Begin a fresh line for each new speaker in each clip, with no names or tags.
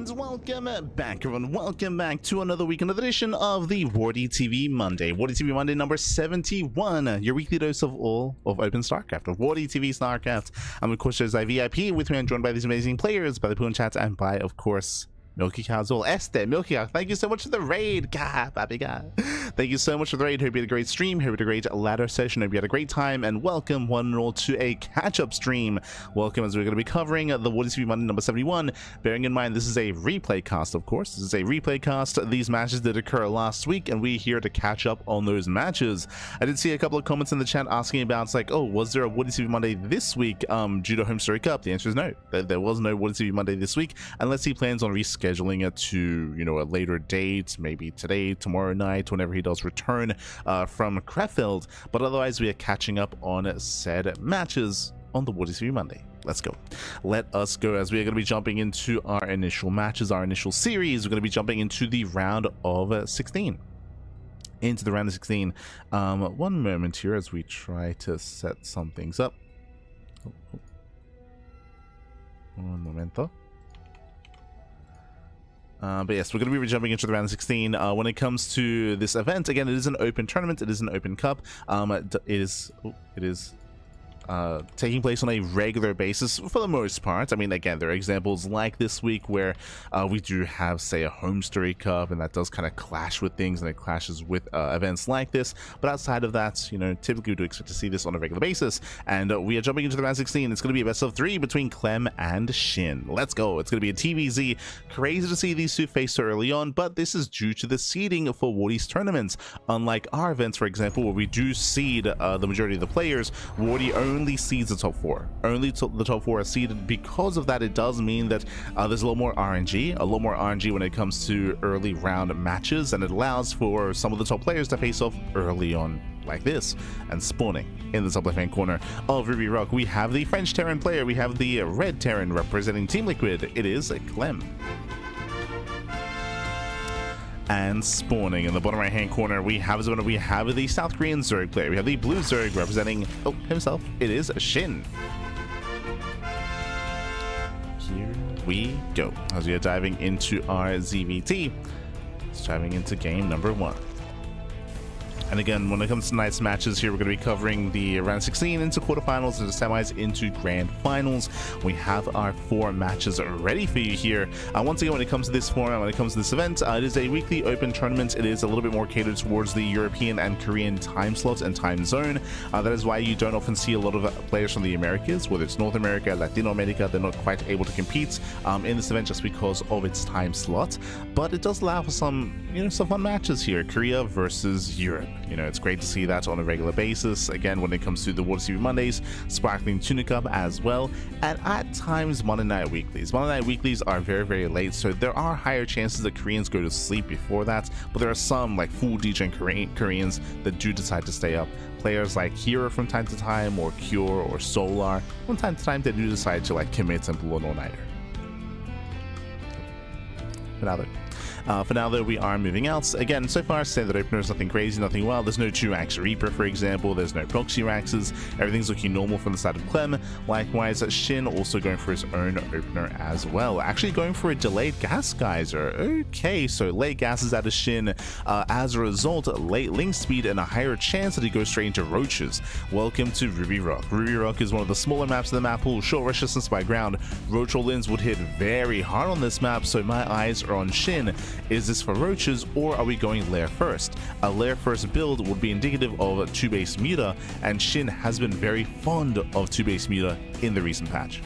And welcome back, everyone. Welcome back to another week, another edition of the WardiTV Monday. WardiTV Monday number 71, your weekly dose of all of Open StarCraft, of WardiTV StarCraft. I'm, of course, Jose VIP. With me, I'm joined by these amazing players, by the pool and chat, and by, of course, Milky Cow as well. Esther, Milky Cow, thank you so much for the raid. God, baby God. Thank you so much for the raid. Hope you had a great stream. Hope you had a great ladder session. Hope you had a great time. And welcome, one and all, to a catch-up stream. Welcome, as we're going to be covering the WardiTV Monday number 71. Bearing in mind, this is a replay cast, of course. This is a replay cast. These matches did occur last week, and we're here to catch up on those matches. I did see a couple of comments in the chat asking about, it's like, oh, was there a WardiTV Monday this week due to Home Story Cup? The answer is no. There was no WardiTV Monday this week, unless he plans on rescheduling it to, you know, a later date, maybe today, tomorrow night, whenever he does return from Krefeld. But otherwise, we are catching up on said matches on the WardiTV Monday. Let's go. Let us go, as we are going to be jumping into our initial matches, our initial series. We're going to be jumping into the round of 16. Into the round of 16. One moment here as we try to set some things up. Un momento. But yes, we're going to be jumping into the round of 16. When it comes to this event, again, it is an open tournament. It is an open cup. It is taking place on a regular basis for the most part. I mean, again, there are examples like this week where we do have, say, a Home Story Cup, and that does kind of clash with things, and it clashes with events like this. But outside of that, you know, typically we do expect to see this on a regular basis. And we are jumping into the round 16. It's going to be a best of 3 between Clem and Shin. Let's go. It's going to be a TVZ. Crazy to see these two face so early on, but this is due to the seeding for Wardi's tournaments. Unlike our events, for example, where we do seed the majority of the players, Wardi only seeds the top 4. Only the top 4 are seeded. Because of that, it does mean that there's a lot more RNG, when it comes to early round matches, and it allows for some of the top players to face off early on like this. And spawning in the top left hand corner of Ruby Rock, we have the French Terran player, we have the red Terran representing Team Liquid. It is Clem. And spawning in the bottom right hand corner, we have the South Korean Zerg player. We have the blue Zerg representing himself. It is SHIN. Here we go, as we are diving into our ZVT. It's diving into game number 1. And again, when it comes to tonight's matches here, we're going to be covering the round 16 into quarterfinals, into semis, into grand finals. We have our 4 matches ready for you here. Once again, when it comes to this format, when it comes to this event, it is a weekly open tournament. It is a little bit more catered towards the European and Korean time slot and time zone. That is why you don't often see a lot of players from the Americas, whether it's North America, Latino America. They're not quite able to compete in this event just because of its time slot. But it does allow for some, you know, some fun matches here. Korea versus Europe. You know, it's great to see that on a regular basis. Again, when it comes to the WardiTV Mondays, Sparkling Tuna Cup as well, and at times Monday Night Weeklies. Monday Night Weeklies are very, very late, so there are higher chances that Koreans go to sleep before that, but there are some, like full DJ Koreans, that do decide to stay up. Players like herO from time to time, or Cure, or Solar, from time to time they do decide to like commit and pull an all-nighter. For now, though, we are moving out. Again, so far, standard openers, nothing crazy, nothing wild. There's no 2-Rax Reaper, for example. There's no Proxy Raxes. Everything's looking normal from the side of Clem. Likewise, Shin also going for his own opener as well. Actually going for a delayed gas geyser. Okay, so late gases out of Shin. As a result, late link speed and a higher chance that he goes straight into roaches. Welcome to Ruby Rock. Ruby Rock is one of the smaller maps of the map pool. Short rush distance by ground. Roach roll-ins would hit very hard on this map, so my eyes are on Shin. Is this for roaches, or are we going lair first? A lair first build would be indicative of a 2-base Muta, and Shin has been very fond of 2-base Muta in the recent patch.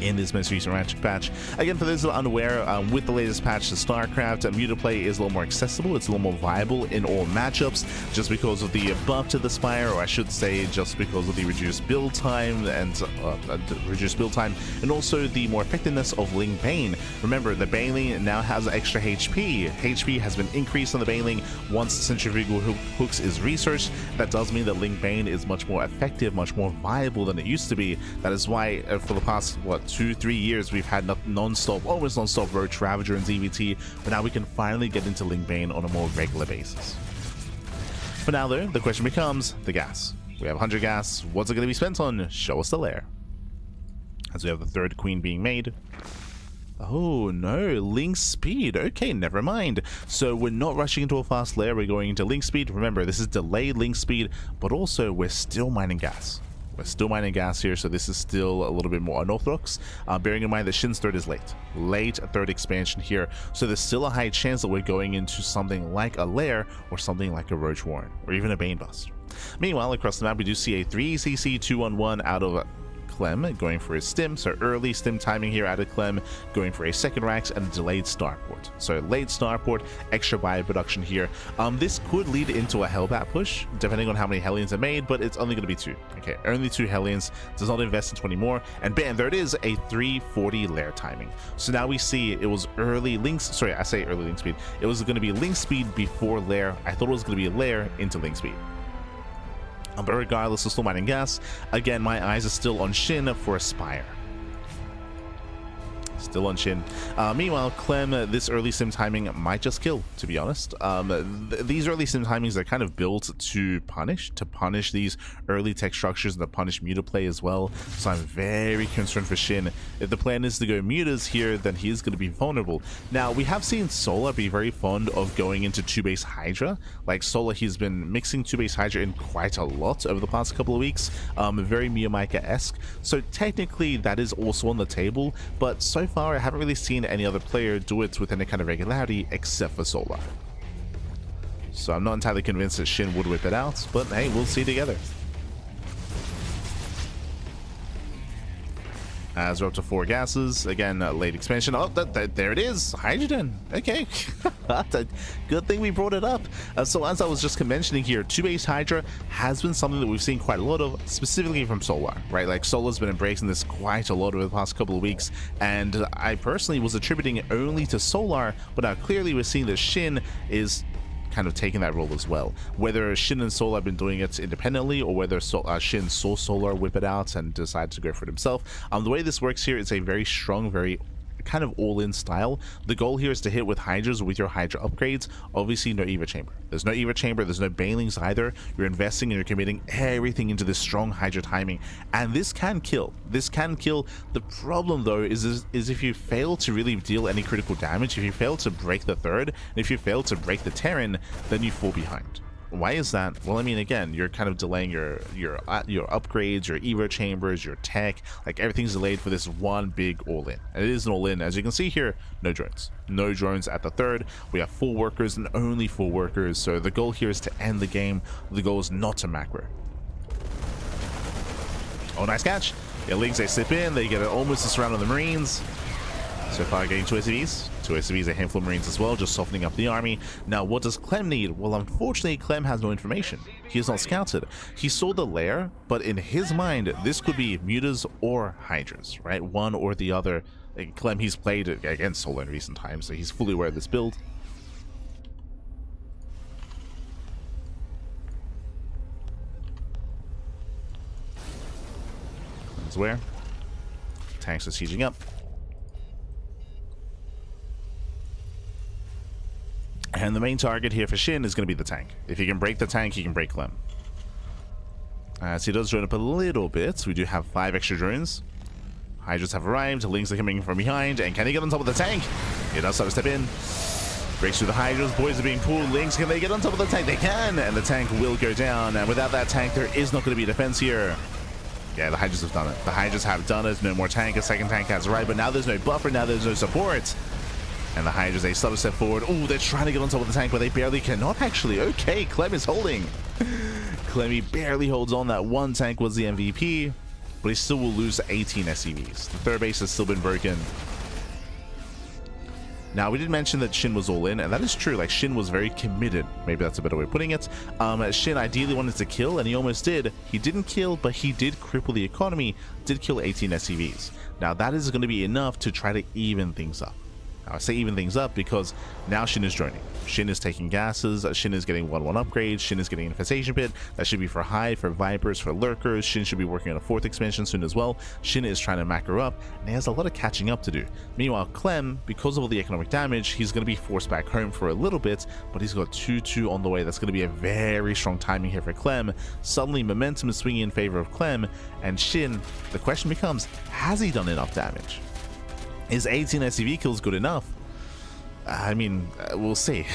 In this most recent patch. Again, for those that are unaware, with the latest patch to StarCraft, Muta play is a little more accessible, it's a little more viable in all matchups, just because of the buff to the Spire, or I should say just because of the reduced build time, and also the more effectiveness of Ling Bane. Remember, the Baneling now has extra HP. HP has been increased on the Baneling once Centrifugal Hooks is researched. That does mean that Ling Bane is much more effective, much more viable than it used to be. That is why for the past, what, 2-3 years we've had almost non-stop Roach Ravager and ZVT, but now we can finally get into Ling Bane on a more regular basis. For now, though, the question becomes the gas. We have 100 gas. What's it going to be spent on? Show us the lair. As we have the 3rd queen being made. Oh no, link speed. Okay, never mind. So we're not rushing into a fast layer, we're going into link speed. Remember, this is delayed link speed, but also we're still mining gas. We're still mining gas here, so this is still a little bit more unorthodox. Bearing in mind that Shin's third is late third expansion here, so there's still a high chance that we're going into something like a lair or something like a Roach Warren or even a Bane Bust. Meanwhile, across the map we do see a 3CC 2-on-1 out of Clem going for his stim, so early stim timing here out of Clem, going for a second Rax and a delayed starport. So late starport, extra bio production here. This could lead into a Hellbat push, depending on how many Hellions are made, but it's only going to be 2. Okay, only 2 Hellions, does not invest in 20 more, and bam, there it is, a 340 lair timing. So now we see it was early links, sorry, I say early link speed, it was going to be link speed before lair. I thought it was going to be a lair into link speed. But regardless, we're still mining gas. Again, my eyes are still on Shin for Aspire. Still on Shin. Meanwhile, Clem, this early sim timing might just kill, to be honest. These early sim timings are kind of built to punish these early tech structures and to punish muta play as well. So I'm very concerned for Shin. If the plan is to go mutas here, then he is going to be vulnerable. Now, we have seen Solar be very fond of going into 2-base Hydra. Like Solar, he's been mixing 2-base Hydra in quite a lot over the past couple of weeks. Very Miyamika-esque. So technically, that is also on the table, but so far I haven't really seen any other player do it with any kind of regularity except for Solar. So I'm not entirely convinced that Shin would whip it out, but hey, we'll see together. As we're up to 4 gases, again, late expansion. Oh, there it is, hydrogen. Okay, good thing we brought it up. So as I was just mentioning here, 2-base Hydra has been something that we've seen quite a lot of, specifically from Solar, right? Like Solar's been embracing this quite a lot over the past couple of weeks, and I personally was attributing it only to Solar, but now clearly we're seeing that Shin is kind of taking that role as well. Whether Shin and Solar have been doing it independently, or whether Shin saw Solar whip it out and decided to go for it himself. The way this works here is a very strong, very kind of all-in style. The goal here is to hit with Hydras with your Hydra upgrades. Obviously no Eva Chamber. There's no Eva Chamber, there's no Banelings either. You're investing and you're committing everything into this strong Hydra timing, and this can kill. This can kill. The problem though is if you fail to really deal any critical damage, if you fail to break the third, and if you fail to break the Terran, then you fall behind. Why is that? Well, I mean, again, you're kind of delaying your upgrades, your Evo chambers, your tech, like everything's delayed for this one big all-in. And it is an all-in. As you can see here, no drones. No drones at the third. We have 4 workers and only 4 workers. So the goal here is to end the game. The goal is not to macro. Oh, nice catch. Yeah, Lynx, they slip in. They get almost a surround on the Marines. So far getting 2 SCVs. 2 SCVs, a handful of Marines as well, just softening up the army. Now, what does Clem need? Well, unfortunately, Clem has no information. He is not scouted. He saw the lair, but in his mind, this could be mutas or Hydras, right? One or the other. Clem, he's played against Solar in recent times, so he's fully aware of this build. That's where tanks are sieging up. And the main target here for Shin is going to be the tank. If he can break the tank, he can break Clem. So he does drone up a little bit. We do have 5 extra drones. Hydras have arrived. Lynx are coming from behind. And can he get on top of the tank? He does start to step in. Breaks through the Hydras. Boys are being pulled. Lynx, can they get on top of the tank? They can. And the tank will go down. And without that tank, there is not going to be a defense here. Yeah, the Hydras have done it. The Hydras have done it. No more tank. A second tank has arrived. But now there's no buffer. Now there's no support. And the Hydras, they start to step forward. Oh, they're trying to get on top of the tank, but they barely cannot actually. Okay, Clem is holding. Clem, he barely holds on. That one tank was the MVP, but he still will lose 18 SCVs. The third base has still been broken. Now, we did mention that Shin was all in, and that is true. Like, Shin was very committed. Maybe that's a better way of putting it. Shin ideally wanted to kill, and he almost did. He didn't kill, but he did cripple the economy, did kill 18 SCVs. Now, that is going to be enough to try to even things up. I say even things up because now Shin is joining. Shin is taking gases. Shin is getting 1-1 upgrades. Shin is getting Infestation Pit. That should be for Hive, for Vipers, for Lurkers. Shin should be working on a 4th expansion soon as well. Shin is trying to macro up, and he has a lot of catching up to do. Meanwhile, Clem, because of all the economic damage, he's going to be forced back home for a little bit, but he's got 2-2 on the way. That's going to be a very strong timing here for Clem. Suddenly, momentum is swinging in favor of Clem, and Shin, the question becomes, has he done enough damage? Is 18 SCV kills good enough? I mean, we'll see.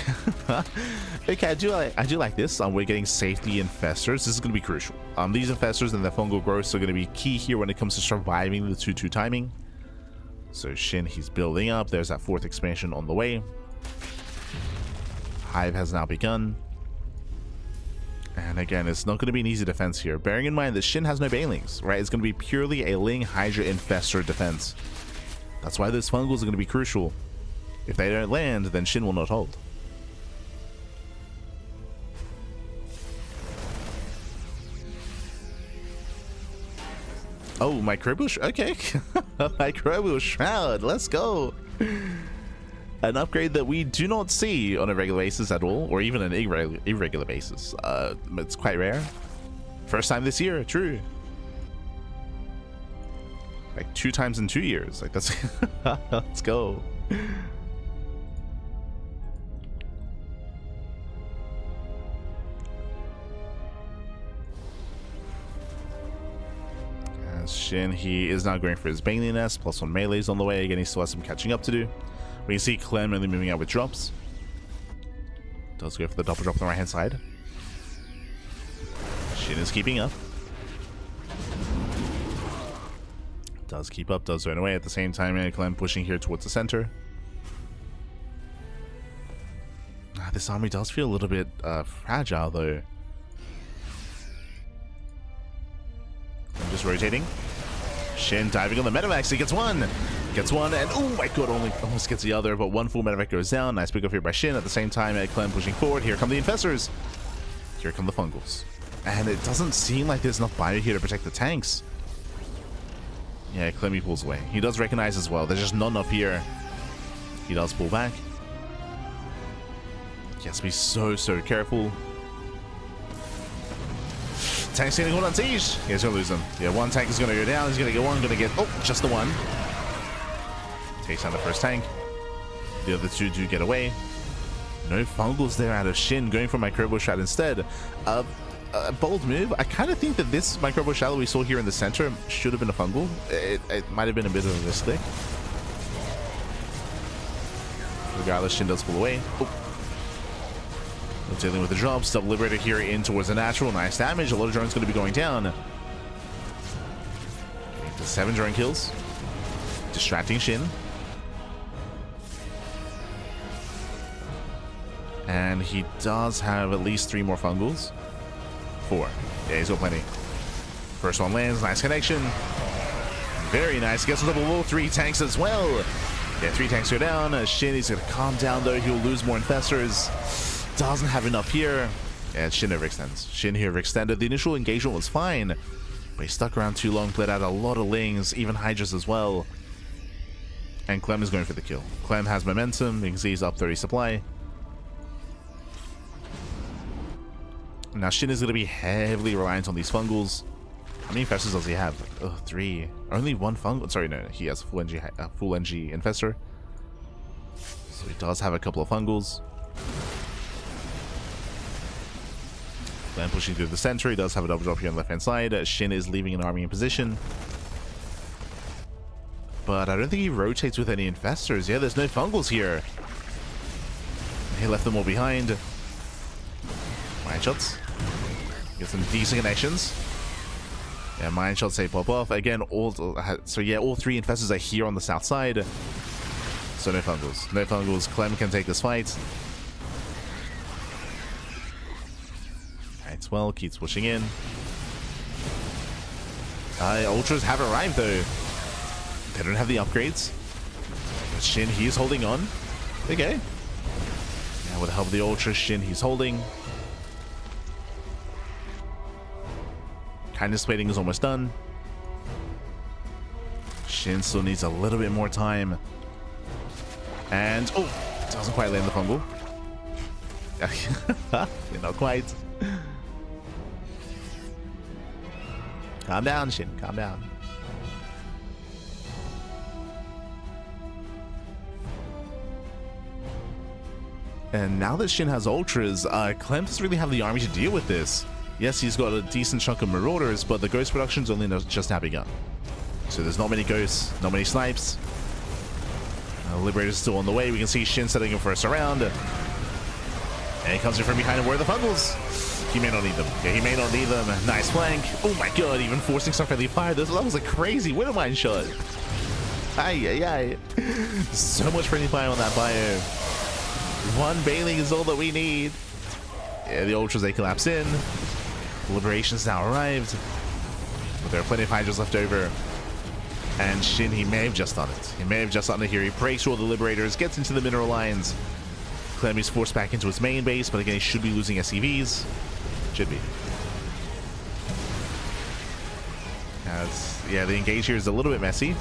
Okay, I do like this. We're getting safety infestors. This is going to be crucial. These infestors and their fungal growths are going to be key here when it comes to surviving the 2-2 timing. So Shin, he's building up. There's that 4th expansion on the way. Hive has now begun. And again, it's not going to be an easy defense here. Bearing in mind that Shin has no banelings, right? It's going to be purely a Ling Hydra infestor defense. That's why those fungals are going to be crucial. If they don't land, then Shin will not hold. Oh, Microbial okay. Microbial Shroud, let's go. An upgrade that we do not see on a regular basis at all, or even an irregular basis. It's quite rare. First time this year, true. Like 2 times in 2 years. Like that's let's go. Shin, he is now going for his Baneling Nest, plus 1 melee's on the way. Again, he still has some catching up to do. We can see Clem really moving out with drops. Does go for the double drop on the right hand side. Shin is keeping up. Does keep up, does run away at the same time, and Clem pushing here towards the center. This army does feel a little bit fragile though. I'm just rotating. Shin diving on the medevac. He gets one. Gets one, and oh my god, almost gets the other, but 1 full medevac goes down. Nice pick up here by Shin. At the same time, Clem pushing forward. Here come the infestors. Here come the fungals. And it doesn't seem like there's enough bio here to protect the tanks. Yeah, Clem, he pulls away. He does recognize as well. There's just not enough here. He does pull back. He has to be so careful. Tank's getting hold on siege. He's gonna lose them. Yeah, 1 tank is gonna go down. He's gonna get 1. Gonna get just the 1. Takes down the first tank. The other 2 do get away. No fungals there out of Shin, going for Microbial Shroud instead. A bold move. I kind of think that this Microbial Shroud we saw here in the center should have been a fungal. It might have been a bit of a mistake. Regardless, Shin does pull away. We're dealing with the drops. Double Liberator here in towards the natural. Nice damage. A lot of drones going to be going down. The 7 drone kills. Distracting Shin. And he does have at least 3 more fungals. 4. Yeah, he's got plenty. First one lands. Nice connection. Very nice. Gets a double wall. 3 tanks as well. Yeah, 3 tanks go down. Shin, he's going to calm down though. He'll lose more infestors. Doesn't have enough here. And Shin overextends. Shin here overextended. The initial engagement was fine, but he stuck around too long, played out a lot of Lings, even Hydras as well. And Clem is going for the kill. Clem has momentum. You can see he's up 30 supply. Now Shin is going to be heavily reliant on these fungals. How many infestors does he have? 3. Only 1 fungal. Sorry, no, he has a full NG infestor. So he does have a couple of fungals. Then pushing through the center, he does have a double drop here on the left hand side. Shin is leaving an army in position. But I don't think he rotates with any infestors. Yeah, there's no fungals here. He left them all behind. Mine shots. Get some decent connections. Yeah, mine shots say pop off. Again, all 3 infestors are here on the south side. So no fungals. No fungals. Clem can take this fight. Well, keeps pushing in. Ultras have arrived though. They don't have the upgrades. But Shin, he's holding on. Okay. Now with the help of the Ultras, Shin, he's holding. Kindness plating is almost done. Shin still needs a little bit more time. And doesn't quite land the fungal. Not quite. Calm down, Shin. Calm down. And now that Shin has Ultras, Clem doesn't really have the army to deal with this. Yes, he's got a decent chunk of Marauders, but the Ghost production's only just now begun. So there's not many Ghosts, not many Snipes. Liberator's still on the way. We can see Shin setting him for a surround. And he comes in from behind him. Where are the Fungals? He may not need them. Yeah, he may not need them. Nice flank. Oh my god, even forcing some friendly fire. That was a crazy Widowmine shot. Ay. So much friendly fire on that bio. One Bailing is all that we need. Yeah, the Ultras, they collapse in. Liberation's now arrived. But there are plenty of Hydras left over. And Shin, he may have just done it. He may have just done it here. He breaks through all the Liberators, gets into the mineral lines. Clem is forced back into his main base, but again, he should be losing SCVs. Should be. Yeah, the engage here is a little bit messy.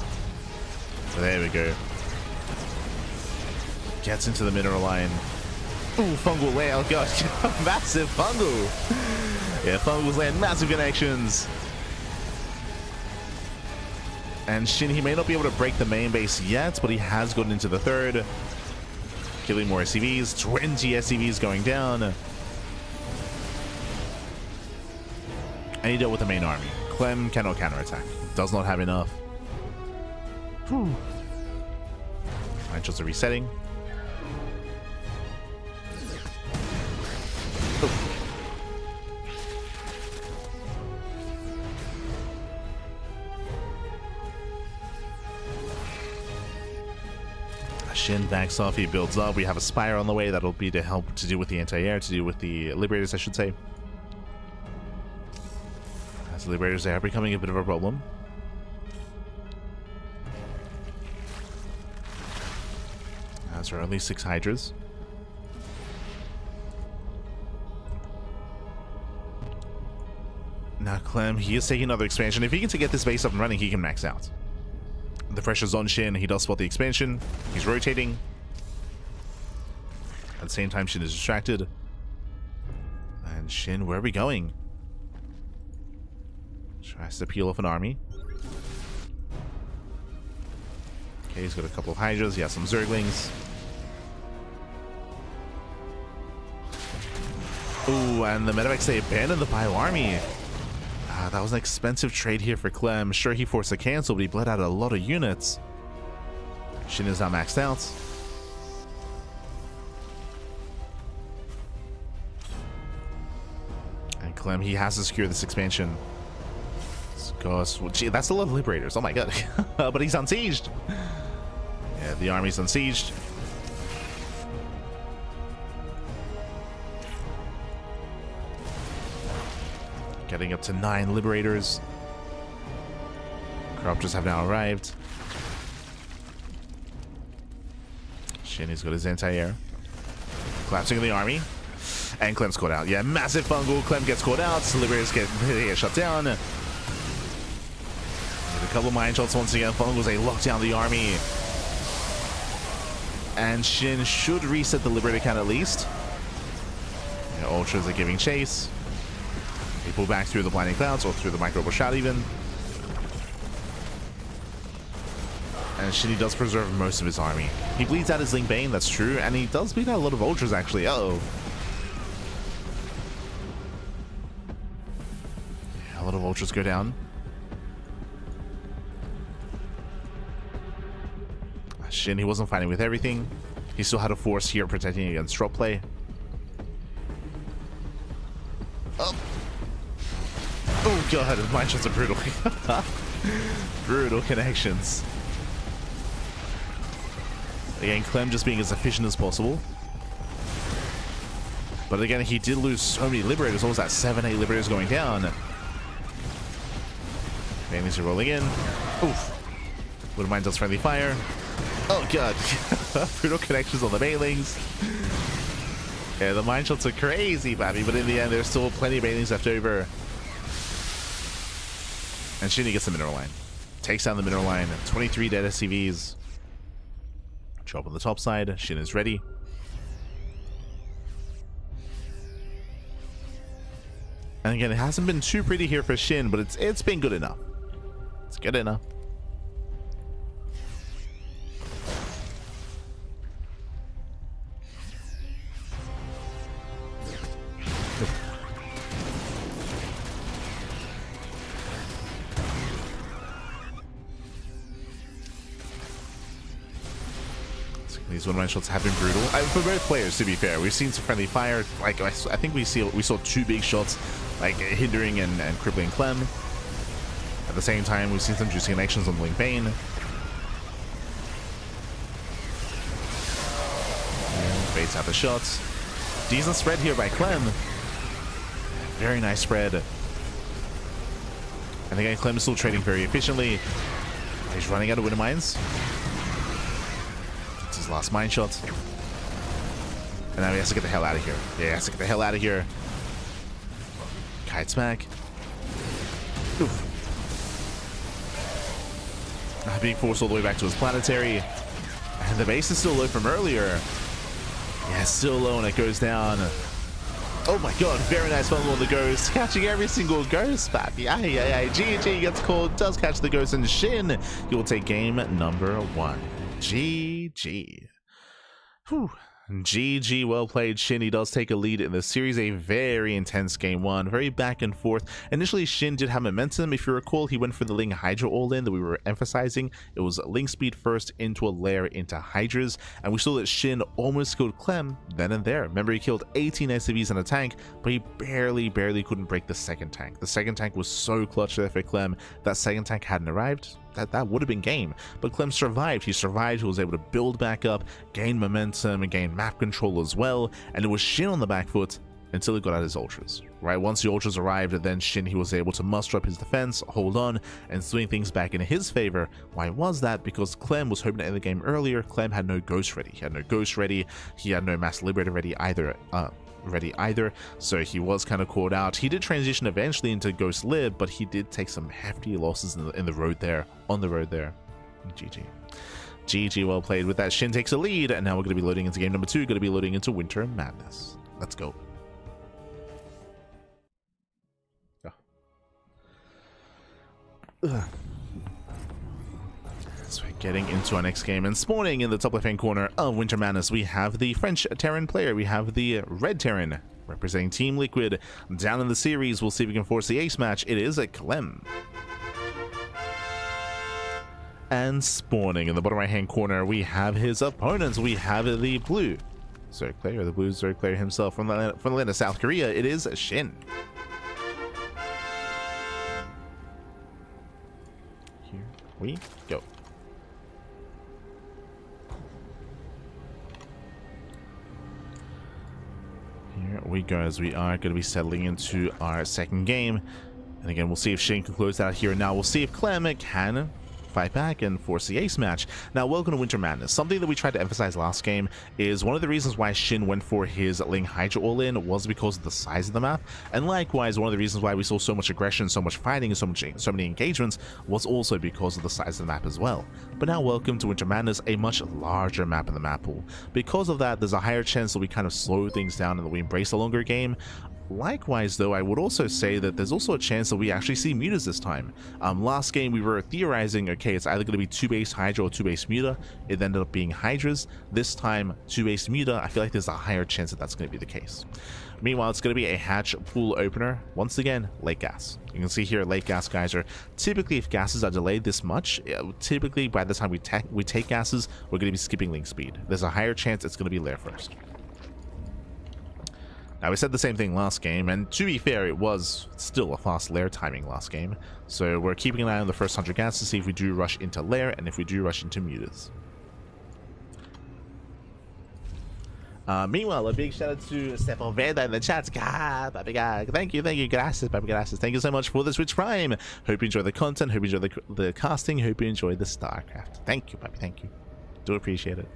So there we go. Gets into the mineral line. Ooh, Fungal land. Oh god, massive Fungal. Yeah, Fungals land massive connections. And Shin, he may not be able to break the main base yet, but he has gotten into the third. Killing more SCVs. 20 SCVs going down. And he dealt with the main army. Clem cannot counterattack. Does not have enough. Whew. Financials are resetting. Oh. Shin backs off, he builds up. We have a Spire on the way that'll be to help to deal with the anti-air, to deal with the Liberators, I should say. As the Liberators, they are becoming a bit of a problem. As there are only 6 Hydras. Now Clem, he is taking another expansion. If he can get this base up and running, he can max out. The pressure's on Shin. He does spot the expansion. He's rotating. At the same time, Shin is distracted. And Shin, where are we going? Tries to peel off an army. Okay, he's got a couple of Hydras. He has some Zerglings. Ooh, and the Medivacs, they abandoned the Bio army. That was an expensive trade here for Clem. Sure, he forced a cancel, but he bled out a lot of units. Shin is now maxed out. And Clem, he has to secure this expansion. Gosh, well, gee, that's a lot of Liberators. Oh my god. But he's unsieged. Yeah, the army's unsieged. Getting up to 9 Liberators. Corruptors have now arrived. Shin has got his anti-air. Collapsing the army. And Clem's caught out. Yeah, massive Fungal. Clem gets caught out. Liberators get shut down. With a couple of mine shots once again. Fungals, they lock down the army. And Shin should reset the Liberator count at least. Yeah, Ultras are giving chase. They pull back through the blinding clouds, or through the micro shot even. And Shin does preserve most of his army. He bleeds out his Link Bane, that's true, and he does bleed out a lot of Ultras actually. Uh-oh. Yeah, a lot of Ultras go down. Shin, he wasn't fighting with everything. He still had a force here protecting against drop play. Oh. Oh god, his mine shots are brutal. Brutal connections. Again, Clem just being as efficient as possible. But again, he did lose so many Liberators. What was that? 7, 8 Liberators going down. Baneys are rolling in. Oof. Little mine does friendly fire. Oh god. Brutal connections on the Banelings. Yeah, the mine shots are crazy, baby, but in the end, there's still plenty of Banelings left over. And Shin gets the mineral line. Takes down the mineral line. 23 dead SCVs. Drop on the top side. Shin is ready. And again, it hasn't been too pretty here for Shin, but it's been good enough. It's good enough. These one-man shots have been brutal. For both players, to be fair. We've seen some friendly fire. Like, I think we saw 2 big shots, like hindering and crippling Clem. At the same time, we've seen some juicy connections on Blink Bane. Baits out the shots. Decent spread here by Clem. Very nice spread. And again, Clem is still trading very efficiently. He's running out of winter mines. It's his last mine shot. And now he has to get the hell out of here. Yeah, he has to get the hell out of here. Kite smack. Oof. Being forced all the way back to his planetary. And the base is still low from earlier. Yeah, still low and it goes down. Oh my god, very nice fumble on the ghost. Catching every single ghost, baby. GG gets called, does catch the ghost, and SHIN, he will take game number 1. GG. Whew. GG, well played, SHIN. He does take a lead in the series. A very intense game 1, very back and forth. Initially, SHIN did have momentum. If you recall, he went for the Ling Hydra all-in that we were emphasizing. It was Ling speed first into a lair into Hydras, and we saw that SHIN almost killed Clem then and there. Remember, he killed 18 SCVs and a tank, but he barely couldn't break the second tank. The second tank was so clutch there for Clem. That second tank hadn't arrived. That would have been game, but Clem survived. He survived. He was able to build back up, gain momentum, and gain map control as well. And it was SHIN on the back foot until he got out his ultras. Right, once the ultras arrived, then SHIN, he was able to muster up his defense, hold on, and swing things back in his favor. Why was that? Because Clem was hoping to end the game earlier. Clem had no ghost ready. He had no ghost ready. He had no mass liberator ready either, so he was kind of caught out. He did transition eventually into Ghost Lib, but he did take some hefty losses in the road there, on the road there. GG, well played. With that, SHIN takes a lead, and now we're going to be loading into game number 2, going to be loading into Winter Madness. Let's go. So we're getting into our next game, and spawning in the top left-hand corner of Winter Madness, we have the French Terran player. We have the Red Terran representing Team Liquid. Down in the series, we'll see if we can force the ace match. It is a Clem. And spawning in the bottom right-hand corner, we have his opponents. We have the blue Zerg player, the blue Zerg player himself from the land of South Korea. It is SHIN. Here we go. Here we go, as we are going to be settling into our second game. And again, we'll see if SHIN can close out here and now. We'll see if Clem can fight back and force the ace match. Now, welcome to Winter Madness. Something that we tried to emphasize last game is one of the reasons why SHIN went for his Ling Hydra all-in was because of the size of the map, and likewise one of the reasons why we saw so much aggression, so much fighting, and so many engagements was also because of the size of the map as well. But now, welcome to Winter Madness, a much larger map in the map pool. Because of that, there's a higher chance that we kind of slow things down and that we embrace a longer game. Likewise, though, I would also say that there's also a chance that we actually see mutas this time. Last game, we were theorizing, okay, it's either going to be 2-base Hydra or 2-base muta. It ended up being Hydras. This time, 2-base muta. I feel like there's a higher chance that that's going to be the case. Meanwhile, it's going to be a hatch pool opener. Once again, late gas. You can see here, late gas guys are typically, if gases are delayed this much, typically by the time we take gases, we're going to be skipping link speed. There's a higher chance it's going to be lair first. Now, we said the same thing last game, and to be fair, it was still a fast lair timing last game. So we're keeping an eye on the first 100 gas to see if we do rush into lair and if we do rush into mutas. Meanwhile, a big shout out to Sepulveda in the chat. Thank you, gracias, gracias. Thank you so much for the Switch Prime. Hope you enjoy the content, hope you enjoy the casting, hope you enjoy the StarCraft. Thank you, papi, thank you. Do appreciate it.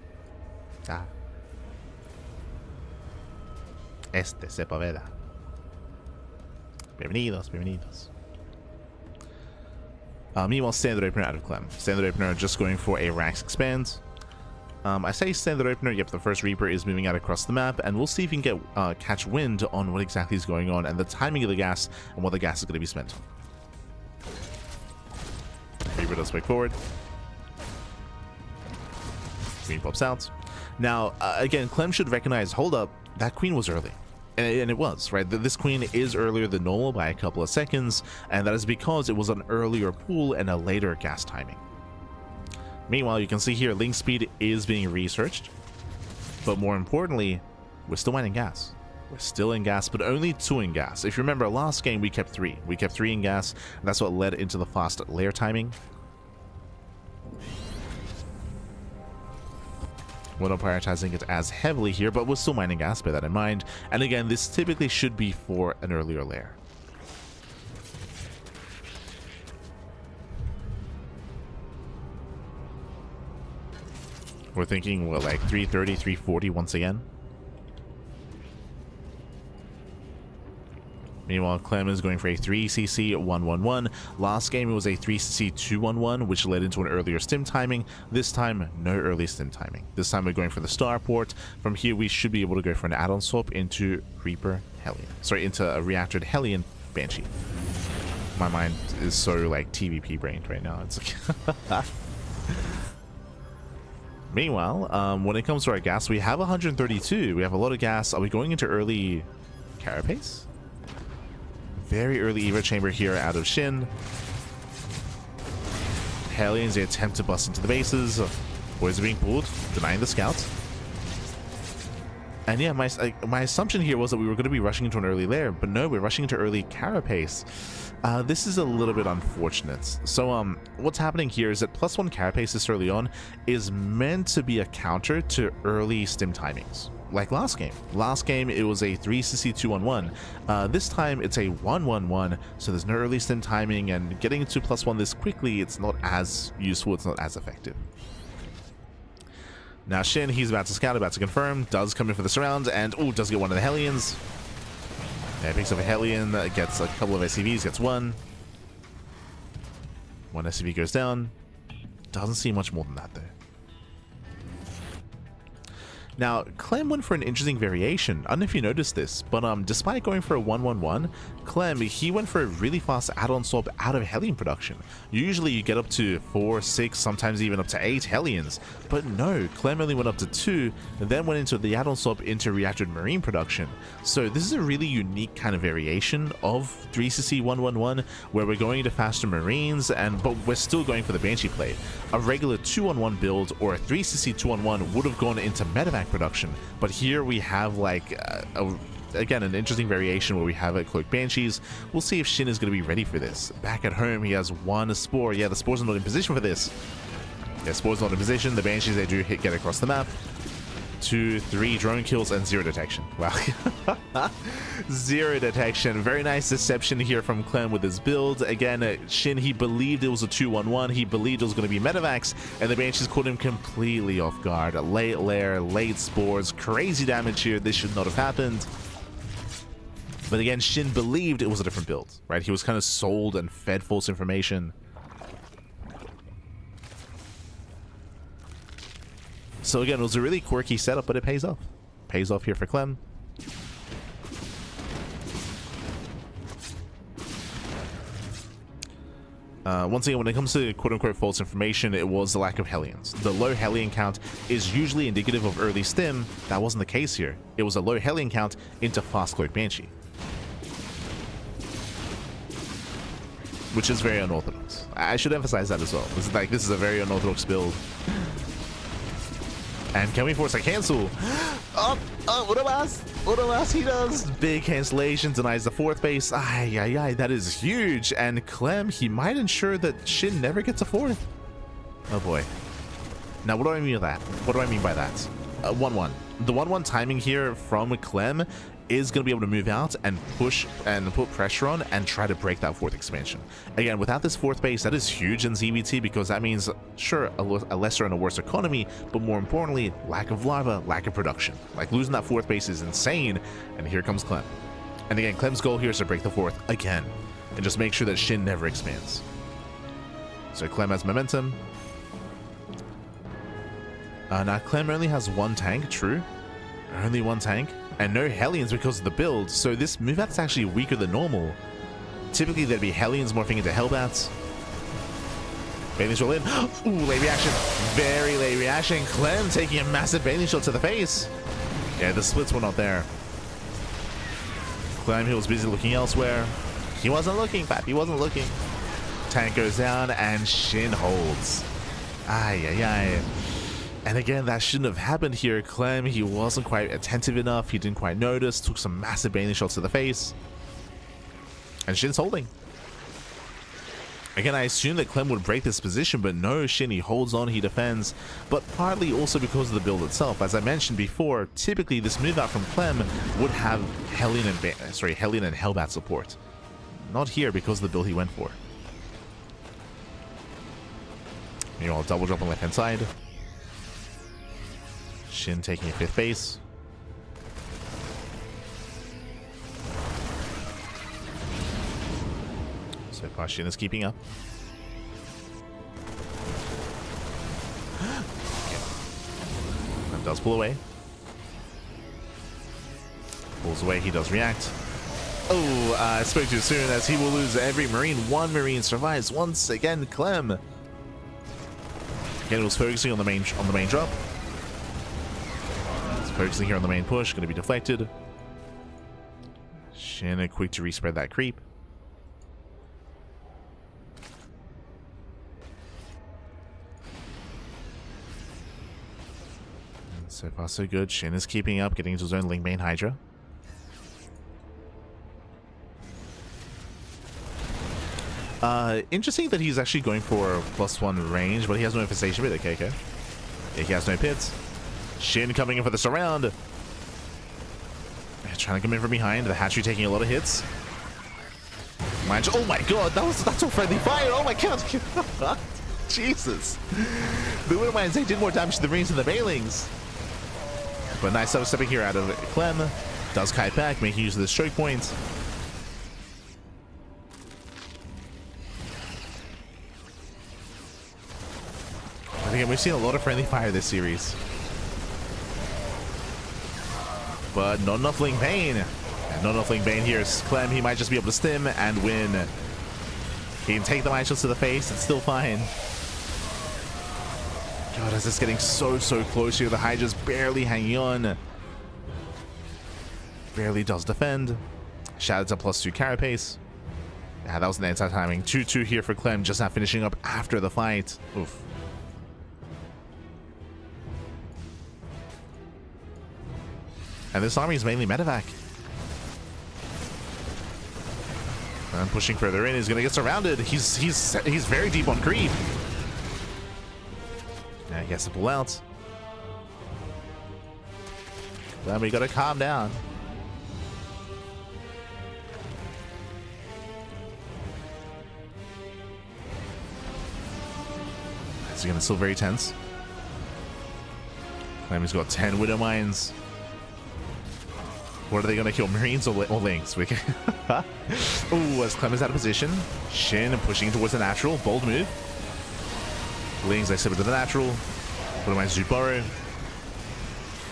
Sepulveda. Bienvenidos. Meanwhile, standard opener out of Clem. Standard opener just going for a Rax expand. I say standard opener, yep, the first Reaper is moving out across the map, and we'll see if we can get catch wind on what exactly is going on and the timing of the gas and what the gas is going to be spent on. Reaper does quick forward. Queen pops out. Now, again, Clem should recognize, hold up, that queen was early. And it was, right? This queen is earlier than normal by a couple of seconds, and that is because it was an earlier pool and a later gas timing. Meanwhile, you can see here, link speed is being researched. but more importantly, we're still mining gas. We're still in gas, but only 2 in gas. If you remember, last game we kept 3. We kept 3 in gas, and that's what led into the fast layer timing. We're not prioritizing it as heavily here, but we're still mining gas, bear that in mind. And again, this typically should be for an earlier layer. We're thinking, what, like 330, 340 once again? Meanwhile, Clem is going for a 3cc 111. Last game it was a 3cc 211, which led into an earlier stim timing. This time, no early stim timing. This time we're going for the starport. From here, we should be able to go for an add-on swap into Reaper Hellion. Sorry, into a reactored Hellion Banshee. My mind is so like TVP brained right now. It's like Meanwhile, when it comes to our gas, we have 132. We have a lot of gas. Are we going into early Carapace? Very early Evo Chamber here out of SHIN. Hellions, they attempt to bust into the bases. Boys are being pulled, denying the scouts. And yeah, my assumption here was that we were going to be rushing into an early lair, but no, we're rushing into early Carapace. This is a little bit unfortunate. So what's happening here is that +1 Carapace this early on is meant to be a counter to early stim timings. Like last game. Last game, it was a 3cc 211. This time, it's a 111, so there's no early stim timing, and getting to +1 this quickly, it's not as useful, it's not as effective. Now SHIN, he's about to scout, about to confirm, does come in for the surround, and does get one of the Hellions. Yeah, picks up a Hellion, gets a couple of SCVs, gets one. One SCV goes down. Doesn't see much more than that though. Now, Clem went for an interesting variation. I don't know if you noticed this, but despite going for a 111, Clem, he went for a really fast add-on swap out of Hellion production. Usually you get up to 4, 6, sometimes even up to 8 Hellions, but no, Clem only went up to 2, and then went into the add-on swap into reactored Marine production. So this is a really unique kind of variation of 3cc 111, where we're going into faster Marines, but we're still going for the Banshee play. A regular 2-on-1 build or a 3cc 2-on-1 would have gone into medevac production, but here we have like again an interesting variation where we have a cloak Banshees. We'll see if SHIN is going to be ready for this. Back at home, he has 1 spore. Yeah, the spores are not in position for this. Yeah, spores not in position. The Banshees, they do get across the map. 2, 3 drone kills and 0 detection. Wow. 0 detection. Very nice deception here from Clem with his build. Again, SHIN, he believed it was a 2-1-1. He believed it was going to be medevacs, and the Banshees caught him completely off guard. A late lair, late spores, crazy damage here. This should not have happened. But again, SHIN believed it was a different build, right? He was kind of sold and fed false information. So again, it was a really quirky setup, but it pays off. Pays off here for Clem. Once again, when it comes to quote-unquote false information, it was the lack of Hellions. The low Hellion count is usually indicative of early stim. That wasn't the case here. It was a low Hellion count into fast cloak Banshee, which is very unorthodox. I should emphasize that as well. This is a very unorthodox build. And can we force a cancel? What a last he does. Big cancellation, denies the 4th base. Ay, that is huge. And Clem, he might ensure that SHIN never gets a 4th. Oh boy. Now, what do I mean by that? What do I mean by that? 1-1. The 1-1 timing here from Clem is going to be able to move out and push and put pressure on and try to break that 4th expansion. Again, without this 4th base, that is huge in ZVT, because that means, sure, a lesser and a worse economy, but more importantly, lack of lava, lack of production. Like, losing that 4th base is insane, and here comes Clem. And again, Clem's goal here is to break the 4th again, and just make sure that SHIN never expands. So Clem has momentum. Now, Clem only has 1 tank, true. Only 1 tank. And no Hellions because of the build, so this move out is actually weaker than normal. Typically there'd be Hellions morphing into Hellbats. Bathing shot in. Ooh, late reaction. Very late reaction. Clem taking a massive bathing shot to the face. Yeah, the splits were not there. Clem, he was busy looking elsewhere. He wasn't looking, Pap. He wasn't looking. Tank goes down and SHIN holds. Ay. And again, that shouldn't have happened here. Clem, he wasn't quite attentive enough. He didn't quite notice. Took some massive baiting shots to the face. And Shin's holding. Again, I assumed that Clem would break this position, but no, Shin, he holds on, he defends. But partly also because of the build itself. As I mentioned before, typically this move out from Clem would have Hellion and Hellbat support. Not here because of the build he went for. Meanwhile, double drop on left hand side. Shin taking a 5th base. So far, Shin is keeping up. And does pull away. Pulls away, he does react. Oh, I spoke too soon as he will lose every Marine. One Marine survives once again, Clem. Again, it was focusing on the main drop. It's focusing here on the main push, going to be deflected. Shin quick to respread that creep. And so far so good. Shin is keeping up, getting into his own link main Hydra. Interesting that he's actually going for +1 range, but he has no infestation pit. Okay. Yeah, he has no pits. Shin coming in for the surround. Trying to come in from behind. The hatchery taking a lot of hits. Oh my god, that's a friendly fire. Oh my god. Jesus. The Widow Mines, they did more damage to the Marines than the Bailings. But nice stepping here out of Clem. Does kite back, making use of the stroke point. Again, we've seen a lot of friendly fire this series. But not enough Link Bane. And not enough Link Bane here. Clem, he might just be able to stim and win. He can take the mine shots to the face. It's still fine. God, is this getting so close here? The Hydra's barely hanging on. Barely does defend. Shattered's a +2 carapace. Yeah, that was an anti-timing. 2-2 here for Clem, just not finishing up after the fight. Oof. And this army is mainly medevac. And pushing further in, he's gonna get surrounded. He's very deep on creep. Yeah, he has to pull out. Then we gotta calm down. It's gonna still very tense. Clem's got 10 Widow Mines. What are they going to kill? Marines or Lynx? Ooh, as Clem is out of position. Shin pushing towards the natural. Bold move. Lynx, they slip into the natural. What am I? Zoot Burrow.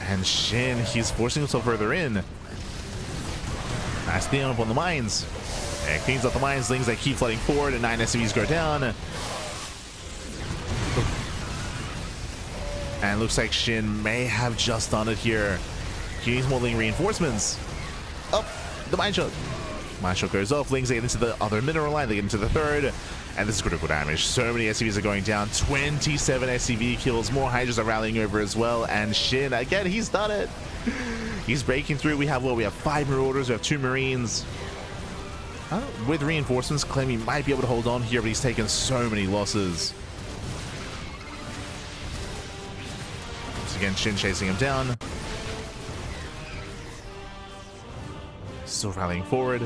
And Shin, he's forcing himself further in. Nice clean up on the mines. And cleans up the mines. Lynx, they keep flooding forward, and 9 SCVs go down. And looks like Shin may have just done it here. He needs more Ling reinforcements. Oh, the mine shot. Mine shot goes off. Lings, they get into the other mineral line. They get into the third. And this is critical damage. So many SCVs are going down. 27 SCV kills. More Hydras are rallying over as well. And Shin, again, he's done it. He's breaking through. We have 5 Marauders. We have 2 Marines. With reinforcements, Clem, he might be able to hold on here, but he's taken so many losses. Once again, Shin chasing him down. Still rallying forward.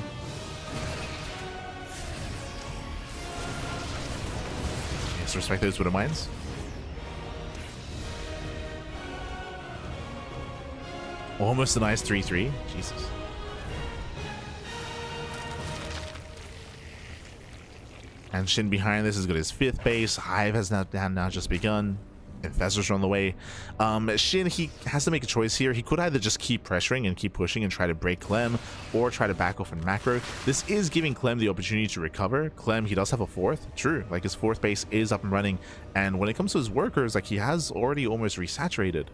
Yes, respect those Widow Mines. Almost a nice 3-3. Jesus. And Shin behind this has got his 5th base. Hive has now just begun. Infestors are on the way. Shin, he has to make a choice here. He could either just keep pressuring and keep pushing and try to break Clem, or try to back off and macro. This is giving Clem the opportunity to recover. Clem, he does have a 4th. True, like his 4th base is up and running. And when it comes to his workers, like he has already almost resaturated.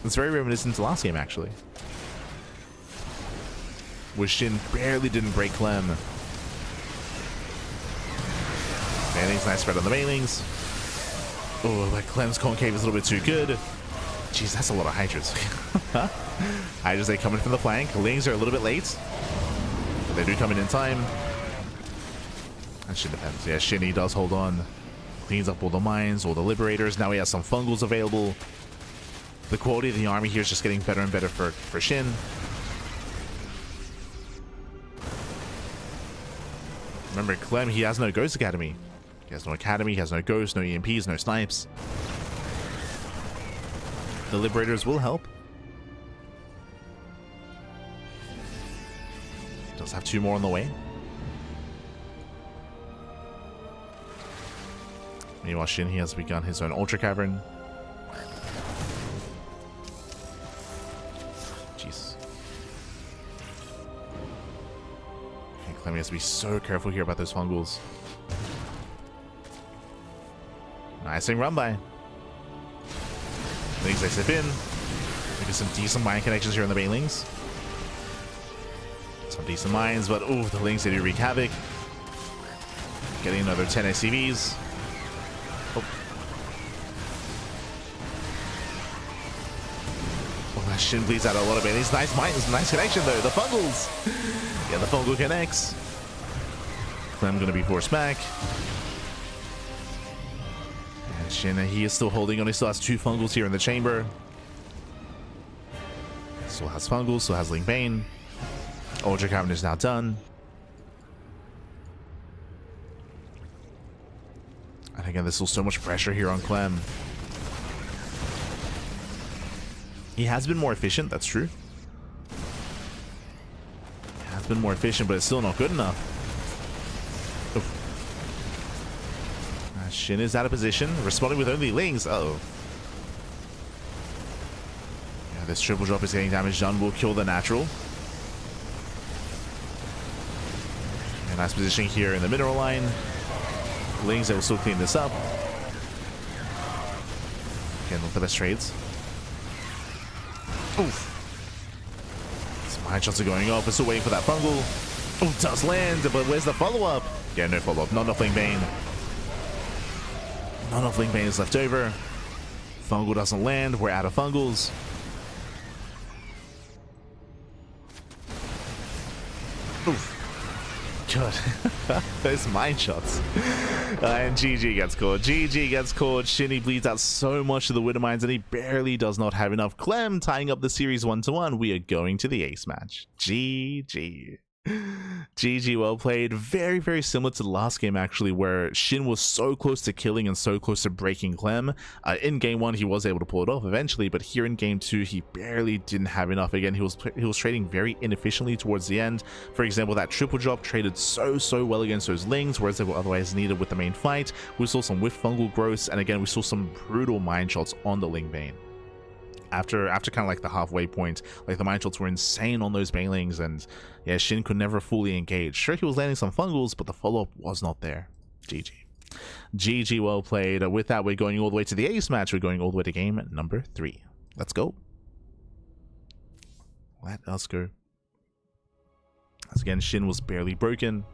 It's very reminiscent to last game, actually. Where Shin barely didn't break Clem. Bailings, nice spread on the Bailings. Oh, but Clem's concave is a little bit too good. Jeez, that's a lot of Hydras. Hydras, they come in from the flank. Lings are a little bit late, but they do come in time. That shit depends. Yeah, SHIN, he does hold on. Cleans up all the mines, all the liberators. Now he has some fungals available. The quality of the army here is just getting better and better for SHIN. Remember, Clem, he has no Ghost Academy. He has no Academy, he has no Ghost, no EMPs, no Snipes. The Liberators will help. Does have 2 more on the way. Meanwhile, SHIN, he has begun his own Ultra Cavern. Jeez. Okay, Clem has to be so careful here about those fungals. Nice thing run by. Lings, they slip in. We get some decent mine connections here on the Banelings. Some decent mines, but oh, the Lings, they do wreak havoc. Getting another 10 SCVs. Oh. Oh, that SHIN bleeds out a lot of Banelings. Nice mines, nice connection though. The fungals. Yeah, the fungal connects. Clem gonna be forced back. SHIN, he is still holding on. He still has 2 fungals here in the chamber. Still has fungals, still has Ling Bane. Ultra Cavern is now done. And again, there's still so much pressure here on Clem. He has been more efficient, that's true. He has been more efficient, but it's still not good enough. Oof. SHIN is out of position, responding with only Lings. Uh-oh. Yeah, this triple drop is getting damage done. Will kill the natural. Yeah, nice positioning here in the mineral line. Lings, they will still clean this up. Again, look for the trades. Oof. Some high shots are going off. We're still waiting for that fungal. Oh, does land, but where's the follow-up? Yeah, no follow-up. Not enough Ling Bane. Not enough Ling Bane is left over. Fungal doesn't land. We're out of fungals. Oof. Good. Those mine shots. And GG gets caught. GG gets caught. SHIN bleeds out so much of the Widow Mines and he barely does not have enough. Clem tying up the series 1-1. We are going to the ace match. GG. GG, well played. Very, very similar to the last game, actually, where SHIN was so close to killing and so close to breaking Clem. In game 1, he was able to pull it off eventually, but here in game 2, he barely didn't have enough. Again, he was trading very inefficiently towards the end. For example, that triple drop traded so well against those Lings, whereas they were otherwise needed with the main fight. We saw some whiff fungal growths, and again, we saw some brutal mine shots on the Ling Bane. After kind of like the halfway point, like the mine shots were insane on those Banelings, and yeah, SHIN could never fully engage. Sure, he was landing some fungals, but the follow-up was not there. GG. GG, well played. With that, we're going all the way to the ace match. We're going all the way to game number 3. Let's go. Let us go. As again, SHIN was barely broken.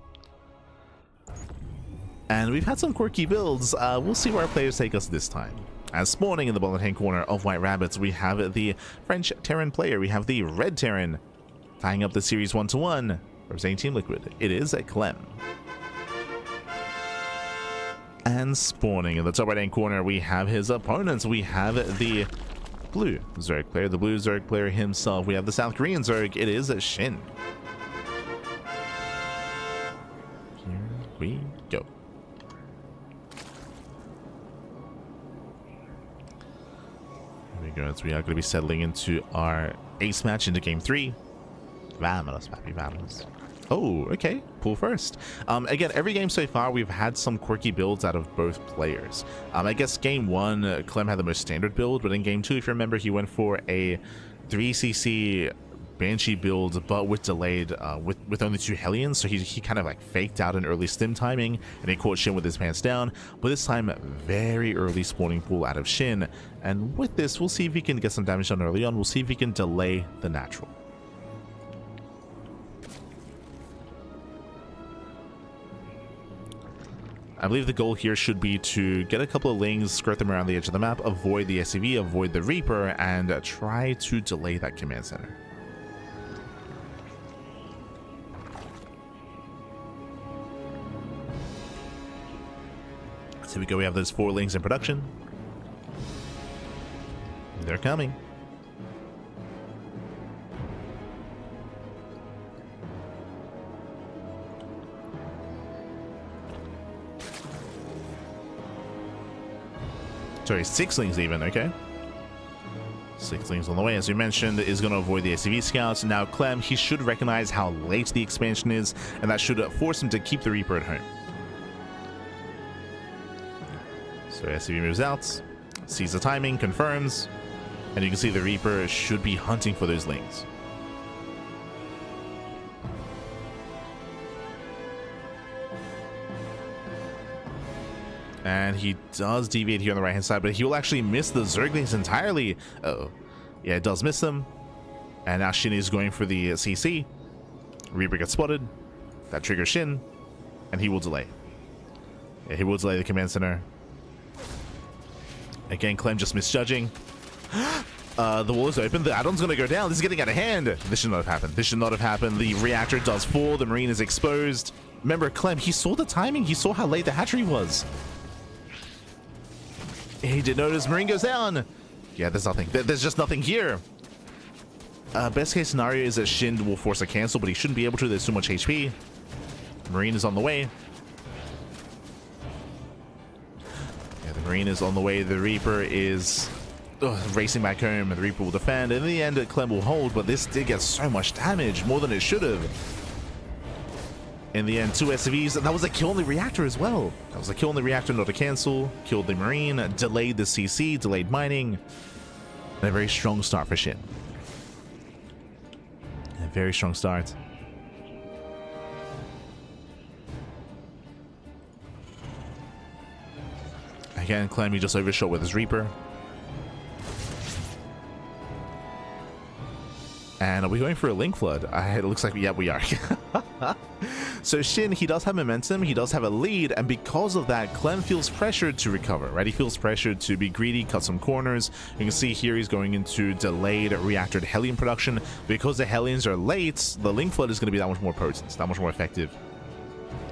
And we've had some quirky builds. We'll see where our players take us this time. As spawning in the bottom hand corner of White Rabbits, we have the French Terran player. We have the Red Terran tying up the series 1-1. Representing Team Liquid, it is Clem. And spawning in the top right hand corner, we have his opponents. We have the blue Zerg player, the blue Zerg player himself. We have the South Korean Zerg. It is SHIN. Here we go. As we are going to be settling into our ace match into game 3. Vamos, papi, vamos. Oh, okay. Pull first. Again, every game so far, we've had some quirky builds out of both players. I guess game 1, Clem had the most standard build, but in game 2, if you remember, he went for a 3cc Banshee build, but with delayed, with only 2 Hellions, so he kind of like faked out an early stim timing, and he caught SHIN with his pants down, but this time, very early spawning pool out of SHIN, and with this, we'll see if he can get some damage done early on. We'll see if he can delay the natural. I believe the goal here should be to get a couple of Lings, skirt them around the edge of the map, avoid the SCV, avoid the Reaper, and try to delay that command center. So here we go, we have those 4 Lings in production. They're coming. Sorry, 6 Lings even, okay. 6 Lings on the way, as we mentioned, is going to avoid the SCV scouts. Now, Clem, he should recognize how late the expansion is, and that should force him to keep the Reaper at home. So SCV moves out, sees the timing, confirms, and you can see the Reaper should be hunting for those Lings. And he does deviate here on the right hand side, but he will actually miss the Zerglings entirely. Uh-oh. Yeah, it does miss them. And now SHIN is going for the CC. Reaper gets spotted. That triggers SHIN. And he will delay. Yeah, he will delay the command center. Again, Clem just misjudging. The wall is open. The add-on's going to go down. This is getting out of hand. This should not have happened. This should not have happened. The reactor does fall. The Marine is exposed. Remember, Clem, he saw the timing. He saw how late the hatchery was. He did notice Marine goes down. Yeah, there's nothing. There's just nothing here. Best case scenario is that SHIN will force a cancel, but he shouldn't be able to. There's too much HP. Marine is on the way. Yeah, the Marine is on the way. The Reaper is racing back home, and the Reaper will defend. In the end, Clem will hold, but this did get so much damage, more than it should have. In the end, 2 SCVs, and that was a kill on the reactor as well. That was a kill on the reactor, not a cancel. Killed the Marine, delayed the CC, delayed mining. And a very strong start for SHIN. A very strong start. Again, Clem, he just overshot with his Reaper. And are we going for a Link Flood? It looks like, yeah, we are. So SHIN, he does have momentum, he does have a lead, and because of that, Clem feels pressured to recover, right? He feels pressured to be greedy, cut some corners. You can see here he's going into delayed reactor Hellion production. Because the Hellions are late, the Link Flood is going to be that much more potent, that much more effective.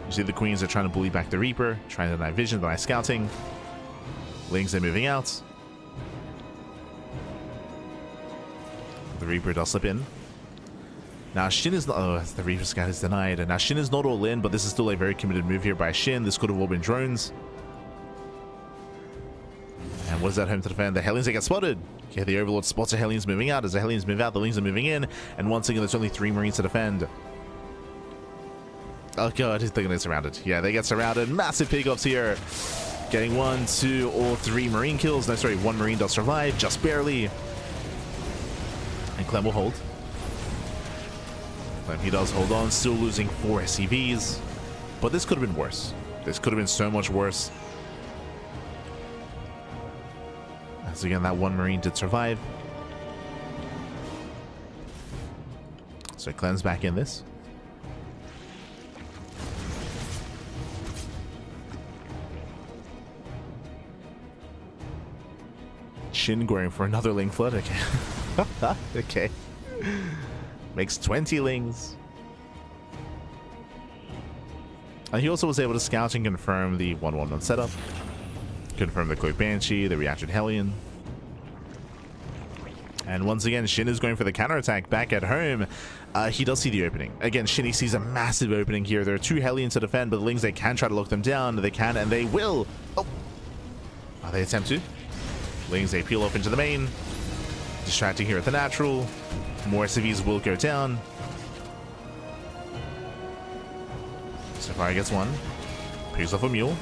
You see the Queens are trying to bully back the Reaper, trying to deny vision, deny scouting. Lings are moving out. The Reaper does slip in. Now SHIN is not, oh, the Reaper scout is denied, and now SHIN is not all in, but this is still a very committed move here by SHIN. This could have all been drones. And what is that home to defend? The Hellions, they get spotted. Okay, the Overlord spots the Hellions moving out. As the Hellions move out, the Lings are moving in, and once again there's only 3 Marines to defend. Oh god, they're gonna get surrounded. Yeah, they get surrounded. Massive pickoffs here. Getting 1, 2, or 3 Marine kills. No, sorry, 1 Marine does survive, just barely. And Clem will hold. Clem, he does hold on, still losing 4 SCVs. But this could have been worse. This could have been so much worse. As again, that 1 Marine did survive. So Clem's back in this. SHIN going for another Link Flood. Okay. Okay. Makes 20 Lings. And he also was able to scout and confirm the 1-1-1 setup. Confirm the Cloak Banshee, the Reactor Hellion. And once again, SHIN is going for the counterattack back at home. He does see the opening. Again, SHIN, he sees a massive opening here. There are 2 Hellions to defend, but the Lings, they can try to lock them down. They can, and they will. Oh. They attempt to. Lings, they peel off into the main. Distracting here at the natural. More SCVs will go down. Safari gets 1. Peels off a mule.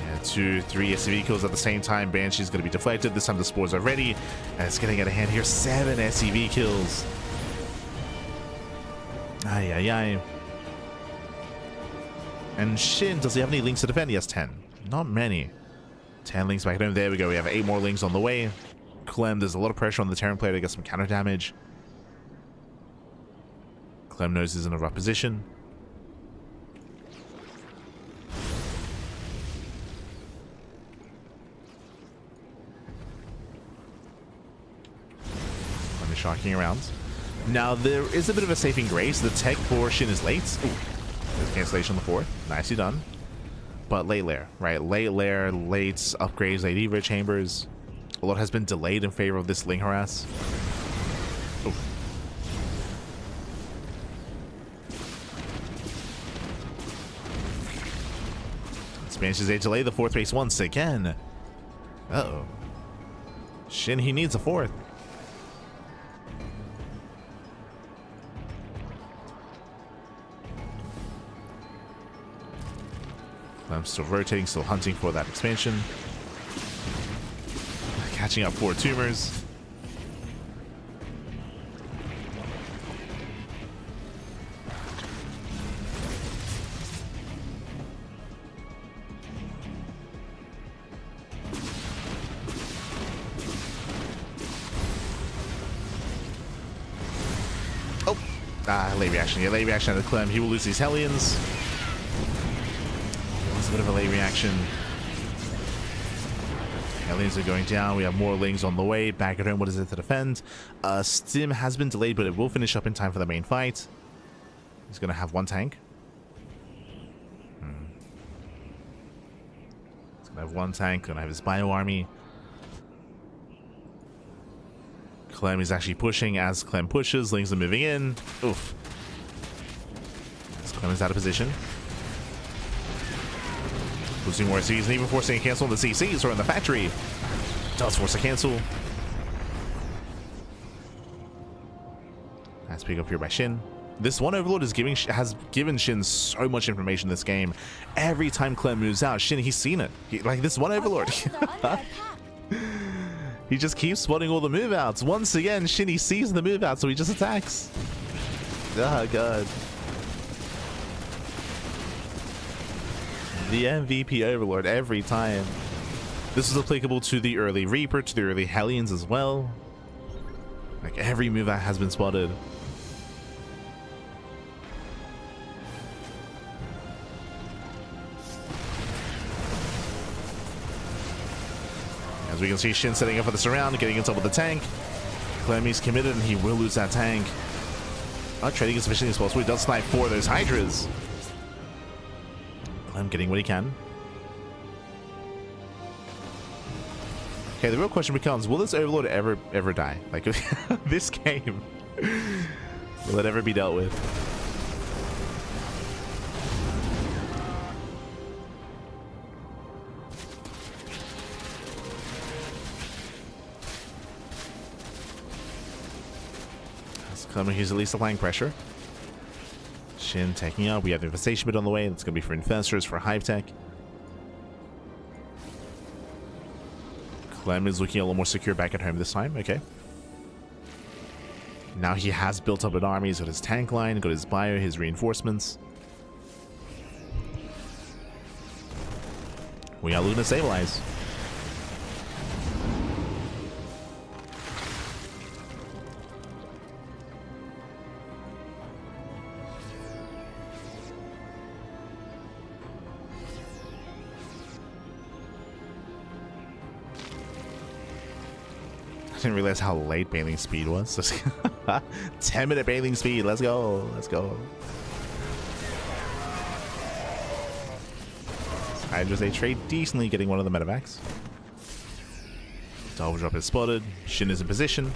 Yeah, 2, 3 SCV kills at the same time. Banshee's going to be deflected. This time the spores are ready. And it's getting out of hand here. 7 SCV kills. Ay, ay, ay. And SHIN, does he have any Lings to defend? He has 10. Not many. 10 Lings back at home. There we go. We have 8 more Lings on the way. Clem, there's a lot of pressure on the Terran player to get some counter damage. Clem knows he's in a rough position. is shocking around. Now, there is a bit of a saving grace. The tech for SHIN is late. Ooh, there's cancellation on the 4th. Nicely done. But late lair, right? Late lair, late upgrades, late Evo chambers. A lot has been delayed in favor of this Ling harass. Oof. Manages a delay the 4th race once again. Uh-oh. SHIN, he needs a 4th. I'm still rotating, still hunting for that expansion. Catching up 4 tumors. Late reaction. Yeah, late reaction out of Clem. He will lose these Hellions. It's a bit of a late reaction. Hellions are going down. We have more Lings on the way. Back at home, what is it to defend? Stim has been delayed, but it will finish up in time for the main fight. He's going to have 1 tank. He's going to have 1 tank. Going to have his bio army. Clem is actually pushing. As Clem pushes, Lings are moving in. Oof. As Clem is out of position. Losing more CCs and even forcing a cancel on the CCs or in the factory. Does force a cancel. Nice pick up here by SHIN. This one Overlord has given SHIN so much information in this game. Every time Clem moves out, SHIN, he's seen it. Like this one Overlord. He just keeps spotting all the move outs. Once again, SHIN sees the move out, so he just attacks. Oh god. The MVP Overlord every time. This is applicable to the early Reaper, to the early Hellions as well. Like every move out has been spotted. As we can see, SHIN setting up for the surround, getting on top of the tank. Clemmy's committed, and he will lose that tank. Trading as efficiently as possible. He does snipe 4 of those Hydras. Clem getting what he can. Okay, the real question becomes, will this Overlord ever die? Like, this game, will it ever be dealt with? He's at least applying pressure. SHIN taking out. We have the infestation bit on the way. That's going to be for infestors, for Hive Tech. Clem is looking a little more secure back at home this time. Okay. Now he has built up an army. He's got his tank line, got his bio, his reinforcements. We are looking to stabilize. I didn't realize how late bailing speed was. 10-minute bailing speed. Let's go. Let's go. Hydras, they trade decently, getting one of the medevacs. Double drop is spotted. SHIN is in position.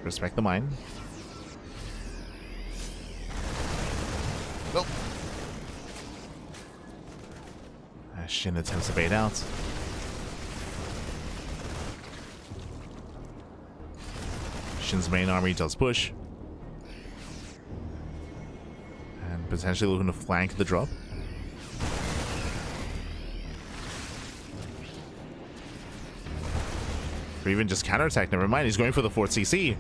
Respect the mine. Nope. SHIN attempts to bait out. SHIN's main army does push. And potentially looking to flank the drop. Or even just counterattack. Never mind, he's going for the 4th CC.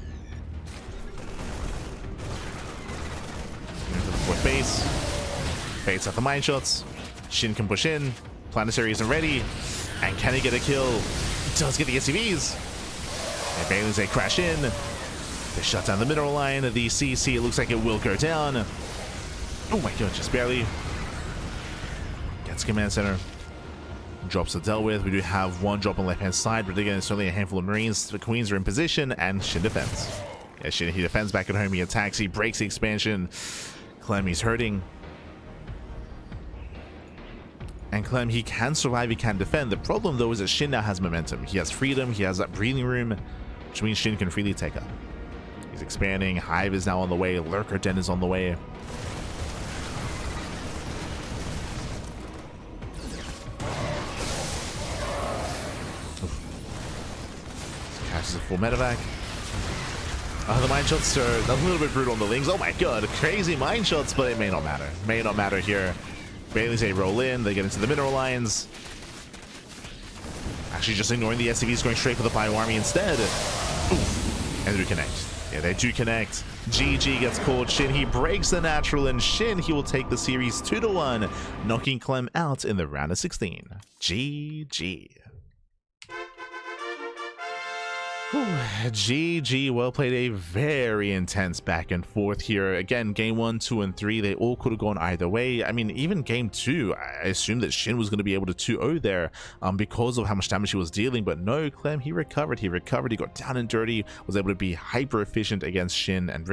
Going for the 4th base. Baits out the mine shots. SHIN can push in. Planetary isn't ready. And can he get a kill? He does get the SCVs. And Bailey's they crash in. They shut down the mineral line. The CC, it looks like it will go down. Oh my god, just barely. Gets command center. drops are dealt with. We do have one drop on the left-hand side, but again, it's only a handful of Marines. The Queens are in position, and SHIN defends. Yeah, SHIN, he defends back at home. He attacks. He breaks the expansion. Clem, he's hurting. And Clem, he can survive, he can defend. The problem, though, is that SHIN now has momentum. He has freedom, he has that breathing room, which means SHIN can freely take up. He's expanding. Hive is now on the way. Lurker Den is on the way. Catches a full medevac. The mine shots are a little bit brutal on the Lings. Oh my god, crazy mine shots, but it may not matter. May not matter here. Bailey's a roll in, they get into the mineral lines. Actually just ignoring the SCVs, going straight for the Bio Army instead. Oof. And they do connect. Yeah, they do connect. GG gets called. SHIN, he breaks the natural, and SHIN, he will take the series 2-1, knocking Clem out in the round of 16. GG. GG, well played. A very intense back and forth here. Again, game 1, 2, and 3, they all could have gone either way. I mean, even game 2, I assumed that SHIN was going to be able to 2-0 there because of how much damage he was dealing, but no, Clem, he recovered, he got down and dirty, was able to be hyper efficient against SHIN and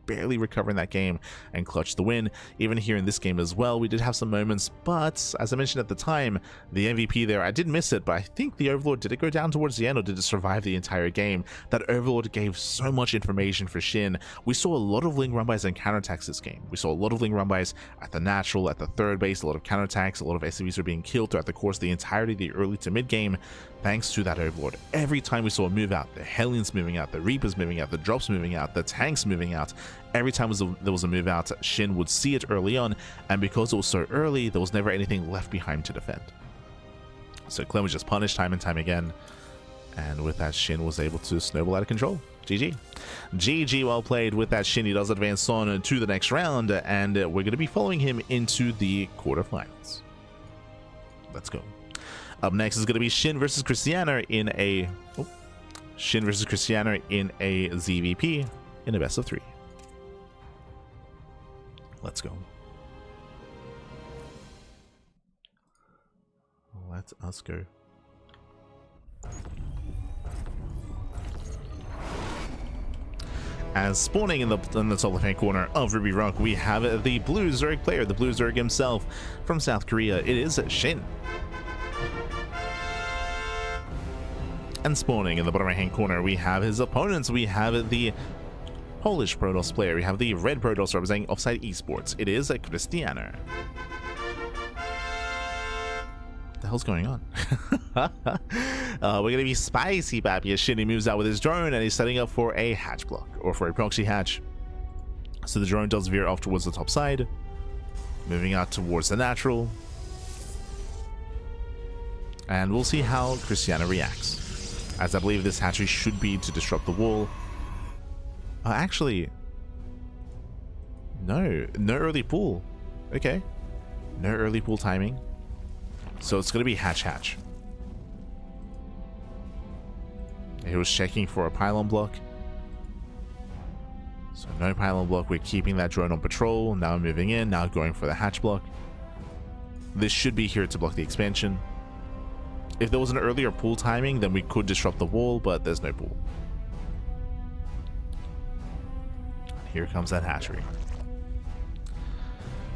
barely recover in that game and clutch the win. Even here in this game as well, we did have some moments, but as I mentioned at the time, the MVP there, I did miss it, but I think the Overlord, did it go down towards the end, or did it survive the entire game? That Overlord gave so much information for SHIN. We saw a lot of Ling run-bys and counterattacks this game. We saw a lot of Ling run-bys at the natural, at the third base, a lot of counterattacks, a lot of SCVs were being killed throughout the course of the entirety of the early to mid game, thanks to that Overlord. Every time we saw a move out, the Hellions moving out, the Reapers moving out, the Drops moving out, the Tanks moving out, every time there was a move out, SHIN would see it early on, and because it was so early, there was never anything left behind to defend. So Clem was just punished time and time again. And with that, SHIN was able to snowball out of control. GG. GG, well played. With that, SHIN, he does advance on to the next round, and we're going to be following him into the quarterfinals. Let's go. Up next is going to be SHIN versus Krystianer in a... SHIN versus Krystianer in a ZVP in a best of 3. Let's go. Let us go. As spawning in the top left-hand corner of Ruby Rock, we have the Blue Zerg player, the Blue Zerg himself from South Korea. It is SHIN. And spawning in the bottom right-hand corner, we have his opponents. We have the Polish Protoss player. We have the Red Protoss representing Offside Esports. It is Krystianer. What the hell's going on? We're gonna be spicy, Bappy. As SHIN, he moves out with his drone and he's setting up for a hatch block, or for a proxy hatch. So the drone does veer off towards the top side, moving out towards the natural, and we'll see how Krystianer reacts, as I believe this hatchery should be to disrupt the wall. Actually, no early pull. Okay, no early pull timing. So it's going to be hatch. He was checking for a pylon block. So no pylon block. We're keeping that drone on patrol. Now moving in. Now going for the hatch block. This should be here to block the expansion. If there was an earlier pull timing, then we could disrupt the wall, but there's no pull. Here comes that hatchery.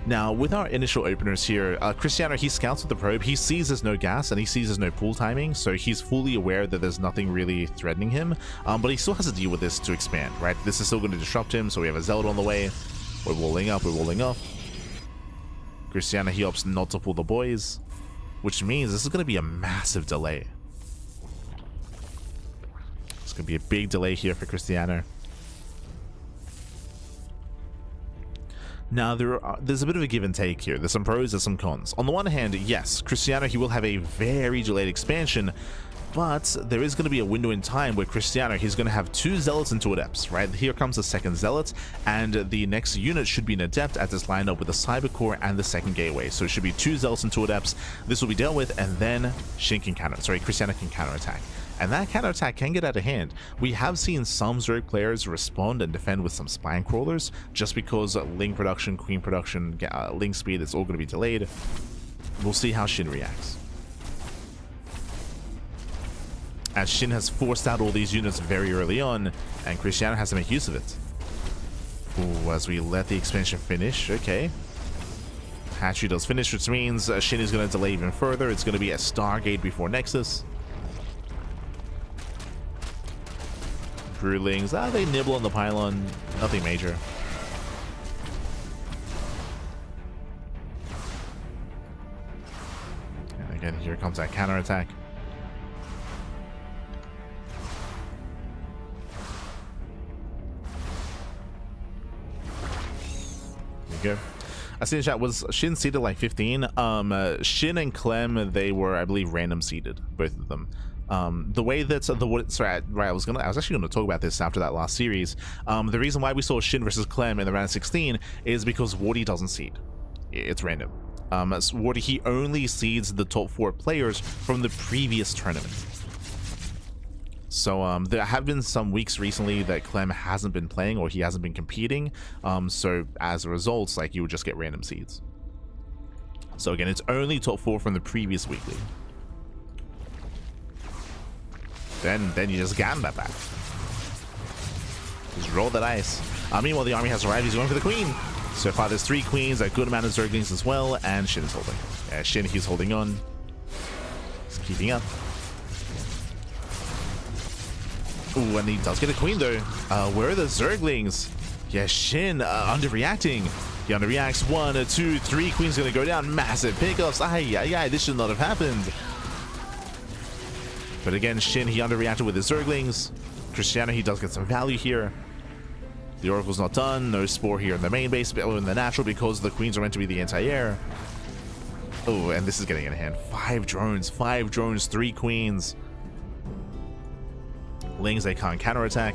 Now, with our initial openers here, Krystianer, he scouts with the probe. He sees there's no gas and he sees there's no pull timing, so he's fully aware that there's nothing really threatening him, but he still has to deal with this to expand, right? This is still going to disrupt him, so we have a Zealot on the way. We're walling up, Krystianer, he opts not to pull the boys, which means this is going to be a massive delay. It's going to be a big delay here for Krystianer. Now, there's a bit of a give and take here. There's some pros, there's some cons. On the one hand, yes, Krystianer, he will have a very delayed expansion, but there is going to be a window in time where Krystianer, he's going to have 2 Zealots and 2 Adepts, right? Here comes the second Zealot, and the next unit should be an Adept at this lineup with the Cyber Core and the second Gateway. So it should be 2 Zealots and 2 Adepts. This will be dealt with, and then Krystianer can counterattack. And that counterattack can get out of hand. We have seen some Zerg players respond and defend with some spine crawlers, just because Ling production, Queen production, Ling speed, it's all going to be delayed. We'll see how SHIN reacts. as SHIN has forced out all these units very early on, and Krystianer has to make use of it. Ooh, as we let the expansion finish. Okay. Hatchery does finish, which means SHIN is going to delay even further. It's going to be a Stargate before Nexus. Broodlings, they nibble on the pylon. Nothing major. And again, here comes that counterattack. Go. I see in chat, was SHIN seeded like 15? SHIN and Clem, they were, I believe, random seeded, both of them. The way that I was actually gonna talk about this after that last series. The reason why we saw SHIN versus Clem in the round 16 is because Wardy doesn't seed. It's random. Wardy, he only seeds the top 4 players from the previous tournament. So there have been some weeks recently that Clem hasn't been playing or he hasn't been competing. So as a result, like, you would just get random seeds. So again, it's only top 4 from the previous weekly. Then you just gamba back. Just roll the dice. Meanwhile, the army has arrived. He's going for the queen. So far, there's 3 queens, a good amount of zerglings as well, and SHIN is holding. SHIN, he's holding on. He's keeping up. Ooh, and he does get a queen though. Where are the zerglings? Yeah, SHIN underreacting. He underreacts. 1, 2, 3 queens gonna go down. Massive pickups. This should not have happened. But again, SHIN, he underreacted with his zerglings. Krystianer, he does get some value here. The oracle's not done. No spore here in the main base, but in the natural, because the queens are meant to be the anti-air. Oh, and this is getting in hand. 5 drones, 3 queens. Lings, they can't counterattack.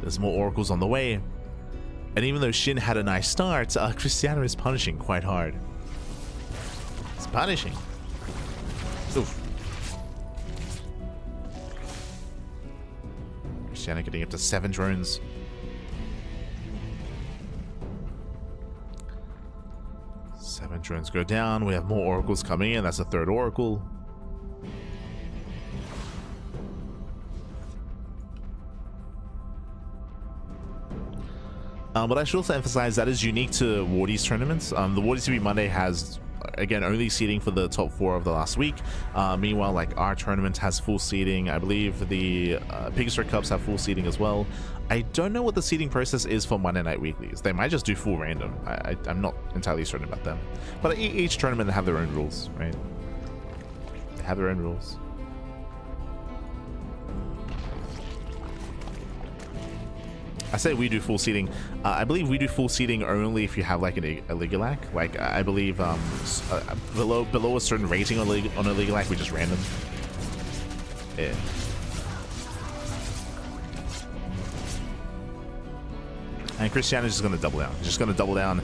There's more oracles on the way. And even though SHIN had a nice start, Krystianer is punishing quite hard. It's punishing. Oof. Krystianer getting up to 7 drones. Seven drones go down. We have more oracles coming in. That's the 3rd oracle. But I should also emphasize that is unique to Wardy's tournaments. The WardiTV Monday has, again, only seeding for the top 4 of the last week. Meanwhile, like, our tournament has full seeding. I believe the Pigstar Cups have full seeding as well. I don't know what the seeding process is for Monday Night Weeklies. They might just do full random. I'm not entirely certain about them. But each tournament have their own rules, right? They have their own rules. I say we do full seeding. I believe we do full seeding only if you have like a Ligulac. Like, I believe below a certain rating on a Ligulac, we just random. Yeah. And Krystianer is just going to double down. Just going to double down.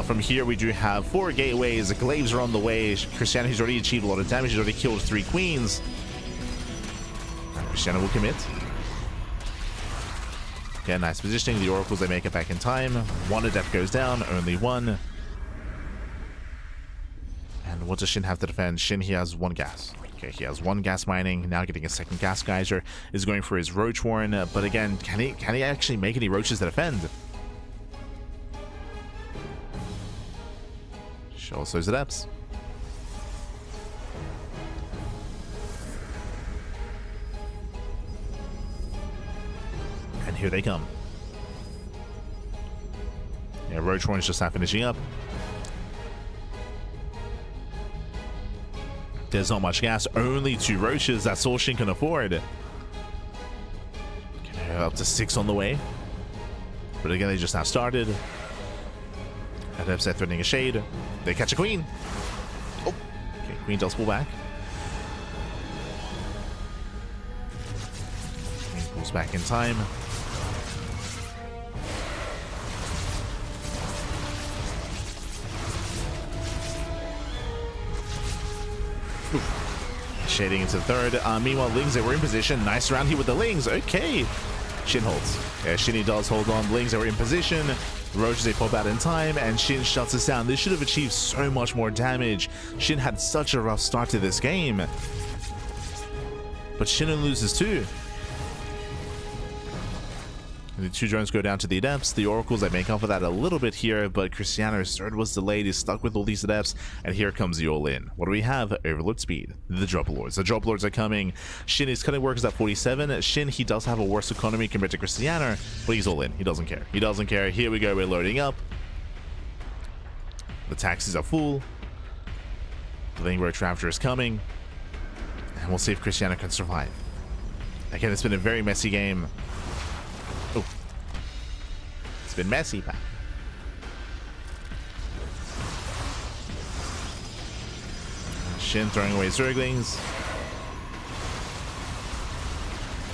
From here, we do have 4 gateways. The glaives are on the way. Krystianer, he's already achieved a lot of damage. He's already killed 3 queens. Krystianer will commit. Okay, nice positioning. The oracles, they make it back in time. 1 adept goes down, only 1. And what does SHIN have to defend? SHIN, he has 1 gas. Okay, he has 1 gas mining. Now getting a 2nd gas geyser. Is going for his roach warren. But again, can he actually make any roaches to defend? Show us those adepts. And here they come. Yeah, roach warren's just not finishing up. There's not much gas, only 2 roaches. That's all SHIN can afford. Okay, up to 6 on the way. But again, they just now started. Adepts are threatening a shade. They catch a queen. Oh, okay, queen does pull back. Queen pulls back in time. Shading into the 3rd. Meanwhile, Lings, they were in position. Nice round here with the Lings. Okay. SHIN holds. Yeah, SHIN does hold on. Lings, they were in position. Roaches, they pop out in time, and SHIN shuts us down. This should have achieved so much more damage. SHIN had such a rough start to this game. But SHIN loses too. The 2 drones go down to the Adepts. The Oracles, they make up for that a little bit here, but Krystianer's third was delayed. He's stuck with all these Adepts, and here comes the all-in. What do we have? Overload speed. The Drop Lords. The Drop Lords are coming. SHIN is cutting workers at 47. SHIN, he does have a worse economy compared to Krystianer, but he's all in. He doesn't care. He doesn't care. Here we go. We're loading up. The taxis are full. The Lane Road Ravager is coming. And we'll see if Krystianer can survive. Again, it's been a very messy game. Oh. It's been messy, pal. SHIN throwing away Zerglings.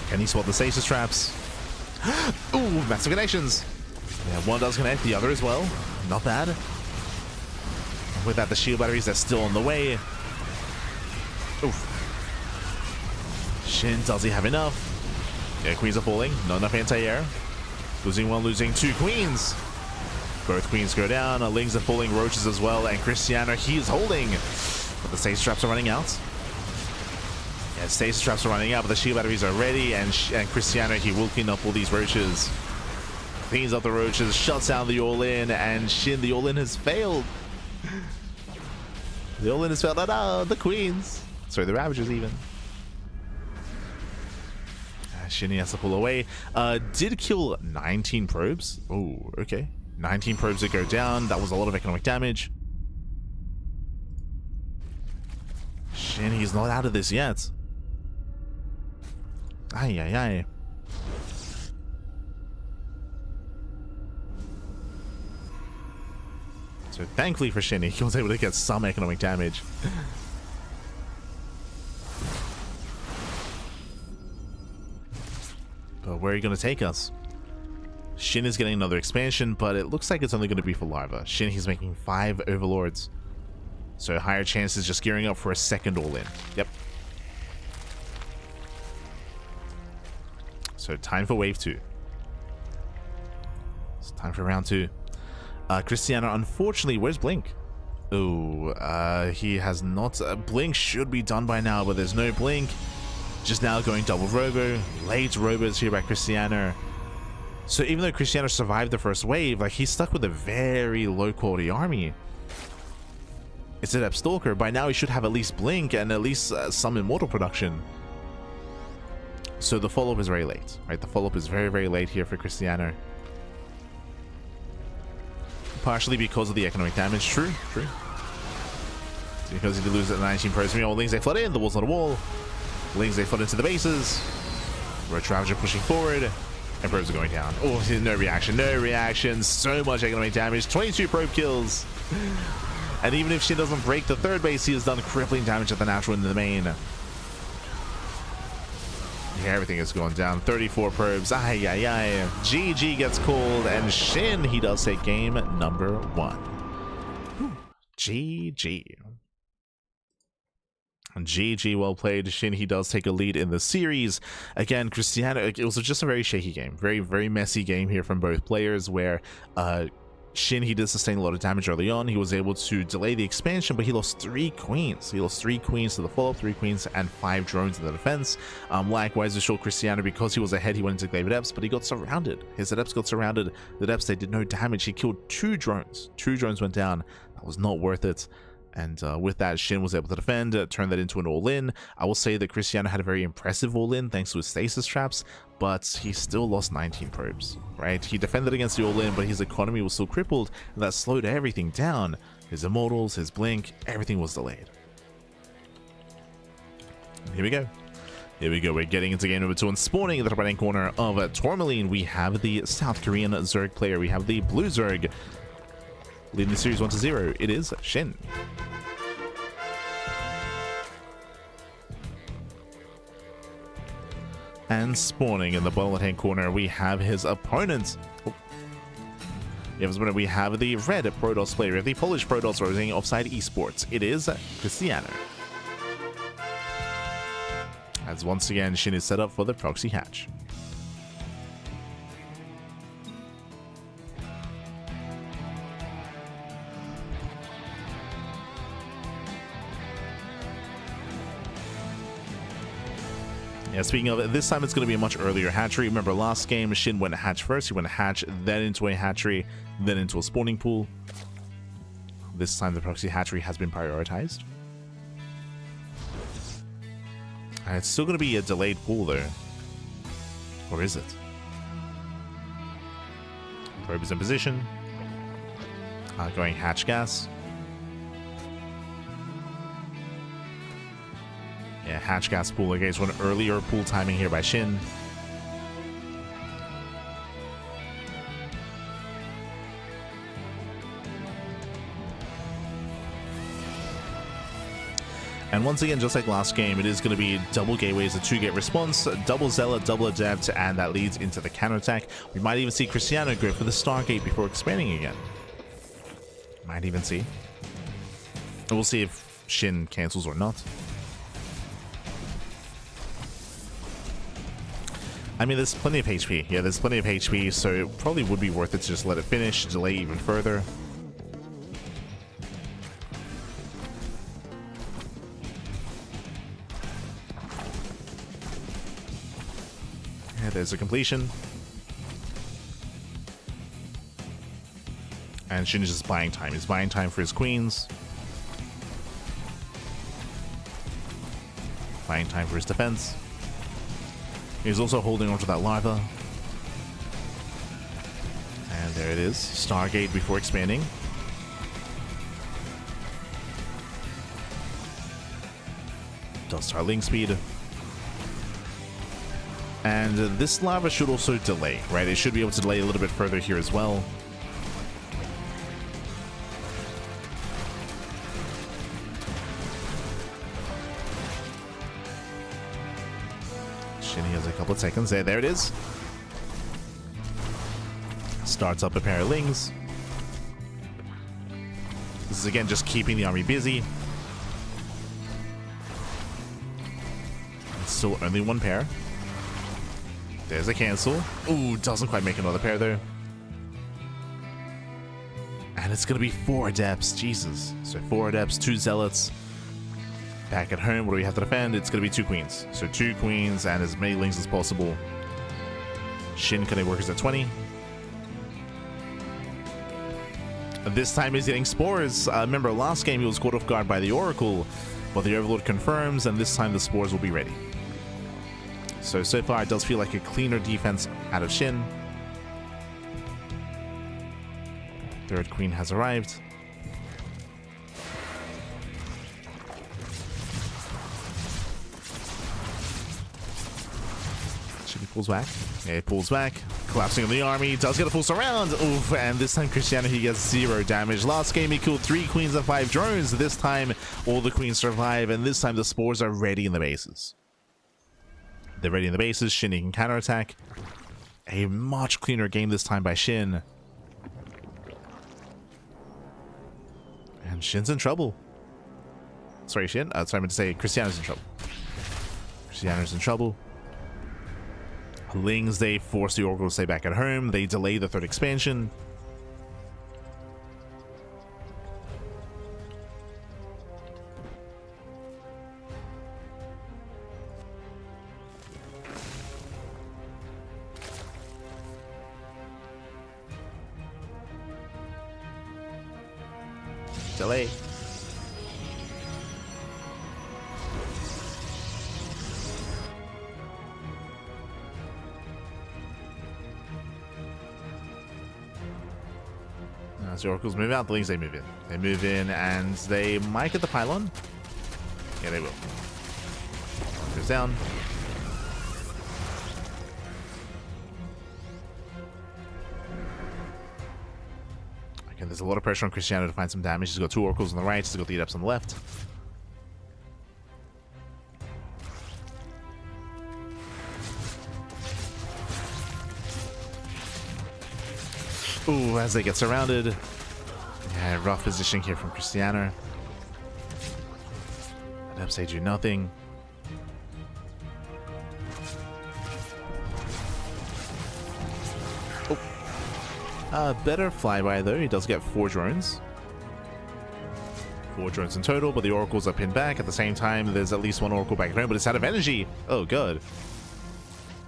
Can he spot the stasis traps? Ooh, massive connections. Yeah, one does connect, the other as well. Not bad. With that, the shield batteries are still on the way. Oof. SHIN, does he have enough? Yeah, queens are falling. Not enough anti-air. Losing one, losing 2 queens. Both queens go down. Lings are falling, roaches as well. And Krystianer, he's holding. But the stasis traps are running out. Yeah, stasis traps are running out, but the shield batteries are ready. And Krystianer, he will clean up all these roaches. Cleans up the roaches, shuts down the all-in. And SHIN, the all-in has failed. The all-in has failed. Oh, the queens. Sorry, the Ravagers even. SHIN has to pull away. Did kill 19 probes. Oh, okay. 19 probes that go down. That was a lot of economic damage. SHIN, he's not out of this yet. Ay, ay, ay. So thankfully for SHIN, he was able to get some economic damage. But where are you going to take us? SHIN is getting another expansion, but it looks like it's only going to be for Larva. SHIN, he's making 5 Overlords. So higher chances just gearing up for a second all-in. Yep. So time for wave 2. It's time for round 2. Krystianer, unfortunately, where's Blink? Oh, he has not. Blink should be done by now, but there's no Blink. Just now going double robo. Late robos here by Krystianer. So even though Krystianer survived the first wave, like, he's stuck with a very low quality army. It's an Adept Stalker. By now he should have at least Blink and at least some Immortal production. So the follow-up is very late, right? The follow-up is very, very late here for Krystianer. Partially because of the economic damage. True. It's because he did lose at 19 probes. Lings, they flood in. The wall's not a wall. Lings, they flood into the bases. Roach Ravager pushing forward. And probes are going down. Oh, no reaction. No reaction. So much economic damage. 22 probe kills. And even if she doesn't break the third base, he has done crippling damage at the natural in the main. Yeah, everything has gone down. 34 probes. Ay, ay, ay. GG gets called. And SHIN, he does take game number 1. GG. GG, well played. SHIN, he does take a lead in the series. Again, Krystianer, it was just a very shaky game. Very, very messy game here from both players where SHIN, he did sustain a lot of damage early on. He was able to delay the expansion, but he lost 3 queens. He lost 3 queens to the follow-up, 3 queens, and 5 drones in the defense. Likewise, to show Krystianer, because he was ahead, he went into Glaive Adepts, but he got surrounded. His Adepts got surrounded. The Adepts, they did no damage. He killed 2 drones. 2 drones went down. That was not worth it. And with that, SHIN was able to defend, turn that into an all-in. I will say that Krystianer had a very impressive all-in thanks to his stasis traps, but he still lost 19 probes, right? He defended against the all-in, but his economy was still crippled, and that slowed everything down. His Immortals, his Blink, everything was delayed. And here we go. Here we go. We're getting into game number 2, and spawning in the top right-hand corner of Tourmaline, we have the South Korean Zerg player. We have the Blue Zerg. Leading the series 1-0, it is SHIN. And spawning in the bottom left-hand corner, we have his opponent. Oh. We have the red Protoss player, the Polish Protoss representing Offside Esports. It is Krystianer. As once again, SHIN is set up for the proxy hatch. Yeah, speaking of it, this time it's going to be a much earlier hatchery. Remember, last game, Shin went hatch first. He went hatch, then into a hatchery, then into a spawning pool. This time, the proxy hatchery has been prioritized. It's still going to be a delayed pool, though. Or is it? Probe is in position. Going hatch gas. Yeah, hatch gas pool. Okay, so an earlier pool timing here by Shin. And once again, just like last game, it is going to be double gateways, a 2-gate response, double zealot, double adept, and that leads into the counterattack. We might even see Krystianer go for the Stargate before expanding again. Might even see. And we'll see if Shin cancels or not. I mean, there's plenty of HP. Yeah, there's plenty of HP, so it probably would be worth it to just let it finish, delay even further. Yeah, there's a completion. And Shin is just buying time. He's buying time for his queens. Buying time for his defense. He's also holding onto that larva. And there it is. Stargate before expanding. Does start link speed. And this larva should also delay, right? It should be able to delay a little bit further here as well. Shinny has a couple of seconds. There it is. Starts up a pair of lings. This is again just keeping the army busy. It's still only one pair. There's a cancel. Ooh, doesn't quite make another pair there. And it's gonna be 4 adepts. Jesus. So 4 adepts, 2 zealots. Back at home, what do we have to defend? It's gonna be 2 queens. So 2 queens and as many lings as possible. Shin Kane workers at 20. This time he's getting spores. Remember, last game he was caught off guard by the Oracle, but the Overlord confirms, and this time the spores will be ready. So far it does feel like a cleaner defense out of Shin. 3rd queen has arrived. Shin pulls back. Yeah, he pulls back. Collapsing on the army. Does get a full surround. Oof, and this time Krystianer, he gets 0 damage. Last game he killed 3 queens and 5 drones. This time all the queens survive, and this time the spores are ready in the bases. They're ready in the bases. Shin can counterattack. A much cleaner game this time by Shin. And Shin's in trouble. Sorry, Shin. Sorry, I meant to say Krystianer's in trouble. Krystianer's in trouble. Lings, they force the Oracle to stay back at home. They delay the 3rd expansion. Delay. As the Oracles move out, the Lings, they move in. They move in, and they might get the pylon. Yeah, they will. Goes down. Again, there's a lot of pressure on Krystianer to find some damage. He's got 2 Oracles on the right, he's got the Adepts on the left. Ooh, as they get surrounded. Yeah, rough position here from Krystianer. Adepts, they do nothing. Oh. Better flyby though. He does get 4 drones. 4 drones in total, but the oracles are pinned back. At the same time, there's at least 1 oracle back at home, but it's out of energy. Oh, good.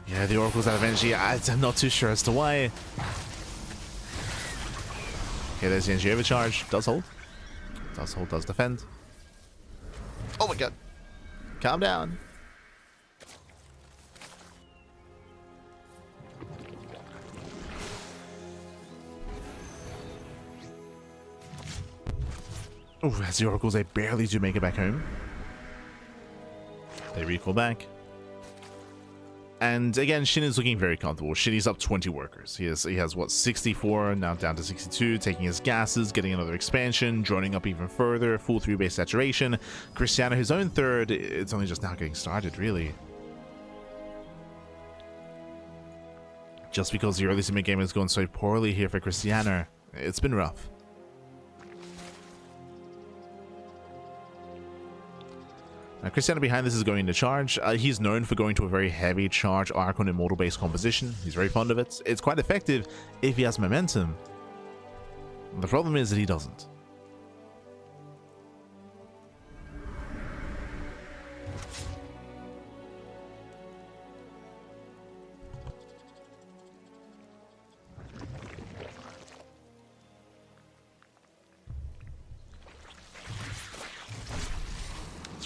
Yeah, the oracle's out of energy. I'm not too sure as to why. Okay, there's the energy overcharge. Does hold. Does hold, does defend. Oh my god. Calm down. Oh, as the oracles, they barely do make it back home. They recall back. And again, SHIN is looking very comfortable. SHIN is up 20 workers. He has what, 64, now down to 62, taking his gases, getting another expansion, droning up even further, full 3-base saturation. Krystianer, his own third, it's only just now getting started, really. Just because the early to mid game has gone so poorly here for Krystianer, it's been rough. Now, Krystianer behind this is going into charge. He's known for going to a very heavy charge Archon Immortal based composition. He's very fond of it. It's quite effective if he has momentum. The problem is that he doesn't.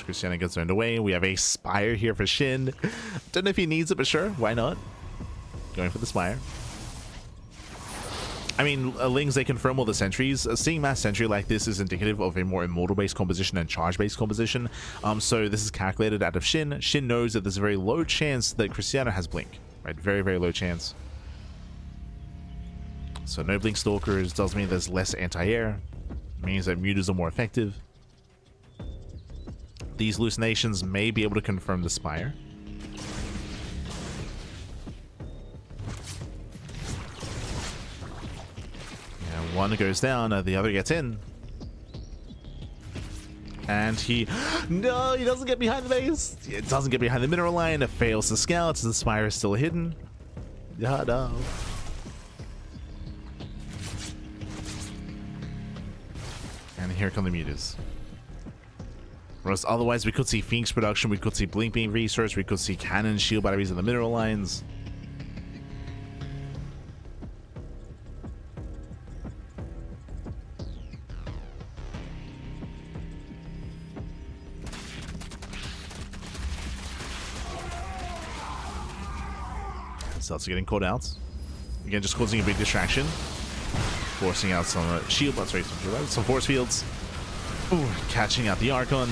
Krystianer gets turned away. We have a Spire here for SHIN. Don't know if he needs it, but sure, why not? Going for the Spire. I mean, Lings, they confirm all the sentries. Seeing mass sentry like this is indicative of a more immortal-based composition and charge-based composition. So this is calculated out of SHIN. SHIN knows that there's a very low chance that Krystianer has Blink. Right, very, very low chance. So no Blink Stalkers does mean there's less anti-air. Means that mutas are more effective. These hallucinations may be able to confirm the Spire. Yeah, one goes down, the other gets in. And he... No, he doesn't get behind the base. It doesn't get behind the mineral line. It fails to scout. The Spire is still hidden. Yeah, no. And here come the mutas. Whereas otherwise we could see Phoenix production, we could see Blink being researched, we could see cannon shield batteries in the mineral lines. Starts getting caught out. Again, just causing a big distraction. Forcing out some shield, some force fields. Ooh, catching out the Archon.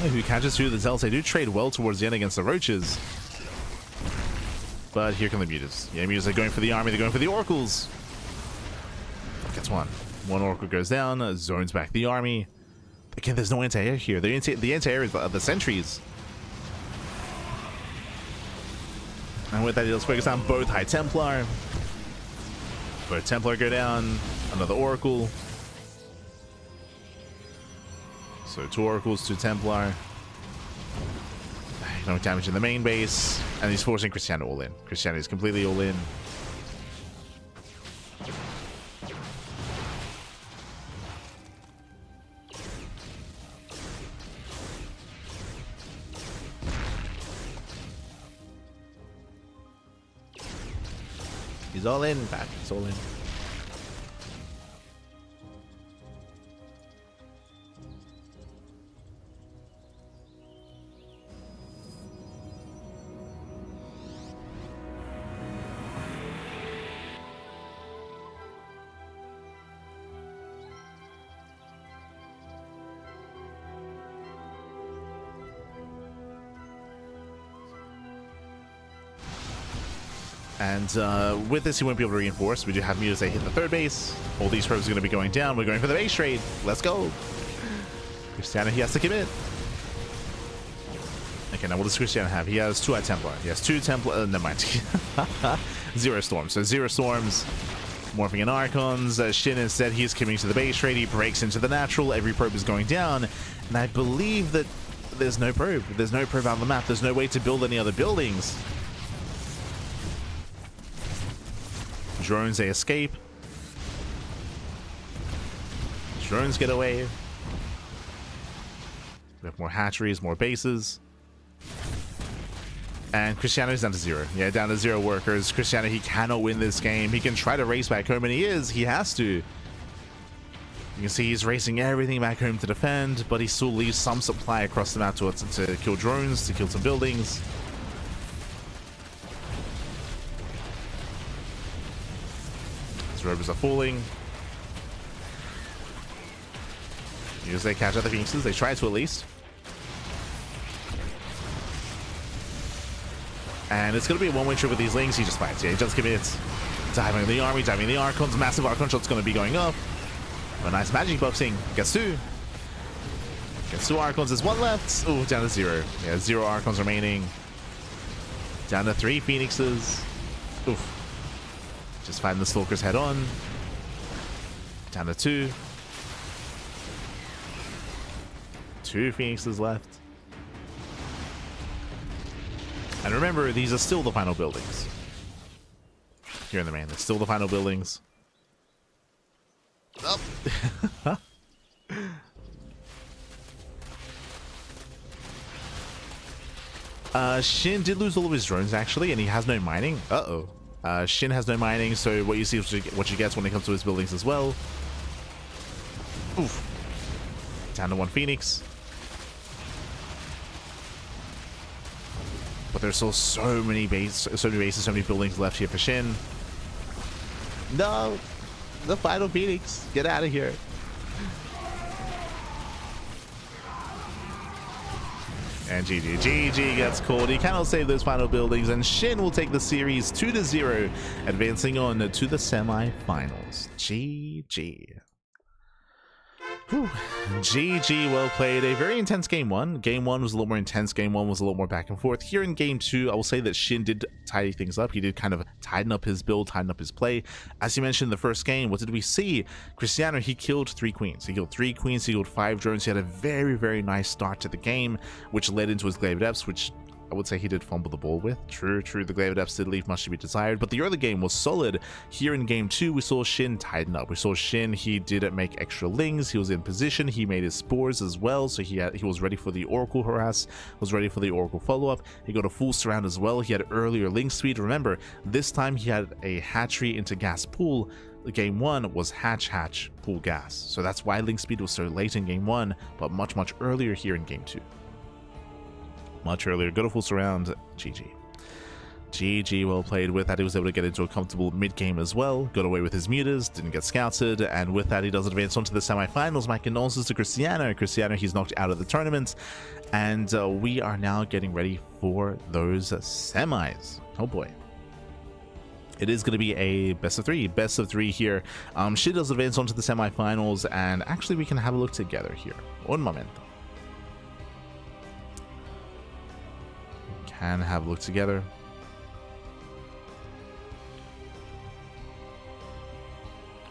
Who catches through the Zealots. They do trade well towards the end against the Roaches. But here come the mutas. Yeah, mutas are going for the army, they're going for the Oracles. Gets one. One Oracle goes down, zones back the army. Again, there's no anti-air here. The anti-air is the sentries. And with that, he'll focus on both High Templar. Both Templar go down. Another Oracle. So 2 Oracles, 2 Templar. No damage in the main base. And he's forcing Krystianer all in. Krystianer is completely all in. He's all in, back. He's all in. And with this, he won't be able to reinforce. We do have mutas that hit the 3rd base. All these probes are going to be going down. We're going for the base trade. Let's go. Krystianer, he has to commit. Okay, now what does Krystianer have? He has 2 High Templar. He has 2 Templar. Never mind. 0 Storms. So 0 Storms. Morphing in Archons. SHIN instead, he's committing to the base trade. He breaks into the natural. Every probe is going down. And I believe that there's no probe. There's no probe on the map. There's no way to build any other buildings. Drones, they escape. Drones get away. We have more hatcheries, more bases. And Krystianer's down to 0. Yeah, down to 0 workers. Krystianer, he cannot win this game. He can try to race back home, and he is. He has to. You can see he's racing everything back home to defend, but he still leaves some supply across the map to kill drones, to kill some buildings. His rovers are falling. As they catch out the Phoenixes, they try to at least. And it's going to be a one-way trip with these Lings. He just fights. Yeah, he just commits. Diving the army, diving the Archons. Massive Archon shot's going to be going up. A nice magic boxing. Gets 2. Gets 2 Archons. There's 1 left. Oh, down to 0. Yeah, 0 Archons remaining. Down to 3 Phoenixes. Oof. Just fighting the Stalkers head on. Down to 2. 2 Phoenixes left. And remember, these are still the final buildings. Here in the main, they're still the final buildings. Oh. SHIN did lose all of his drones, actually, and he has no mining. SHIN has no mining, so what you see is what you get when it comes to his buildings as well. Oof. Down to 1 Phoenix. But there's still so many bases, so many buildings left here for SHIN. No, the final Phoenix, get out of here. And GG gets called. He cannot save those final buildings, and SHIN will take the series 2-0, advancing on to the semi-finals. GG. Whew. GG, well played. A very intense game 1. Game 1 was a lot more intense. Game 1 was a lot more back and forth. Here in game 2, I will say that SHIN did tidy things up. He did kind of tighten up his build, tighten up his play. As you mentioned in the first game, what did we see? Krystianer, he killed 3 queens. He killed 3 queens, he killed 5 drones. He had a very, very nice start to the game, which led into his Glaive Adepts, which I would say he did fumble the ball with. True, the Glaive Adepts did leave much to be desired, but the early game was solid. Here in game 2, we saw SHIN tighten up. We saw SHIN, he didn't make extra Lings, he was in position, he made his spores as well, so he was ready for the Oracle harass, was ready for the Oracle follow-up. He got a full surround as well. He had earlier Ling speed. Remember, this time he had a hatchery into gas pool. Game 1 was hatch, pool gas, so that's why Ling speed was so late in game 1, but much earlier here in game 2. Much earlier. Got a full surround. GG, well played. With that, he was able to get into a comfortable mid-game as well. Got away with his mutas, didn't get scouted, and with that, he does advance on to the semi-finals. My condolences to Krystianer. Krystianer, he's knocked out of the tournament, and we are now getting ready for those semis. Oh boy. It is going to be a best of 3 here. SHIN does advance on to the semi-finals, and actually we can have a look together here. Un momento. And have a look together.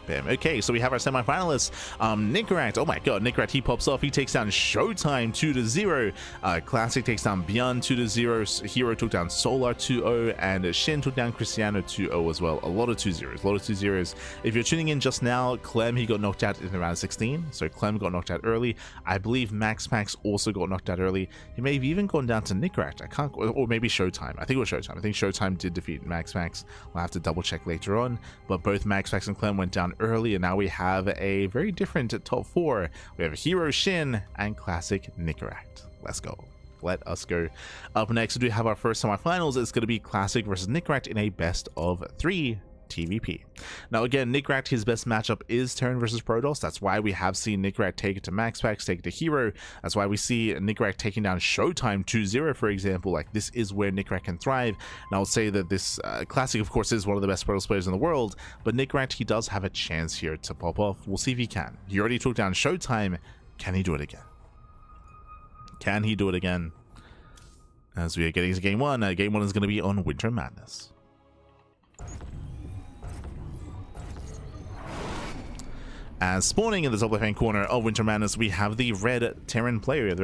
Bam. Okay, so we have our semi-finalists. Nicoract, oh my god, Nicoract, he pops off. He takes down Showtime 2-0. Classic takes down Beyond 2-0. herO took down Solar 2-0, and SHIN took down Krystianer 2-0 as well. A lot of 2-0s. If you're tuning in just now, Clem, he got knocked out in round 16. So Clem got knocked out early. I believe Max also got knocked out early. He may have even gone down to Nicoract. I can't, or maybe Showtime. I think it was Showtime. I think Showtime did defeat Max. We'll have to double check later on. But both Max and Clem went down early, and now we have a very different top 4. We have herO, SHIN, and Classic Nicoract. Let's go. Let us go. Up next, we do have our first semi-finals. It's going to be Classic versus Nicoract in a best of 3 TVP. Now again, Nicoract, his best matchup is Terran versus Protoss. That's why we have seen Nicoract take it to MaxPax, take it to herO. That's why we see Nicoract taking down Showtime 2-0, for example. Like, this is where Nicoract can thrive. And I'll say that this Classic, of course, is one of the best Protoss players in the world, but Nicoract, he does have a chance here to pop off. We'll see if he can. He already took down Showtime. Can he do it again? Can he do it again? As we are getting to game 1, game 1 is going to be on Winter Madness. As spawning in the top left-hand corner of Winter Madness, we have the red Terran player,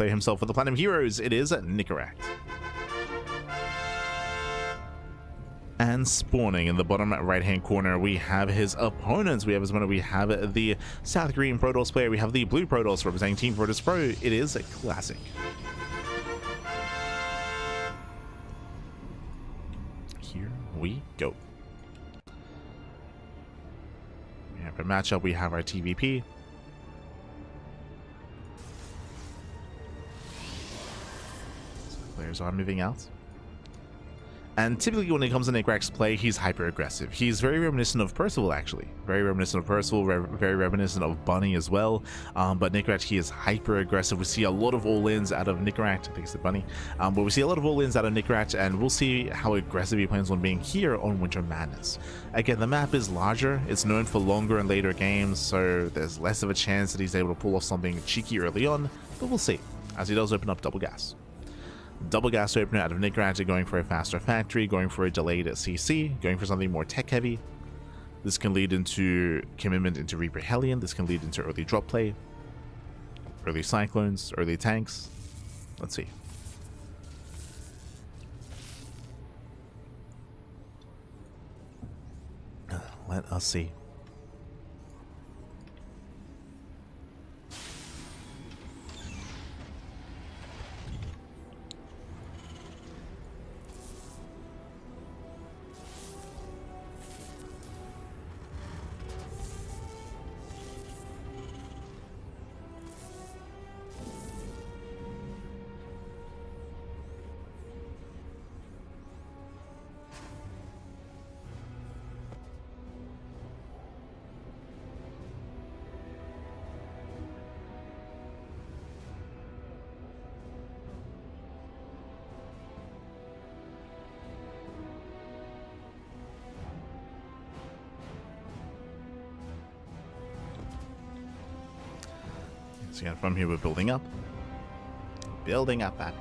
himself for the Platinum Heroes. It is Nicoract. And spawning in the bottom right hand corner, we have his opponents. We have his opponent. We have the South Korean Protoss player. We have the blue Protoss representing Team Protoss Pro. It is a classic. Here we go. We have a matchup. We have our TVP. So players are moving out. And typically when it comes to Nicoract's play, he's hyper aggressive. He's very reminiscent of Percival, actually. Very reminiscent of Percival, very reminiscent of Bunny as well. But Nicoract, he is hyper aggressive. We see a lot of all-ins out of Nicoract. I think it's the Bunny. But we see a lot of all-ins out of Nicoract, and we'll see how aggressive he plans on being here on Winter Madness. Again, the map is larger. It's known for longer and later games, so there's less of a chance that he's able to pull off something cheeky early on. But we'll see, as he does open up double gas. Double gas opener out of Nicoract, going for a faster factory, going for a delayed CC, going for something more tech heavy. This can lead into commitment into Reaper Hellion. This can lead into early drop play, early cyclones, early tanks. Let's see. Let us see. So yeah, from here we're building up. Building up at.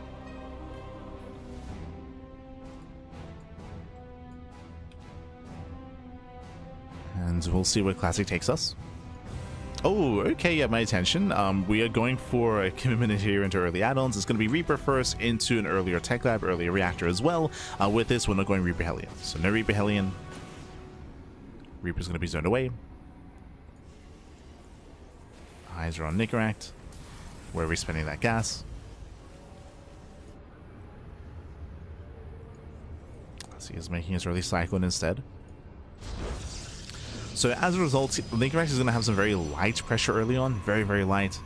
And we'll see where Classic takes us. Oh, okay, yeah, my attention. We are going for a commitment here into early add-ons. It's going to be Reaper first, into an earlier Tech Lab, earlier Reactor as well. With this, we're not going Reaper Hellion. So no Reaper Hellion. Reaper's going to be zoned away. Eyes are on Nicoract. Where are we spending that gas? So he's making his early Cyclone instead. So as a result, Nicoract is going to have some very light pressure early on. Very, very light.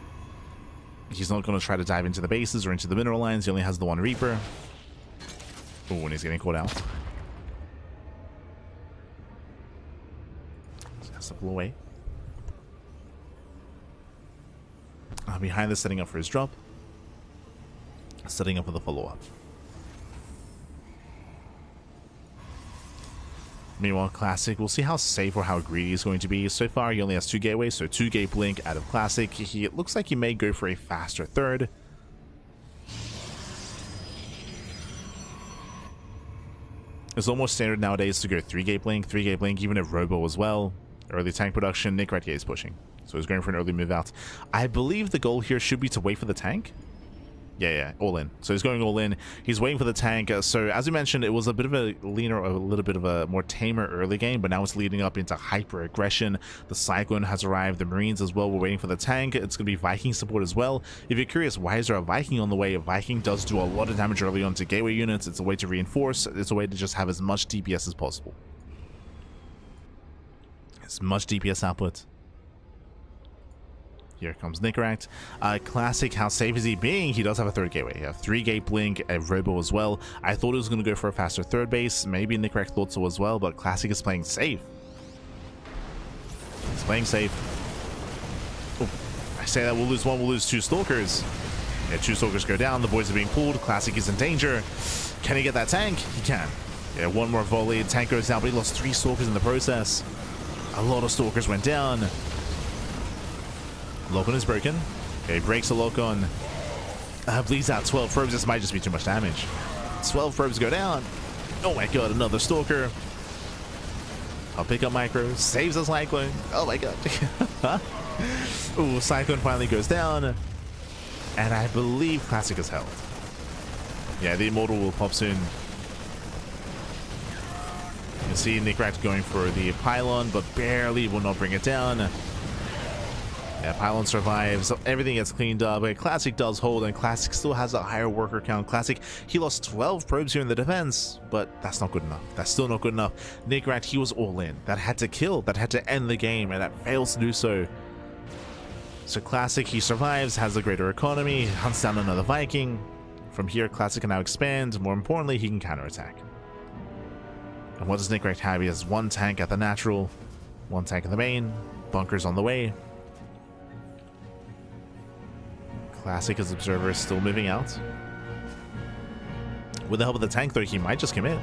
He's not going to try to dive into the bases or into the mineral lines. He only has the one Reaper. Oh, and he's getting caught out. So he has to pull away. Behind this, setting up for his drop. Setting up for the follow-up. Meanwhile, Classic, we'll see how safe or how greedy he's going to be. So far, he only has 2 gateways, so 2 gate blink out of Classic. It looks like he may go for a faster third. It's almost standard nowadays to go 3 gate blink, even if Robo as well. Early tank production, Nicoract is pushing. So he's going for an early move out. I believe the goal here should be to wait for the tank. Yeah, all in. So he's going all in. He's waiting for the tank. So as we mentioned, it was a bit of a leaner, a little bit of a more tamer early game, but now it's leading up into hyper aggression. The Cyclone has arrived. The Marines as well. We're waiting for the tank. It's going to be Viking support as well. If you're curious, why is there a Viking on the way? A Viking does do a lot of damage early on to gateway units. It's a way to reinforce. It's a way to just have as much DPS as possible. As much DPS output. Here comes Nicoract. Classic, how safe is he being? He does have a third gateway. A 3 gate blink, a Robo as well. I thought he was going to go for a faster third base. Maybe Nicoract thought so as well, but Classic is playing safe. He's playing safe. Oh, I say that we'll lose 1, we'll lose 2 Stalkers. Yeah, 2 Stalkers go down. The boys are being pulled. Classic is in danger. Can he get that tank? He can. Yeah, 1 more volley. Tank goes down, but he lost 3 Stalkers in the process. A lot of Stalkers went down. Lock-on is broken. Okay, breaks the lock-on. Bleeds out 12 probes. This might just be too much damage. 12 probes go down. Oh my god, another Stalker. I'll pick up Micro. Saves the Cyclone. Oh my god. Ooh, Cyclone finally goes down. And I believe Classic is held. Yeah, the Immortal will pop soon. see Nicoract going for the pylon, but barely will not bring it down. Yeah, pylon survives. Everything gets cleaned up. Classic does hold, and Classic still has a higher worker count. Classic, he lost 12 probes here in the defense, but that's not good enough. That's still not good enough. Nicoract, he was all in. That had to kill. That had to end the game, and that fails to do so. So Classic, he survives, has a greater economy, hunts down another Viking. From here, Classic can now expand. More importantly, he can counterattack. And what does Nicoract have? He has one tank at the natural, one tank in the main, bunkers on the way. Classic as Observer is still moving out. With the help of the tank, though, he might just commit.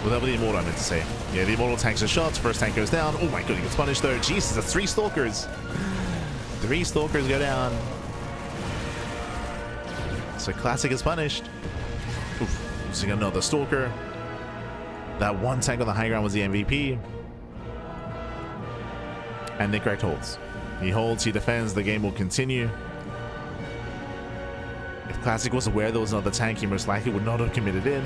With the help of the Immortal, I meant to say. Yeah, the Immortal tanks are shot. First tank goes down. Oh my god, he gets punished, though. Jesus, that's 3 Stalkers. 3 Stalkers go down. So Classic is punished. Oof, losing another Stalker. That one tank on the high ground was the MVP. And Nicoract holds. He holds, he defends, the game will continue. If Classic was aware there was another tank, he most likely would not have committed in.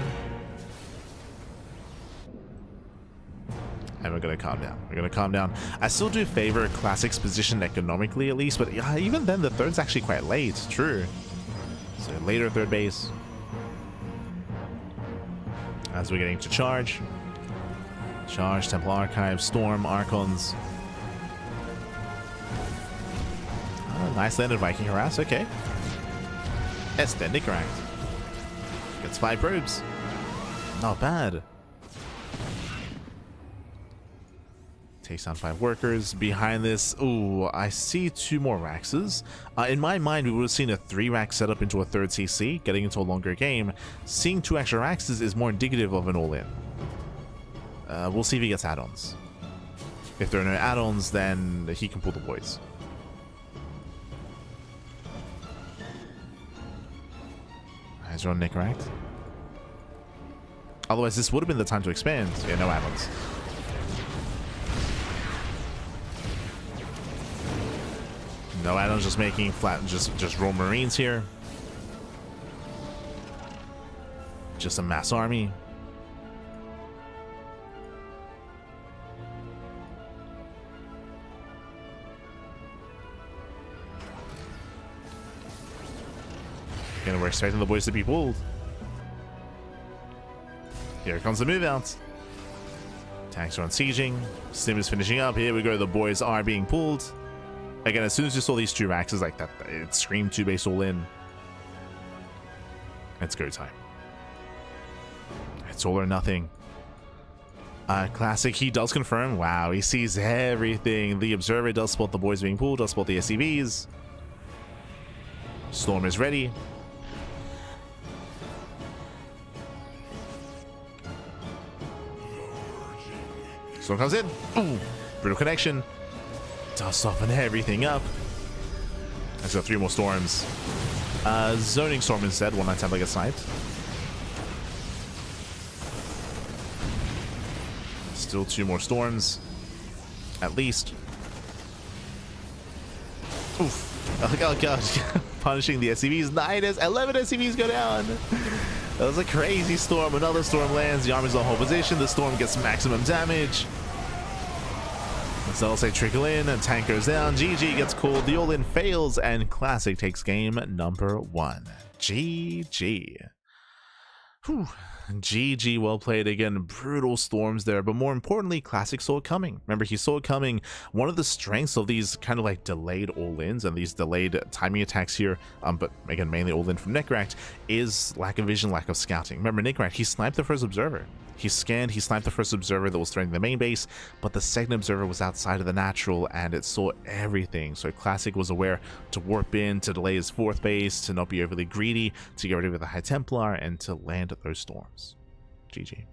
And we're going to calm down. We're going to calm down. I still do favor Classic's position economically at least, but yeah, even then the third's actually quite late. True. So later third base. As we're getting to charge. Charge, Temple Archive, Storm, Archons. Oh, nice landed Viking Harass, okay. Yes, then Nicoract. Gets 5 probes. Not bad. Takes down 5 workers. Behind this, ooh, I see 2 more Raxes. In my mind, we would have seen a 3-rack setup into a 3rd CC, getting into a longer game. Seeing 2 extra Raxes is more indicative of an all-in. We'll see if he gets add-ons. If there are no add-ons, then he can pull the boys. Eyes are on Nicoract. Otherwise, this would have been the time to expand. Yeah, no add-ons. No add-ons, just making flat, just raw Marines here. Just a mass army. And we're expecting the boys to be pulled. Here comes the move out. Tanks are on sieging. Sim is finishing up. Here we go. The boys are being pulled. Again, as soon as you saw these 2 Raxes like that, it screamed 2 base all in. It's go time. It's all or nothing. Classic, he does confirm. Wow, he sees everything. The Observer does spot the boys being pulled, does spot the SCVs. Storm is ready. Storm comes in. Ooh, brutal connection. Does soften everything up. Let's go 3 more storms. Zoning storm instead. 1 attempt gets sniped. Still 2 more storms. At least. Oof. Oh god. Punishing the SCVs. 11 SCVs go down. That was a crazy storm. Another storm lands. The army's on hold position. The storm gets maximum damage. So I'll say trickle in, and tank goes down. GG gets called. The all-in fails, and Classic takes game number 1. GG. Whew. GG, well played again. Brutal storms there, but more importantly, Classic saw it coming. Remember, he saw it coming. One of the strengths of these kind of like delayed all-ins and these delayed timing attacks here, but again, mainly all-in from Nicoract, is lack of vision, lack of scouting. Remember, Nicoract, he sniped the first Observer. He scanned, he sniped the first Observer that was threatening the main base, but the second Observer was outside of the natural and it saw everything. So Classic was aware to warp in, to delay his 4th base, to not be overly greedy, to get rid of the High Templar, and to land those storms. GG.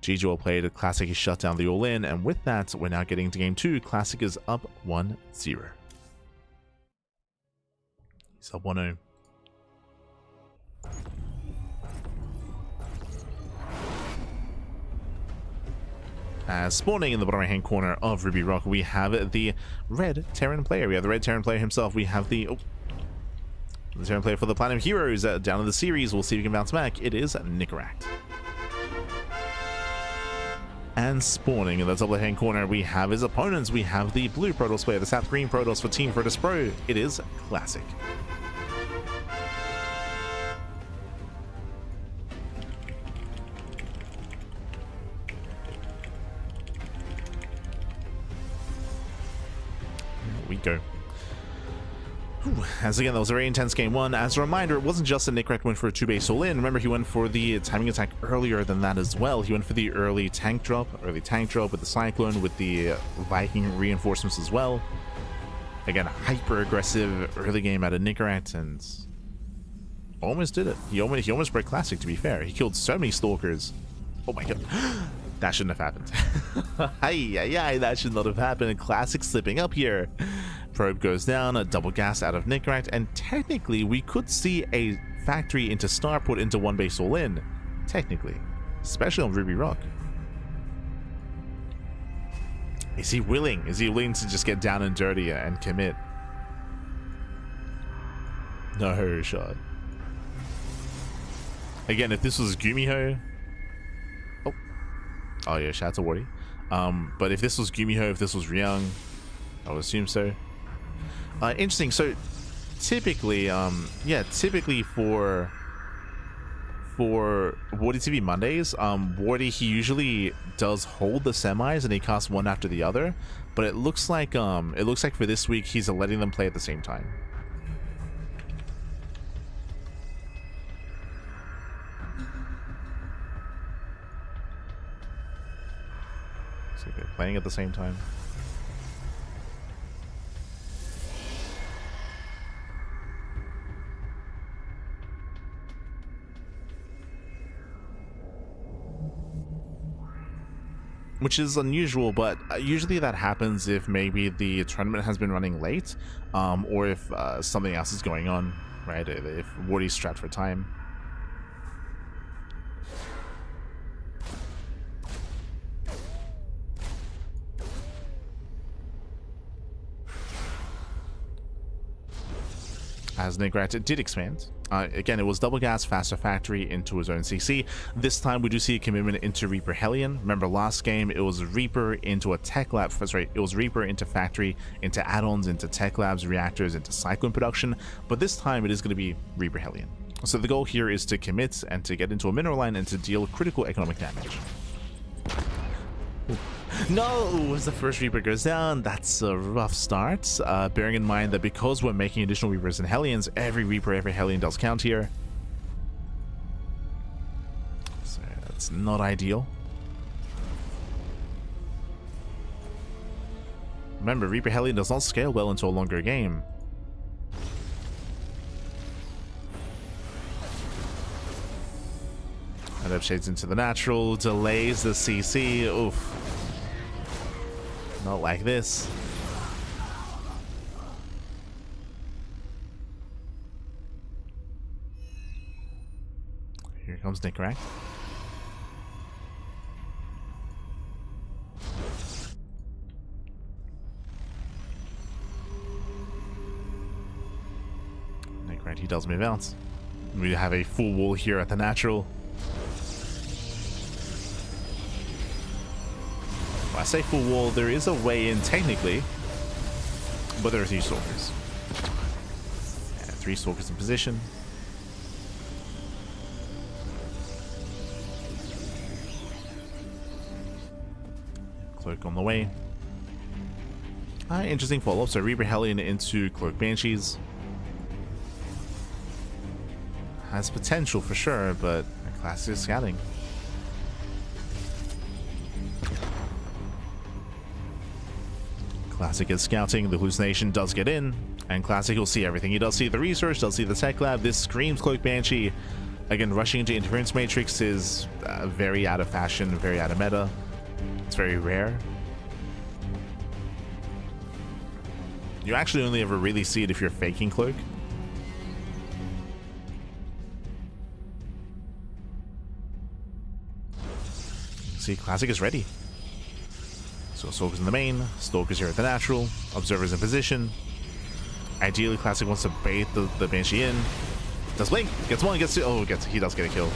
GG well played. Classic is shut down the all-in, and with that, we're now getting to game 2. Classic is up 1-0. He's up 1-0. Spawning in the bottom right hand corner of Ruby Rock, we have the red Terran player. We have the red Terran player himself. We have the Terran player for the Platinum Heroes down in the series. We'll see if he can bounce back. It is Nicoract. and spawning in the top left hand corner, we have his opponents. We have the blue Protoss player, the South Green Protoss for Team Protoss Pro. It is Classic. Here we go. As again, that was a very intense game one. As a reminder, it wasn't just that Nicoract went for a 2-base all-in. Remember, he went for the timing attack earlier than that as well. He went for the early tank drop with the Cyclone, with the Viking reinforcements as well. Again, hyper-aggressive early game out of Nicoract, and almost did it. He almost broke Classic, to be fair. He killed so many Stalkers. Oh my god. That shouldn't have happened. That should not have happened. Classic slipping up here. Probe goes down, a double gas out of Nicoract, and technically we could see a factory into Starport into 1-base all-in. Technically. Especially on Ruby Rock. Is he willing? Is he willing to just get down and dirty and commit? No shot. Again, if this was Gumiho... Oh yeah, shout out to Wardy. But if this was Gumiho, if this was Ryung, I would assume so. Interesting. So typically, typically for WardiTV Mondays, Wardy, he usually does hold the semis and he casts one after the other. But it looks like for this week he's letting them play at the same time. So they're playing at the same time. Which is unusual, but usually that happens if maybe the tournament has been running late, or if something else is going on, right? If Wardy's strapped for time. As Nicoract did expand. Again, it was double gas, faster factory into his own CC. This time we do see a commitment into Reaper Hellion. Remember last game, it was Reaper into a tech lab. Sorry, it was Reaper into factory, into add-ons, into tech labs, reactors, into Cyclone production. But this time it is going to be Reaper Hellion. So the goal here is to commit and to get into a mineral line and to deal critical economic damage. Ooh. No, as the first Reaper goes down, that's a rough start. Bearing in mind that because we're making additional Reapers and Hellions, every Reaper, every Hellion does count here. So that's not ideal. Remember, Reaper Hellion does not scale well into a longer game. And up shades into the natural, delays the CC. Oof. Not like this. Here comes Nicoract. Nicoract, he does move out. We have a full wall here at the natural. I say full wall, there is a way in technically, but there are 3 Stalkers. Yeah, 3 Stalkers in position. Cloak on the way. Interesting follow-up. So Reaper Hellion into Cloak Banshees. Has potential for sure, but Classic is scouting. Classic is scouting, the hallucination does get in, and Classic will see everything. He does see the research, does see the tech lab. This screams Cloak Banshee. Again, rushing into Interference Matrix is very out of fashion, very out of meta. It's very rare. You actually only ever really see it if you're faking Cloak. See, Classic is ready. So Stalkers in the main, Stalkers here at the natural, Observers in position. Ideally, Classic wants to bait the Banshee in. Does blink, gets one, gets two. Oh, he does get a kill.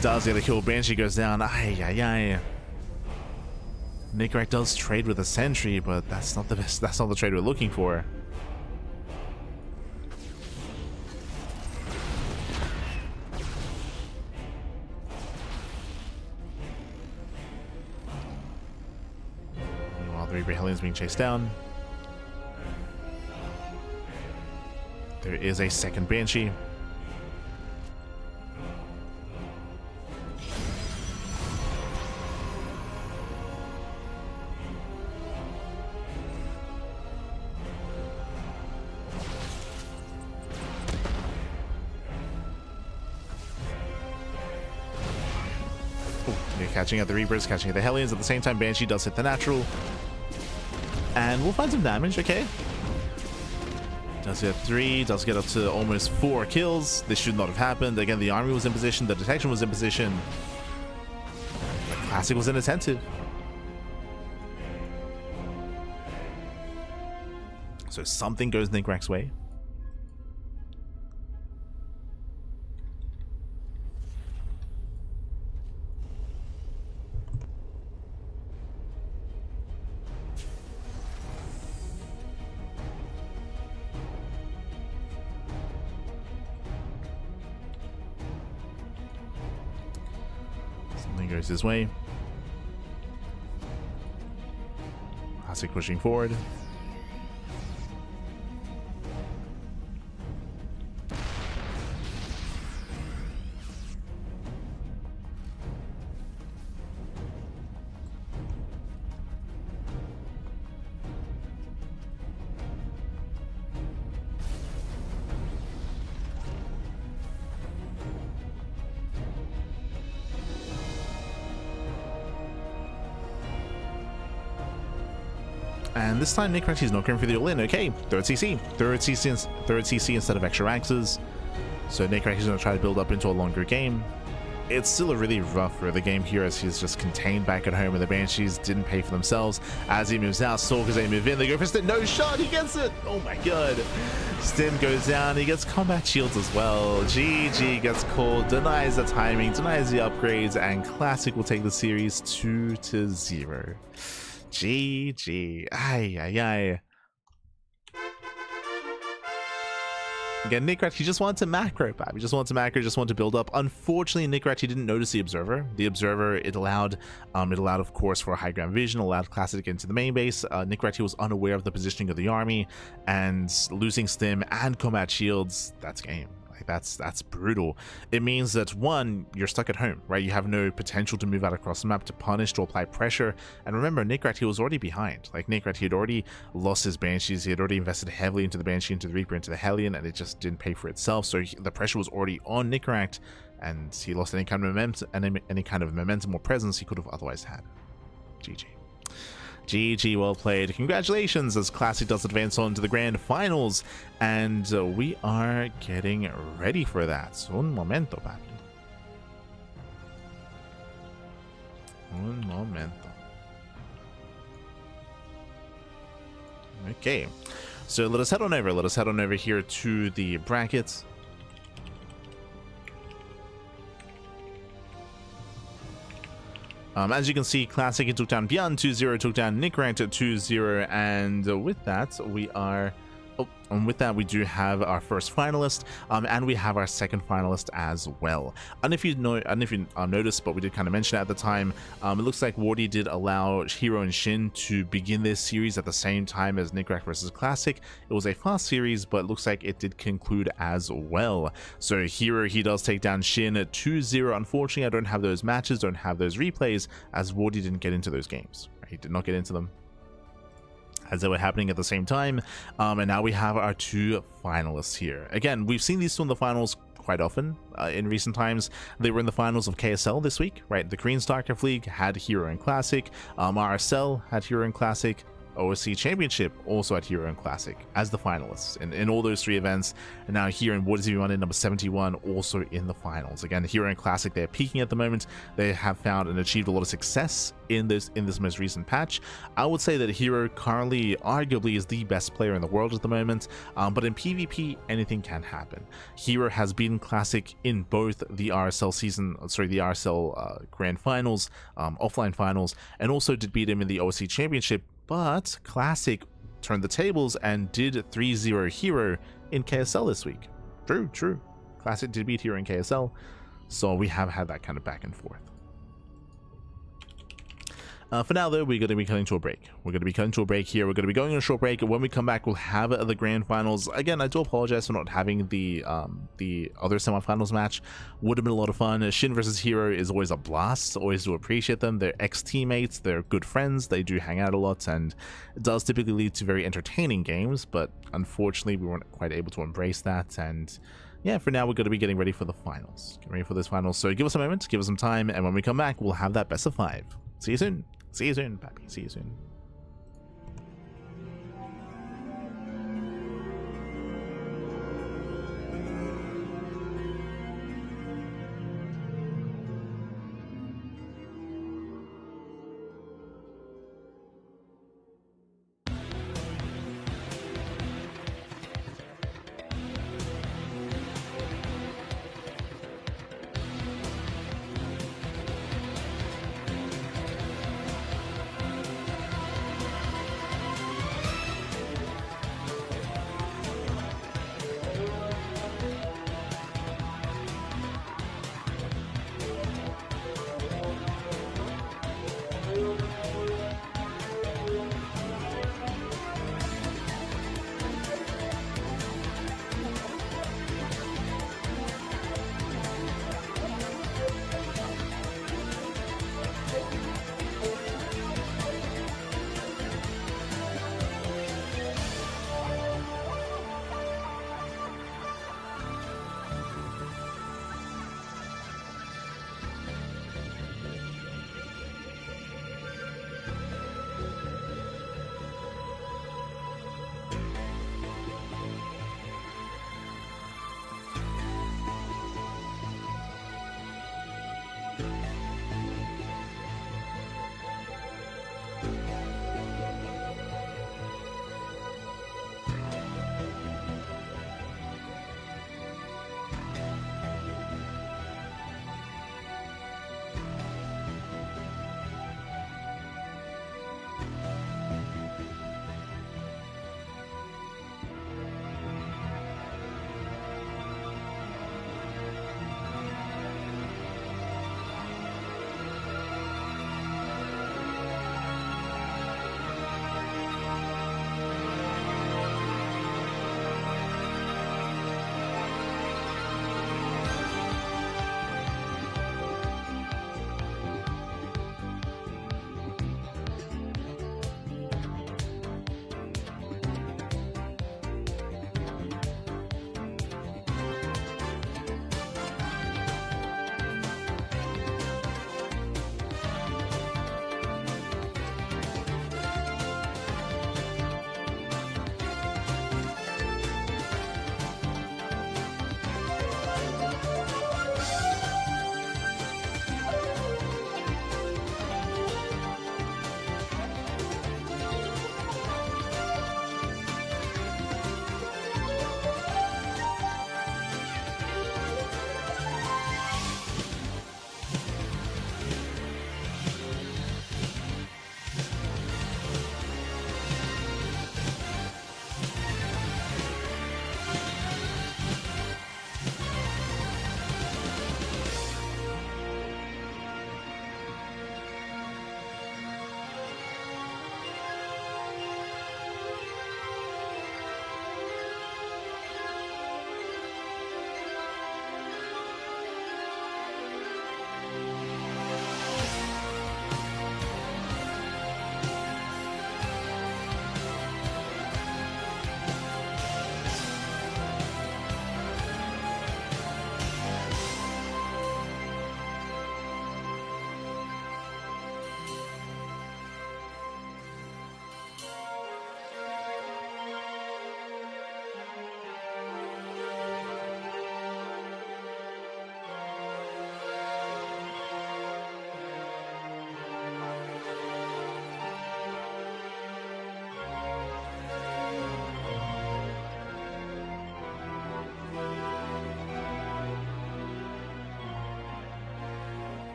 Does get a kill. Banshee goes down. Ay. Nicoract does trade with a sentry, but that's not the best. That's not the trade we're looking for. Meanwhile, the Reaper Hellions being chased down. There is a second Banshee. Catching at the Reapers, catching at the Hellions. At the same time, Banshee does hit the natural. And we'll find some damage, okay? Does get 3, does get up to almost 4 kills. This should not have happened. Again, the army was in position, the detection was in position. The Classic was inattentive. So something goes Nicoract's way. Goes his way. Classic pushing forward. And this time Nicoract is not going for the all-in. Okay, third CC instead of extra axes. So Nicoract is going to try to build up into a longer game. It's still a really rough early game here as he's just contained back at home and the Banshees didn't pay for themselves. As he moves out, Stalkers they move in, they go for Stim, no shot, he gets it! Oh my god. Stim goes down, he gets combat shields as well. GG gets called, denies the timing, denies the upgrades, and Classic will take the series 2-0. GG. Ay, ay, ay. Again, Nicoract, he just wanted to macro, Pap. He just wanted to macro, just wanted to build up. Unfortunately, Nicoract, he didn't notice the Observer. The Observer, it allowed, of course, for high ground vision, allowed Classic to get into the main base. Nicoract, he was unaware of the positioning of the army, and losing Stim and combat shields, that's game. Like that's brutal. It means that one, you're stuck at home, right? You have no potential to move out across the map to punish, to apply pressure. And remember, Nicoract, he was already behind. Like Nicoract, he had already lost his Banshees. He had already invested heavily into the Banshee, into the Reaper, into the Hellion, and it just didn't pay for itself. So the pressure was already on Nicoract, and he lost any kind of momentum or presence he could have otherwise had. GG. GG, well played. Congratulations as Classic does advance on to the grand finals, and we are getting ready for that. Un momento, papi. Un momento. Okay, so let us head on over. Let us head on over here to the brackets. As you can see, Classic took down Beyond 2-0, took down Nicoract 2-0, and with that, we are... Oh, and with that, we do have our first finalist, and we have our second finalist as well. And if you noticed, but we did kind of mention it at the time, it looks like Wardy did allow herO and SHIN to begin this series at the same time as Nicoract versus Classic. It was a fast series, but it looks like it did conclude as well. So herO, he does take down SHIN 2-0. Unfortunately, I don't have those matches, don't have those replays, as Wardy didn't get into those games. He did not get into them, as they were happening at the same time. And now we have our two finalists here. Again, we've seen these two in the finals quite often in recent times. They were in the finals of KSL this week, right? The Korean StarCraft League had herO and Classic. RSL had herO and Classic. OSC Championship, also at herO and Classic as the finalists in all those 3 events. And now here in WardiTV Monday number 71, also in the finals. Again, herO and Classic, they're peaking at the moment. They have found and achieved a lot of success in this most recent patch. I would say that herO currently arguably is the best player in the world at the moment, but in PvP anything can happen. herO has beaten Classic in both the RSL Grand Finals, offline finals, and also did beat him in the OSC Championship. But Classic turned the tables and did 3-0 herO in KSL this week. True. Classic did beat herO in KSL, so we have had that kind of back and forth. For now, though, we're going to be cutting to a break. We're going to be cutting to a break here. We're going to be going on a short break. When we come back, we'll have the grand finals. Again, I do apologize for not having the other semifinals match. Would have been a lot of fun. SHIN versus herO is always a blast. Always do appreciate them. They're ex-teammates. They're good friends. They do hang out a lot, and it does typically lead to very entertaining games. But unfortunately, we weren't quite able to embrace that. And yeah, for now, we're going to be getting ready for the finals. Getting ready for those finals. So give us a moment, give us some time, and when we come back, we'll have that best of 5. See you soon. See you soon, Pappy. See you soon.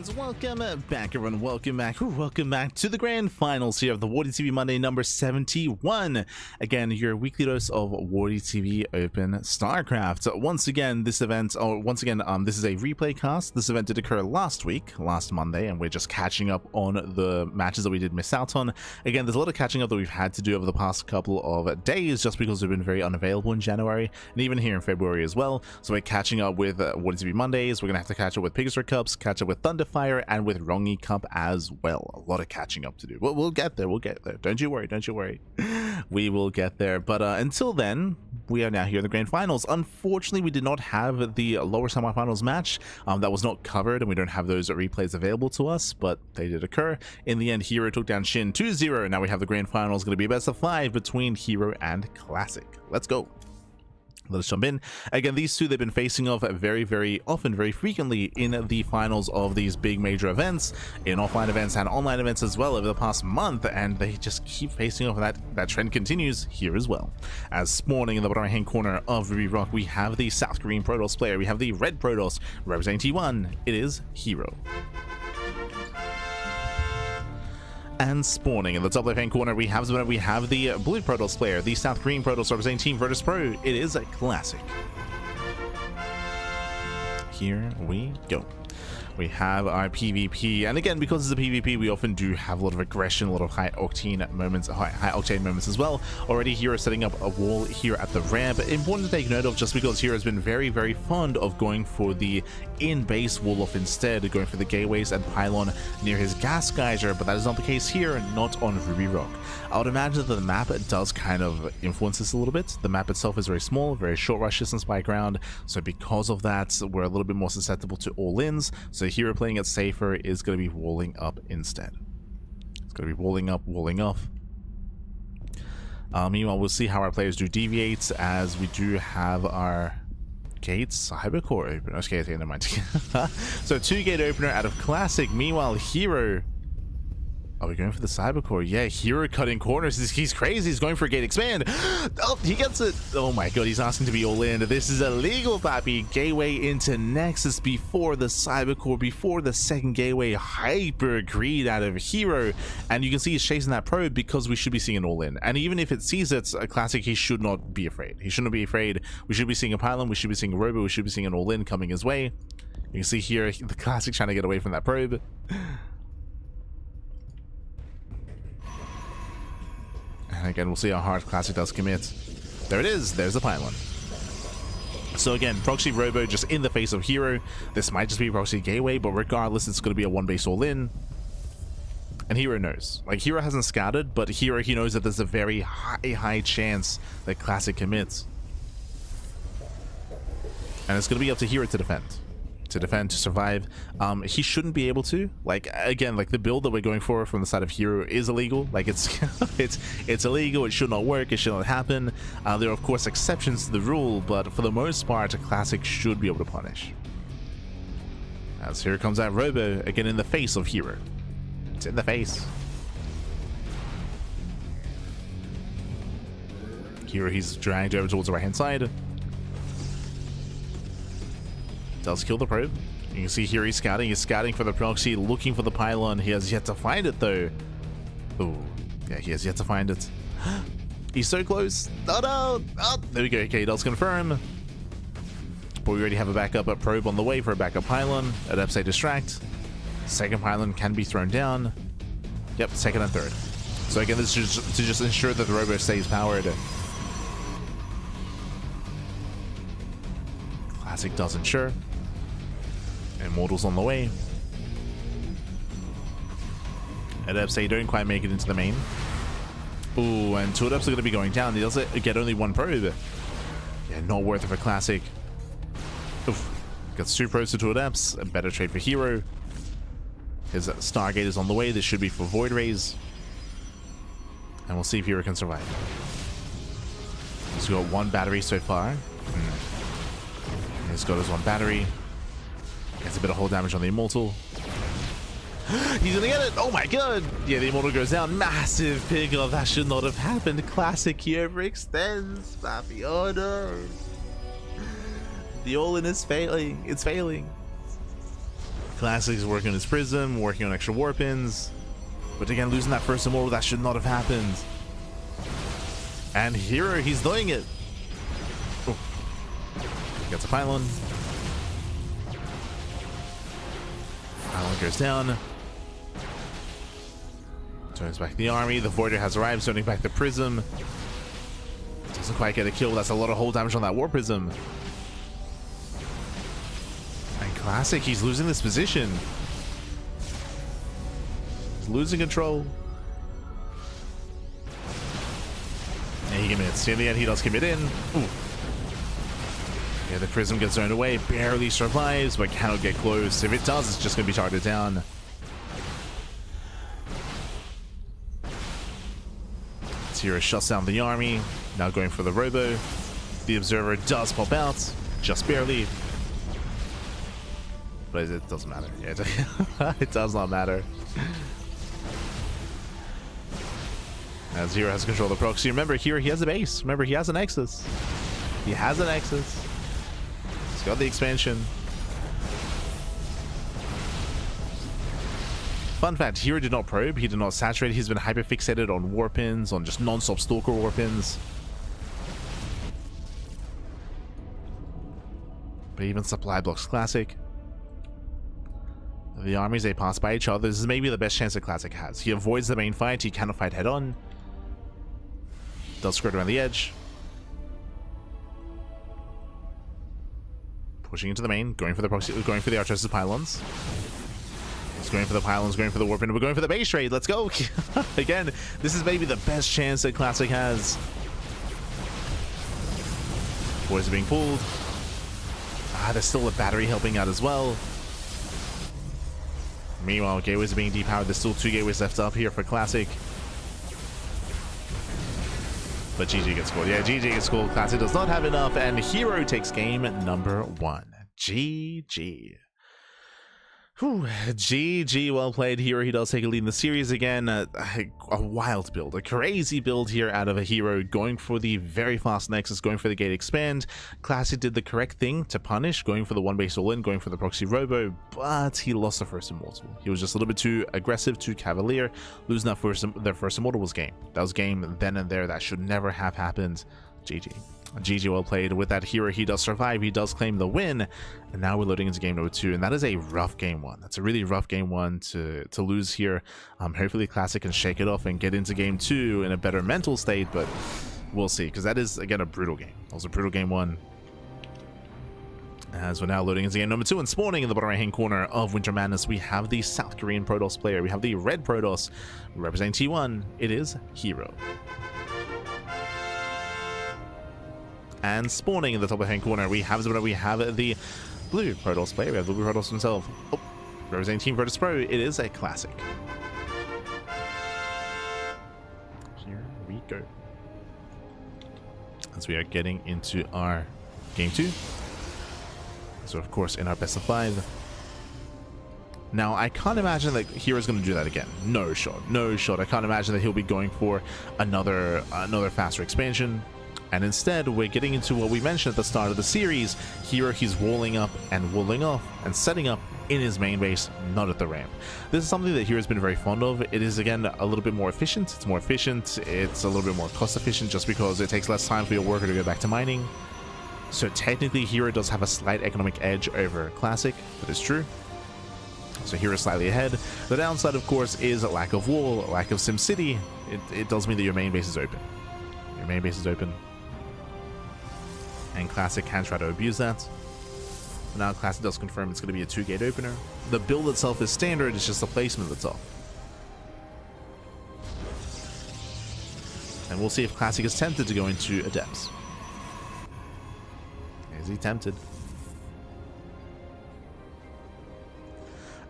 And welcome back, everyone. Welcome back to the grand finals here of the WardiTV Monday number 71. Again, your weekly dose of WardiTV Open StarCraft. Once again, this is a replay cast. This event did occur last Monday, and we're just catching up on the matches that we did miss out on. Again, there's a lot of catching up that we've had to do over the past couple of days, just because we've been very unavailable in January, and even here in February as well. So we're catching up with WardiTV Mondays. We're gonna have to catch up with Pegasus Cups, catch up with Thunderfire, and with Rongi Cup as well. A lot of catching up to do. We'll get there. Don't you worry. We will get there. But until then, we are now here in the grand finals. Unfortunately, we did not have the lower semifinals match. That was not covered, and we don't have those replays available to us, but they did occur. In the end, herO took down SHIN 2-0. Now we have the grand finals. Going to be a best of 5 between herO and Classic. Let's go. Let us jump in. Again, these two, they've been facing off very, very often, very frequently in the finals of these big major events, in offline events and online events as well over the past month, and they just keep facing off. That trend continues here as well. As spawning in the bottom right hand corner of Ruby Rock, we have the South Korean Protoss player. We have the Red Protoss representing T1. It is herO. And spawning in the top left hand corner, we have the Blue Protoss player, the South Korean Protoss representing Team Virtus Pro. It is a Classic. Here we go. We have our PvP, and again, because it's a PvP, we often do have a lot of aggression, a lot of high octane moments as well. Already herO setting up a wall here at the ramp. Important to take note of, just because herO has been very, very fond of going for the in-base wall off instead, going for the gateways and pylon near his gas geyser, but that is not the case here, not on Ruby Rock. I would imagine that the map does kind of influence this a little bit. The map itself is very small, very short rush distance by ground, so because of that, we're a little bit more susceptible to all-ins. So herO playing it safer is going to be walling up instead. It's going to be walling up, walling off. Meanwhile, we'll see how our players do deviate, as we do have our gates Cybercore open. Okay, never mind. So 2-gate opener out of Classic. Meanwhile, herO, are we going for the Cybercore? Yeah, herO cutting corners. He's crazy. He's going for a gate expand. Oh, he gets it. Oh my god, he's asking to be all in. This is illegal, papi. Gateway into Nexus before the Cybercore, before the second gateway. Hyper greed out of herO. And you can see he's chasing that probe, because we should be seeing an all in. And even if it sees it, a Classic, he should not be afraid. He shouldn't be afraid. We should be seeing a pylon. We should be seeing a robo. We should be seeing an all in coming his way. You can see here the Classic trying to get away from that probe. And again, we'll see how hard Classic does commit. There it is. There's the pylon. So again, proxy robo just in the face of herO. This might just be proxy gateway, but regardless, it's going to be a one-base all-in. And herO knows. Like, herO hasn't scouted, but herO, he knows that there's a very high chance that Classic commits. And it's going to be up to herO to defend. To survive. He shouldn't be able to. Like, again, like the build that we're going for from the side of herO is illegal. Like, it's it's illegal. It should not work. It should not happen. There are of course exceptions to the rule, but for the most part, a Classic should be able to punish. As here comes that robo again in the face of herO. It's in the face. herO, he's dragged over towards the right hand side. Does kill the probe. You can see here he's scouting. He's scouting for the proxy, looking for the pylon. He has yet to find it, though. Oh, yeah, he has yet to find it. He's so close. Oh, no. Oh, there we go. Okay, he does confirm. But we already have a backup probe on the way for a backup pylon. At Epsay distract. Second pylon can be thrown down. Yep, second and third. So again, this is to just ensure that the robo stays powered. Classic does ensure. Immortals on the way. Adepts, they don't quite make it into the main. Ooh, and two Adepts are going to be going down. He does get only one probe. Yeah, not worth it for Classic. Oof. Gets 2 probes to 2 Adepts. A better trade for herO. His Stargate is on the way. This should be for Void Rays. And we'll see if herO can survive. He's got 1 battery so far. He's got his 1 battery. Gets a bit of hull damage on the Immortal. He's gonna get it! Oh my god! Yeah, the Immortal goes down. Massive pickup. That should not have happened. Classic here overextends. Papi. Oh no. The all-in is failing. It's failing. Classic's working on his prism, working on extra war pins. But again, losing that first immortal, that should not have happened. And herO, he's doing it. Oh. Gets a pylon. Pylon goes down. Turns back the army. The Voider has arrived, turning back the prism. Doesn't quite get a kill. That's a lot of hull damage on that war prism. And Classic, he's losing this position. He's losing control. And he commits. In the end, he does commit in. Ooh. Yeah, the prism gets thrown away. Barely survives, but cannot get close. If it does, it's just going to be targeted down. herO shuts down the army. Now going for the robo. The observer does pop out, just barely. But it doesn't matter. Yeah, it does not matter. As herO has control of the proxy. Remember, here he has a base. Remember, he has a Nexus. He has a Nexus. He's got the expansion. Fun fact, herO did not probe, he did not saturate, he's been hyper-fixated on warpins, on just non-stop stalker warpins. But even supply blocks Classic. The armies, they pass by each other. This is maybe the best chance that Classic has. He avoids the main fight, he cannot fight head-on. Does skirt around the edge. Pushing into the main, going for the proxy, going for the Archosis pylons. He's going for the pylons, going for the warpin. We're going for the base trade. Let's go. Again, this is maybe the best chance that Classic has. Boys are being pulled. There's still a battery helping out as well. Meanwhile, gateways are being depowered. There's still 2 gateways left up here for Classic. But GG gets scored. Yeah, GG gets scored. Classic does not have enough, and herO takes game number 1. GG. Whew, GG, well played. herO, he does take a lead in the series again. A wild build, a crazy build here out of a herO, going for the very fast Nexus, going for the gate expand. Classic did the correct thing to punish, going for the one base all in, going for the proxy robo, but he lost the first immortal. He was just a little bit too aggressive, too cavalier. Losing that their first immortal was game. That was game then and there. That should never have happened. GG. GG, well played. With that herO, he does survive, he does claim the win, and now we're loading into game number 2, and that is a rough game 1. That's a really rough game 1 to lose here. Hopefully Classic can shake it off and get into game 2 in a better mental state, but we'll see, because that is, again, a brutal game. That was a brutal game 1. As we're now loading into game number 2 and spawning in the bottom right hand corner of Winter Madness, we have the South Korean Protoss player. We have the red Protoss representing T1. It is herO. And spawning in the top left-hand corner, we have the blue Protoss player. We have the blue Protoss himself. Oh, representing Team Protoss Pro, it is a Classic. Here we go. As we are getting into our game 2. So, of course, in our best of 5. Now, I can't imagine that herO's going to do that again. No shot. No shot. I can't imagine that he'll be going for another faster expansion. And instead, we're getting into what we mentioned at the start of the series. herO, he's walling up and walling off and setting up in his main base, not at the ramp. This is something that herO's been very fond of. It is, again, a little bit more efficient. It's more efficient. It's a little bit more cost efficient just because it takes less time for your worker to go back to mining. So technically, herO does have a slight economic edge over Classic. That is true. So herO's slightly ahead. The downside, of course, is a lack of wall, a lack of SimCity. It does mean that your main base is open. Your main base is open. And Classic can try to abuse that. But now Classic does confirm it's going to be a 2-gate opener. The build itself is standard, it's just the placement that's off. And we'll see if Classic is tempted to go into Adepts. Is he tempted?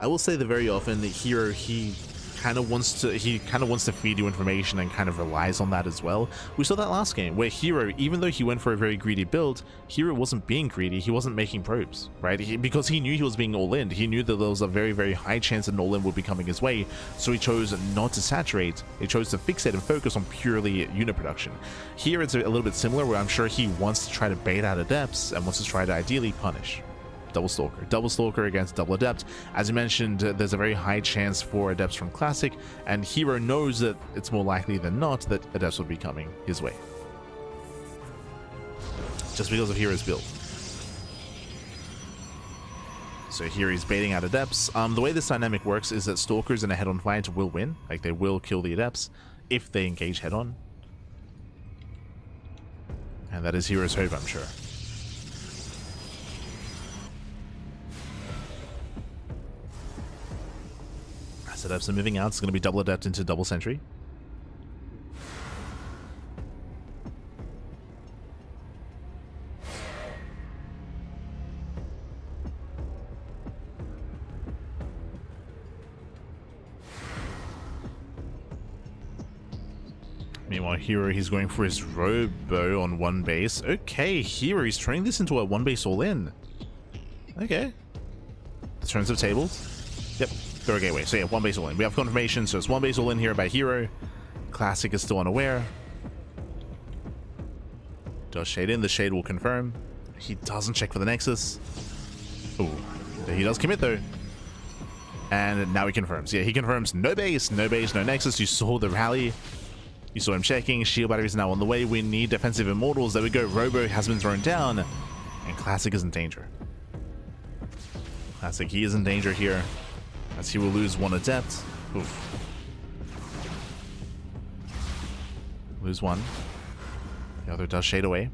I will say that very often herO, he kind of wants to feed you information and kind of relies on that as well. We saw that last game where herO, even though he went for a very greedy build, herO wasn't being greedy. He wasn't making probes, right? Because he knew he was being all in. He knew that there was a very, very high chance that an all in would be coming his way. So he chose not to saturate. He chose to fixate and focus on purely unit production. Here it's a little bit similar, where I'm sure he wants to try to bait out Adepts and wants to try to ideally punish. double Stalker. Double Stalker against double Adept. As you mentioned, there's a very high chance for Adepts from Classic, and herO knows that it's more likely than not that Adepts will be coming his way. Just because of herO's build. So here he's baiting out Adepts. The way this dynamic works is that Stalkers in a head-on fight will win. Like, they will kill the Adepts if they engage head-on. And that is herO's hope, I'm sure. As Adepts are moving out, it's going to be double Adept into double Sentry. Meanwhile, herO, he's going for his Robo on one base. Okay, herO, he's turning this into a one base all-in. Okay. The turns have tabled. Yep, throw a gateway. So yeah, one base all-in. We have confirmation, so it's one base all-in here by herO. Classic is still unaware. Does shade in, the shade will confirm. He doesn't check for the Nexus. Ooh, he does commit though. And now he confirms. Yeah, he confirms no base, no Nexus. You saw the rally. You saw him checking. Shield batteries now on the way. We need defensive immortals. There we go. Robo has been thrown down. And Classic is in danger. Classic, he is in danger here. As he will lose one Adept. Oof. Lose one. The other does shade away.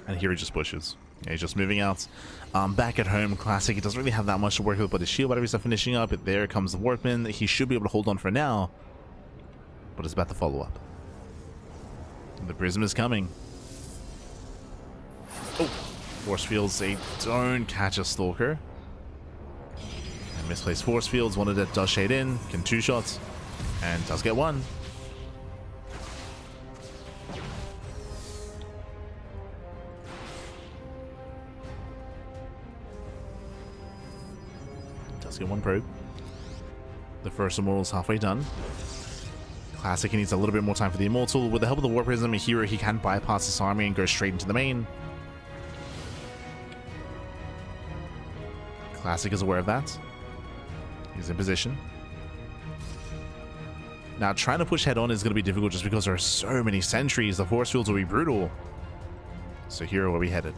And here he just pushes. Yeah, he's just moving out. Back at home, Classic, he doesn't really have that much to work with, but his shield batteries are finishing up. There comes the Warpman. He should be able to hold on for now, but it's about to follow up. The Prism is coming. Oh, Force Fields, they don't catch a Stalker. And misplaced Force Fields, one of that does shade in, can two shots, and does get one. Get one probe. The first Immortal's halfway done. Classic, he needs a little bit more time for the Immortal. With the help of the War Prism, herO, he can bypass this army and go straight into the main. Classic is aware of that. He's in position. Now, trying to push head-on is going to be difficult just because there are so many sentries. The force fields will be brutal. So herO, where are we headed?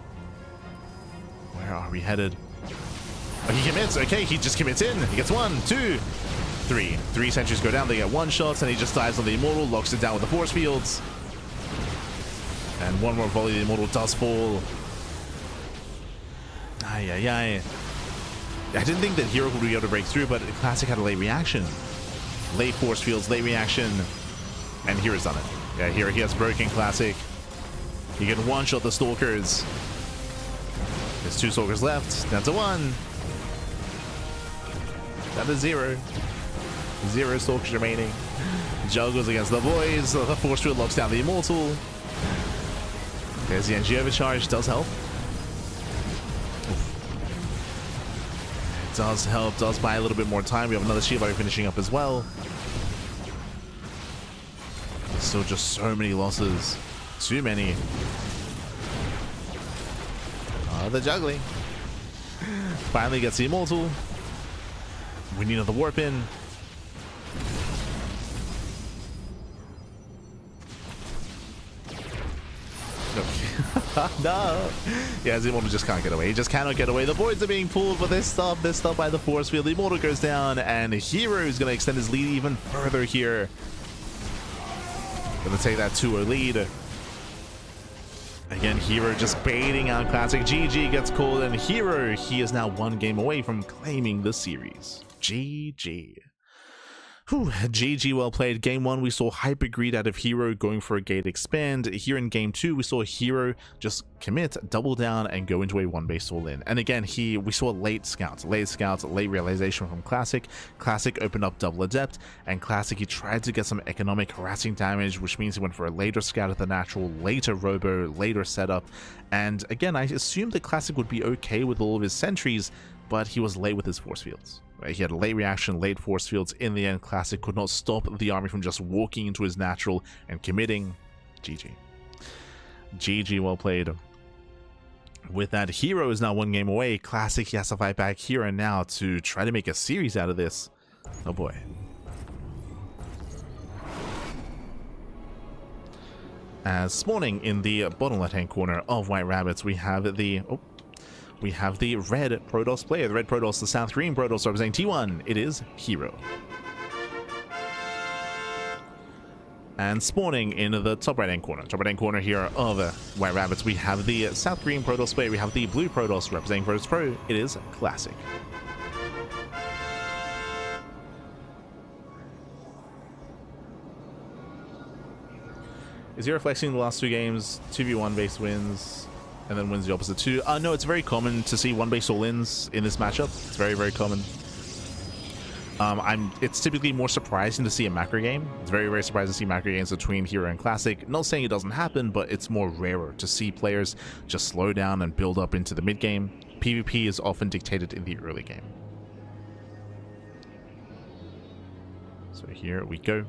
Where are we headed? Oh, he commits. Okay, he just commits in. He gets 1, 2, 3. 3 sentries go down. They get 1 shot, and he just dives on the Immortal, locks it down with the force fields. And one more volley, the Immortal does fall. Ay, ay, ay. I didn't think that herO would be able to break through, but Classic had a late reaction. Late force fields, late reaction. And herO's done it. Yeah, here he has broken Classic. He can one-shot the Stalkers. There's 2 Stalkers left. Down to 1. That is 0. 0 Stalkers remaining. Juggles against the boys. The force field locks down the Immortal. There's the NG overcharge. Does help. It does help. Does buy a little bit more time. We have another shield battery finishing up as well. Still just so many losses. Too many. The juggling. Finally gets the Immortal. We need another warp in. No. Yeah, the Immortal just can't get away. He just cannot get away. The voids are being pulled, but they're stopped. They're stopped by the force field. The Immortal goes down, and herO is going to extend his lead even further here. Going to take that 2-0 lead. Again, herO just baiting out Classic. GG gets called, and herO, he is now 1 game away from claiming the series. GG. Whew, GG, well played. Game 1, we saw hyper greed out of herO going for a gate expand. Here in game 2, we saw herO just commit, double down, and go into a 1 base all in. And again, we saw late scouts, late realization from Classic. Classic opened up double Adept, and Classic, he tried to get some economic harassing damage, which means he went for a later scout at the natural, later Robo, later setup. And again, I assumed that Classic would be okay with all of his sentries, but he was late with his force fields. He had a late reaction, late force fields. In the end, Classic could not stop the army from just walking into his natural and committing. GG. GG, well played. With that, herO is now 1 game away. Classic, he has to fight back here and now to try to make a series out of this. Oh boy. As spawning in the bottom left-hand corner of White Rabbits, we have the red Protoss player. The red Protoss, the South Korean Protoss representing T1. It is herO. And spawning in the top right-hand corner here of White Rabbits, we have the South Korean Protoss player. We have the blue Protoss representing Protoss Pro. It is Classic. Is he flexing the last 2 games? 2v1 base wins, and then wins the opposite 2. No, it's very common to see 1 base all-ins in this matchup. It's very, very common. It's typically more surprising to see a macro game. It's very, very surprising to see macro games between herO and Classic. Not saying it doesn't happen, but it's more rarer to see players just slow down and build up into the mid game. PvP is often dictated in the early game. So here we go.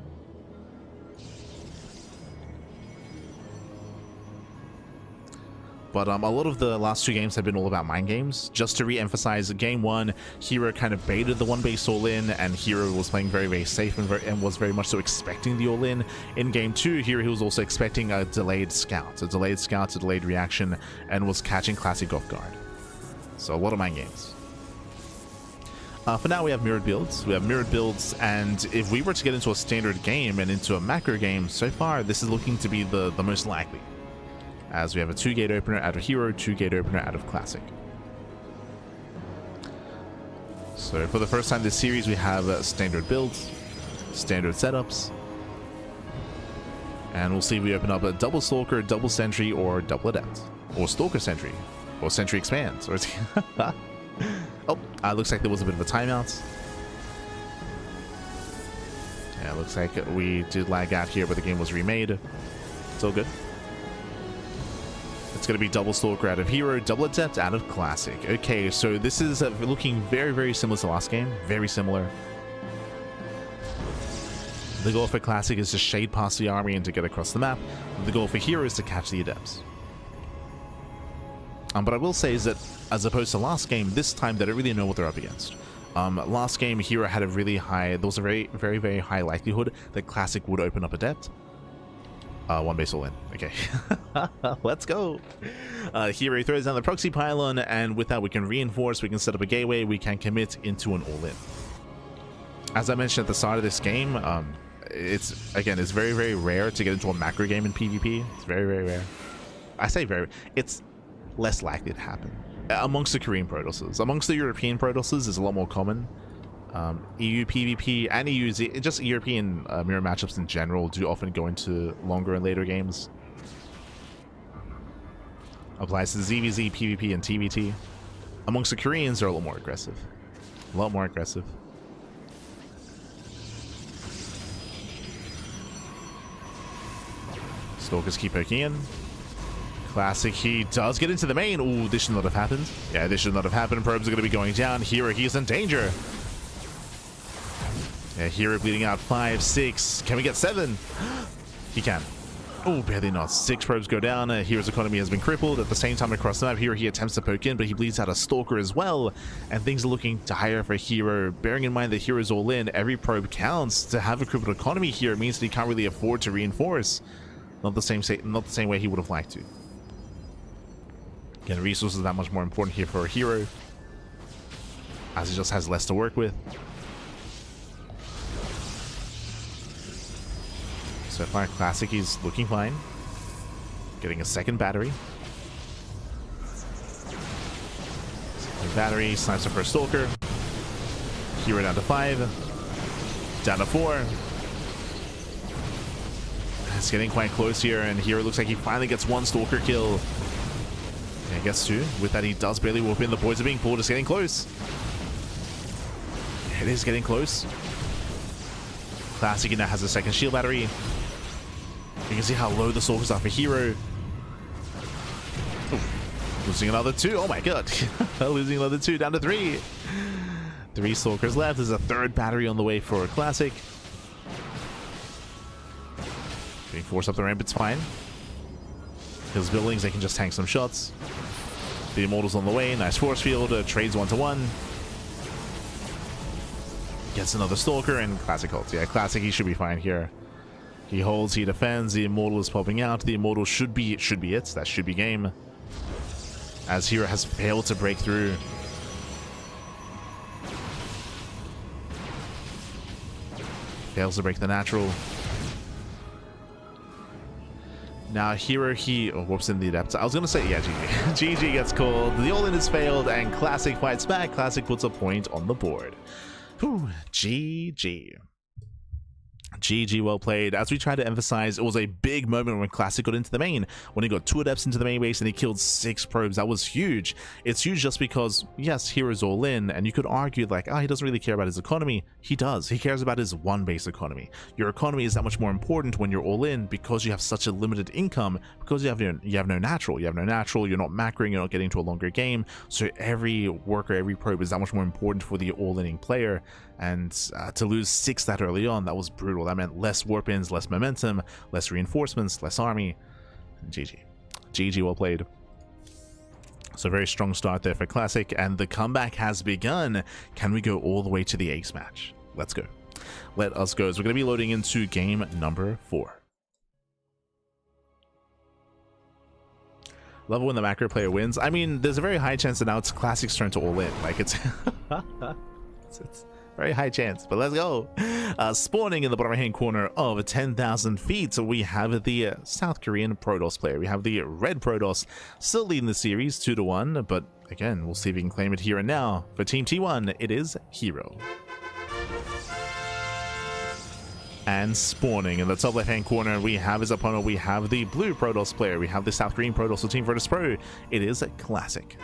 But a lot of the last 2 games have been all about mind games. Just to re-emphasize, game 1, herO kind of baited the 1 base all-in, and herO was playing very, very safe and was very much so expecting the all-in. In game 2, here he was also expecting a delayed scout, a delayed reaction, and was catching Classic off guard. So a lot of mind games. For now, we have mirrored builds. And if we were to get into a standard game and into a macro game, so far, this is looking to be the most likely. As we have a 2-gate opener out of herO, 2-gate opener out of Classic. So for the first time this series, we have standard builds, standard setups. And we'll see if we open up a double Stalker, double Sentry, or double Adept. Or Stalker Sentry. Or Sentry Expands. Or oh, looks like there was a bit of a timeout. Yeah, looks like we did lag out here, but the game was remade. It's all good. It's going to be double Stalker out of herO, double Adept out of Classic. Okay, so this is looking very, very similar to last game. Very similar. The goal for Classic is to shade past the army and to get across the map. The goal for herO is to catch the Adepts. But I will say is that, as opposed to last game, this time they don't really know what they're up against. Last game, herO had a really high... There was a very, very, very high likelihood that Classic would open up Adept. 1 base all-in. Okay. Let's go. herO throws down the proxy pylon, and with that we can reinforce, we can set up a gateway, we can commit into an all-in. As I mentioned at the start of this game, it's very, very rare to get into a macro game in PvP. It's very, very rare. I say very... It's less likely to happen. Amongst the Korean Protosses. Amongst the European Protosses is a lot more common. EU PvP and EU, just European mirror matchups in general do often go into longer and later games. Applies to ZVZ, PvP, and TVT. Amongst the Koreans, they're a lot more aggressive. A lot more aggressive. Stalkers keep poking in. Classic, he does get into the main. Ooh, this should not have happened. Yeah, this should not have happened. Probes are going to be going down. herO, he's in danger. Yeah, herO bleeding out 5, 6. Can we get 7? He can. Oh, barely not. 6 probes go down. herO's economy has been crippled. At the same time across the map, herO, he attempts to poke in, but he bleeds out a Stalker as well. And things are looking dire for herO. Bearing in mind that herO's all in, every probe counts. To have a crippled economy here means that he can't really afford to reinforce. Not the same way he would have liked to. Again, resources are that much more important here for herO, as he just has less to work with. So far, Classic is looking fine. Getting a second battery. Second battery, snipes the first Stalker. herO down to 5. Down to 4. It's getting quite close here, and herO looks like he finally gets 1 Stalker kill. Yeah, gets 2. With that, he does barely whoop in. The boys are being pulled. It's getting close. It is getting close. Classic now has a second shield battery. You can see how low the Stalkers are for herO. Ooh, losing another 2. Oh my god. Losing another 2. Down to 3. 3 Stalkers left. There's a third battery on the way for Classic. Being forced up the ramp. It's fine. His buildings, they can just tank some shots. The Immortal's on the way. Nice force field. Trades 1-to-1. Gets another Stalker and Classic holds. Yeah, Classic, he should be fine here. He holds, he defends. The Immortal is popping out. The Immortal should be it. That should be game. As herO has failed to break through. Fails to break the natural. Now herO, he whoops in the Adept. I was gonna say, yeah, GG. GG gets called. The all-in is failed, and Classic fights back. Classic puts a point on the board. Whew, GG. GG, well played. As we tried to emphasize, it was a big moment when Classic got into the main. When he got 2 Adepts into the main base and he killed 6 probes, that was huge. It's huge just because, yes, herO's all in, and you could argue like, oh, he doesn't really care about his economy. He does. He cares about his one base economy. Your economy is that much more important when you're all in because you have such a limited income, because you have no natural. You're not macroing, you're not getting to a longer game. So every worker, every probe is that much more important for the all-inning player. And to lose 6 that early on, that was brutal. That meant less warp-ins, less momentum, less reinforcements, less army. GG. GG, well played. So very strong start there for Classic, and the comeback has begun. Can we go all the way to the ace match? Let's go. Let us go. So we're going to be loading into game number 4. Love when the macro player wins. I mean, there's a very high chance that now it's Classic's turn to all in. Like, it's... it's very high chance, but let's go. Spawning in the bottom right hand corner of 10,000 feet, so we have the South Korean Protoss player. We have the red Protoss still leading the series 2-1, but again, we'll see if we can claim it here and now. For Team T1, it is herO. And spawning in the top left hand corner, we have his opponent. We have the blue Protoss player. We have the South Korean Protoss, so Team Protoss Pro. It is Classic.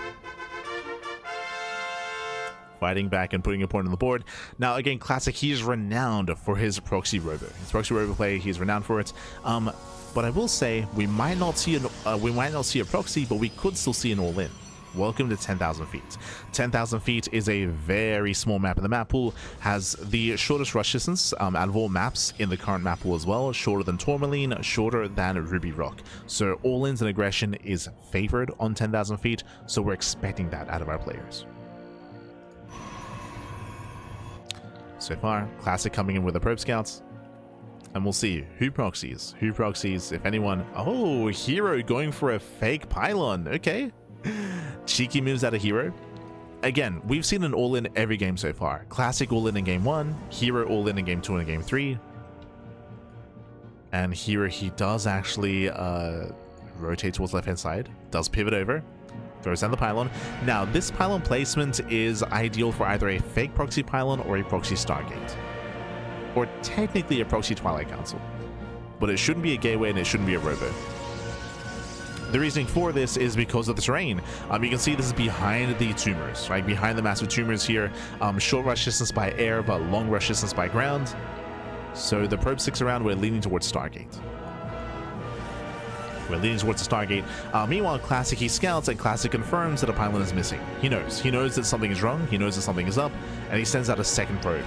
Fighting back and putting a point on the board. Now again, Classic, he is renowned for his proxy robo. His proxy robo play, he's renowned for it. But I will say we might not see a proxy, but we could still see an all-in. Welcome to 10,000 feet. 10,000 feet is a very small map in the map pool, has the shortest rush distance out of all maps in the current map pool as well, shorter than Tourmaline, shorter than Ruby Rock. So all-ins and aggression is favored on 10,000 feet, so we're expecting that out of our players. So far, Classic coming in with the probe scouts, and we'll see who proxies, if anyone. Oh, herO going for a fake pylon. Okay, cheeky moves out of herO. Again, we've seen an all-in every game so far. Classic all-in in game 1, herO all-in in game 2 and game 3, and herO, he does actually rotate towards left hand side, does pivot over, throws down the pylon. Now, this pylon placement is ideal for either a fake proxy pylon or a proxy Stargate. Or technically a proxy Twilight Council. But it shouldn't be a gateway and it shouldn't be a robo. The reasoning for this is because of the terrain. You can see this is behind the tumors, right? Behind the massive tumors here. Short rush distance by air, but long rush distance by ground. So the probe sticks around, we're leaning towards Stargate. We're leading towards the Stargate. Meanwhile, Classic, he scouts, and Classic confirms that a pylon is missing. He knows that something is wrong, he knows that something is up, and he sends out a second probe.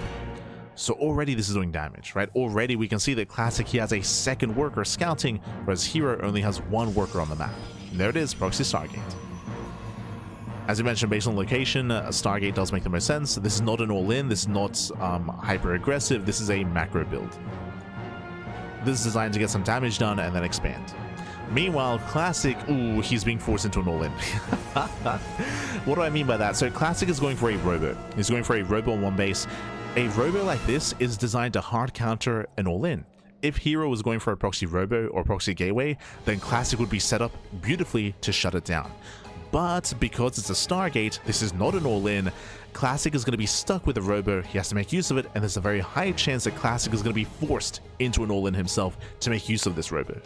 So already this is doing damage, right? Already we can see that Classic, he has a second worker scouting, whereas herO only has 1 worker on the map. And there it is, proxy Stargate. As you mentioned, based on location, Stargate does make the most sense. This is not an all-in, this is not hyper-aggressive, this is a macro build. This is designed to get some damage done and then expand. Meanwhile, Classic, ooh, he's being forced into an all-in. What do I mean by that? So Classic is going for a robo. He's going for a robo on one base. A robo like this is designed to hard counter an all-in. If herO was going for a proxy robo or proxy gateway, then Classic would be set up beautifully to shut it down. But because it's a Stargate, this is not an all-in. Classic is going to be stuck with a robo, he has to make use of it, and there's a very high chance that Classic is going to be forced into an all-in himself to make use of this robo.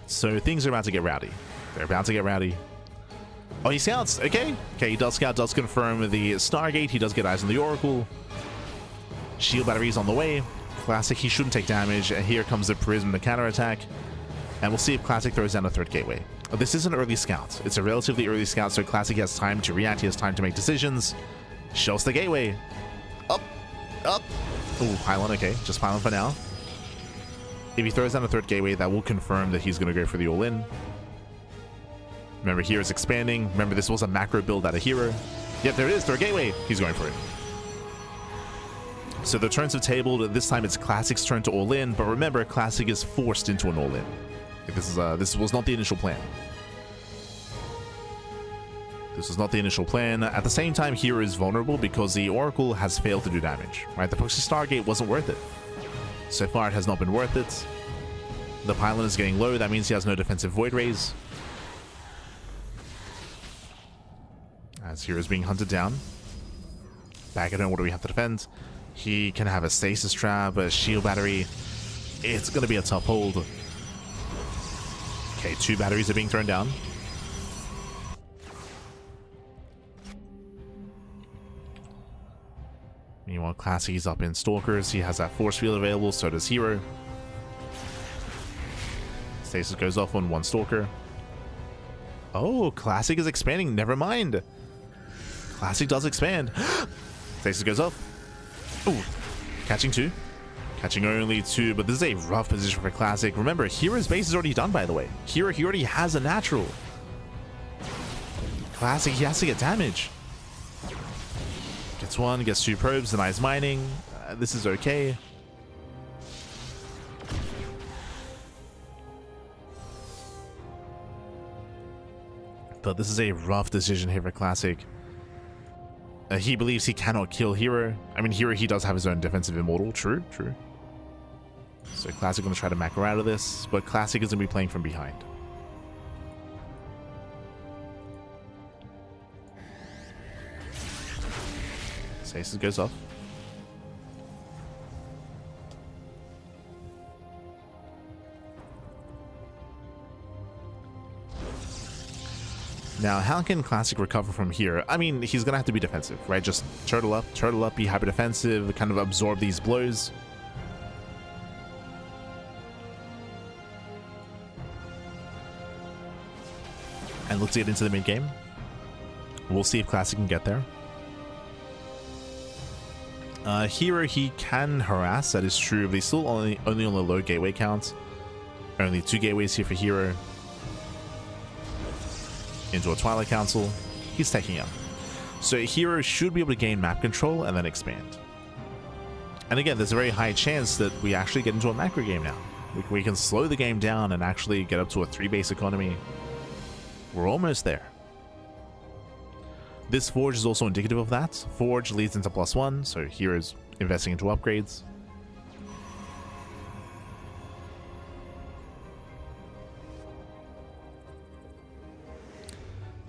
So things are about to get rowdy. They're about to get rowdy. Oh, he scouts. Okay, he does scout, does confirm the Stargate. He does get eyes on the Oracle. Shield batteries on the way. Classic, he shouldn't take damage. And here comes the Prism to counterattack. And we'll see if Classic throws down a third gateway. This is an early scout. It's a relatively early scout, so Classic has time to react. He has time to make decisions. Shows the gateway. Up. Ooh, pylon. Okay, just pylon for now. If he throws down a third gateway, that will confirm that he's going to go for the all-in. Remember, here is expanding. Remember, this was a macro build out of herO. Yep, there it is, third gateway. He's going for it. So the turns have tabled. This time it's Classic's turn to all-in, but remember, Classic is forced into an all-in. This was not the initial plan. This was not the initial plan. At the same time, herO is vulnerable because the Oracle has failed to do damage. Right? The Proxy Stargate wasn't worth it. So far, it has not been worth it. The pylon is getting low. That means he has no defensive Void Rays. As herO is being hunted down. Back at home, what do we have to defend? He can have a Stasis Trap, a Shield Battery. It's going to be a tough hold. Okay, 2 batteries are being thrown down. Meanwhile, Classic is up in Stalkers. He has that Force Field available, so does herO. Stasis goes off on 1 Stalker. Oh, Classic is expanding. Never mind. Classic does expand. Stasis goes off. Ooh, catching 2. Catching only 2, but this is a rough position for Classic. Remember, herO's base is already done, by the way. herO, he already has a natural. Classic, he has to get damage. Gets 1, gets 2 probes, denies mining. This is okay. But this is a rough decision here for Classic. He believes he cannot kill herO. I mean, herO, he does have his own defensive immortal. True, true. So Classic going to try to macro out of this, but Classic is going to be playing from behind. Stasis goes off. Now, how can Classic recover from here? I mean, he's going to have to be defensive, right? Just turtle up, be hyper defensive, kind of absorb these blows. And look to get into the mid game. We'll see if Classic can get there. herO, he can harass, that is true, but he's still only on the low gateway count. Only 2 gateways here for herO. Into a Twilight Council. He's taking out. So herO should be able to gain map control and then expand. And again, there's a very high chance that we actually get into a macro game now. We can slow the game down and actually get up to a 3-base economy. We're almost there. This Forge is also indicative of that. Forge leads into +1, so hero's investing into upgrades.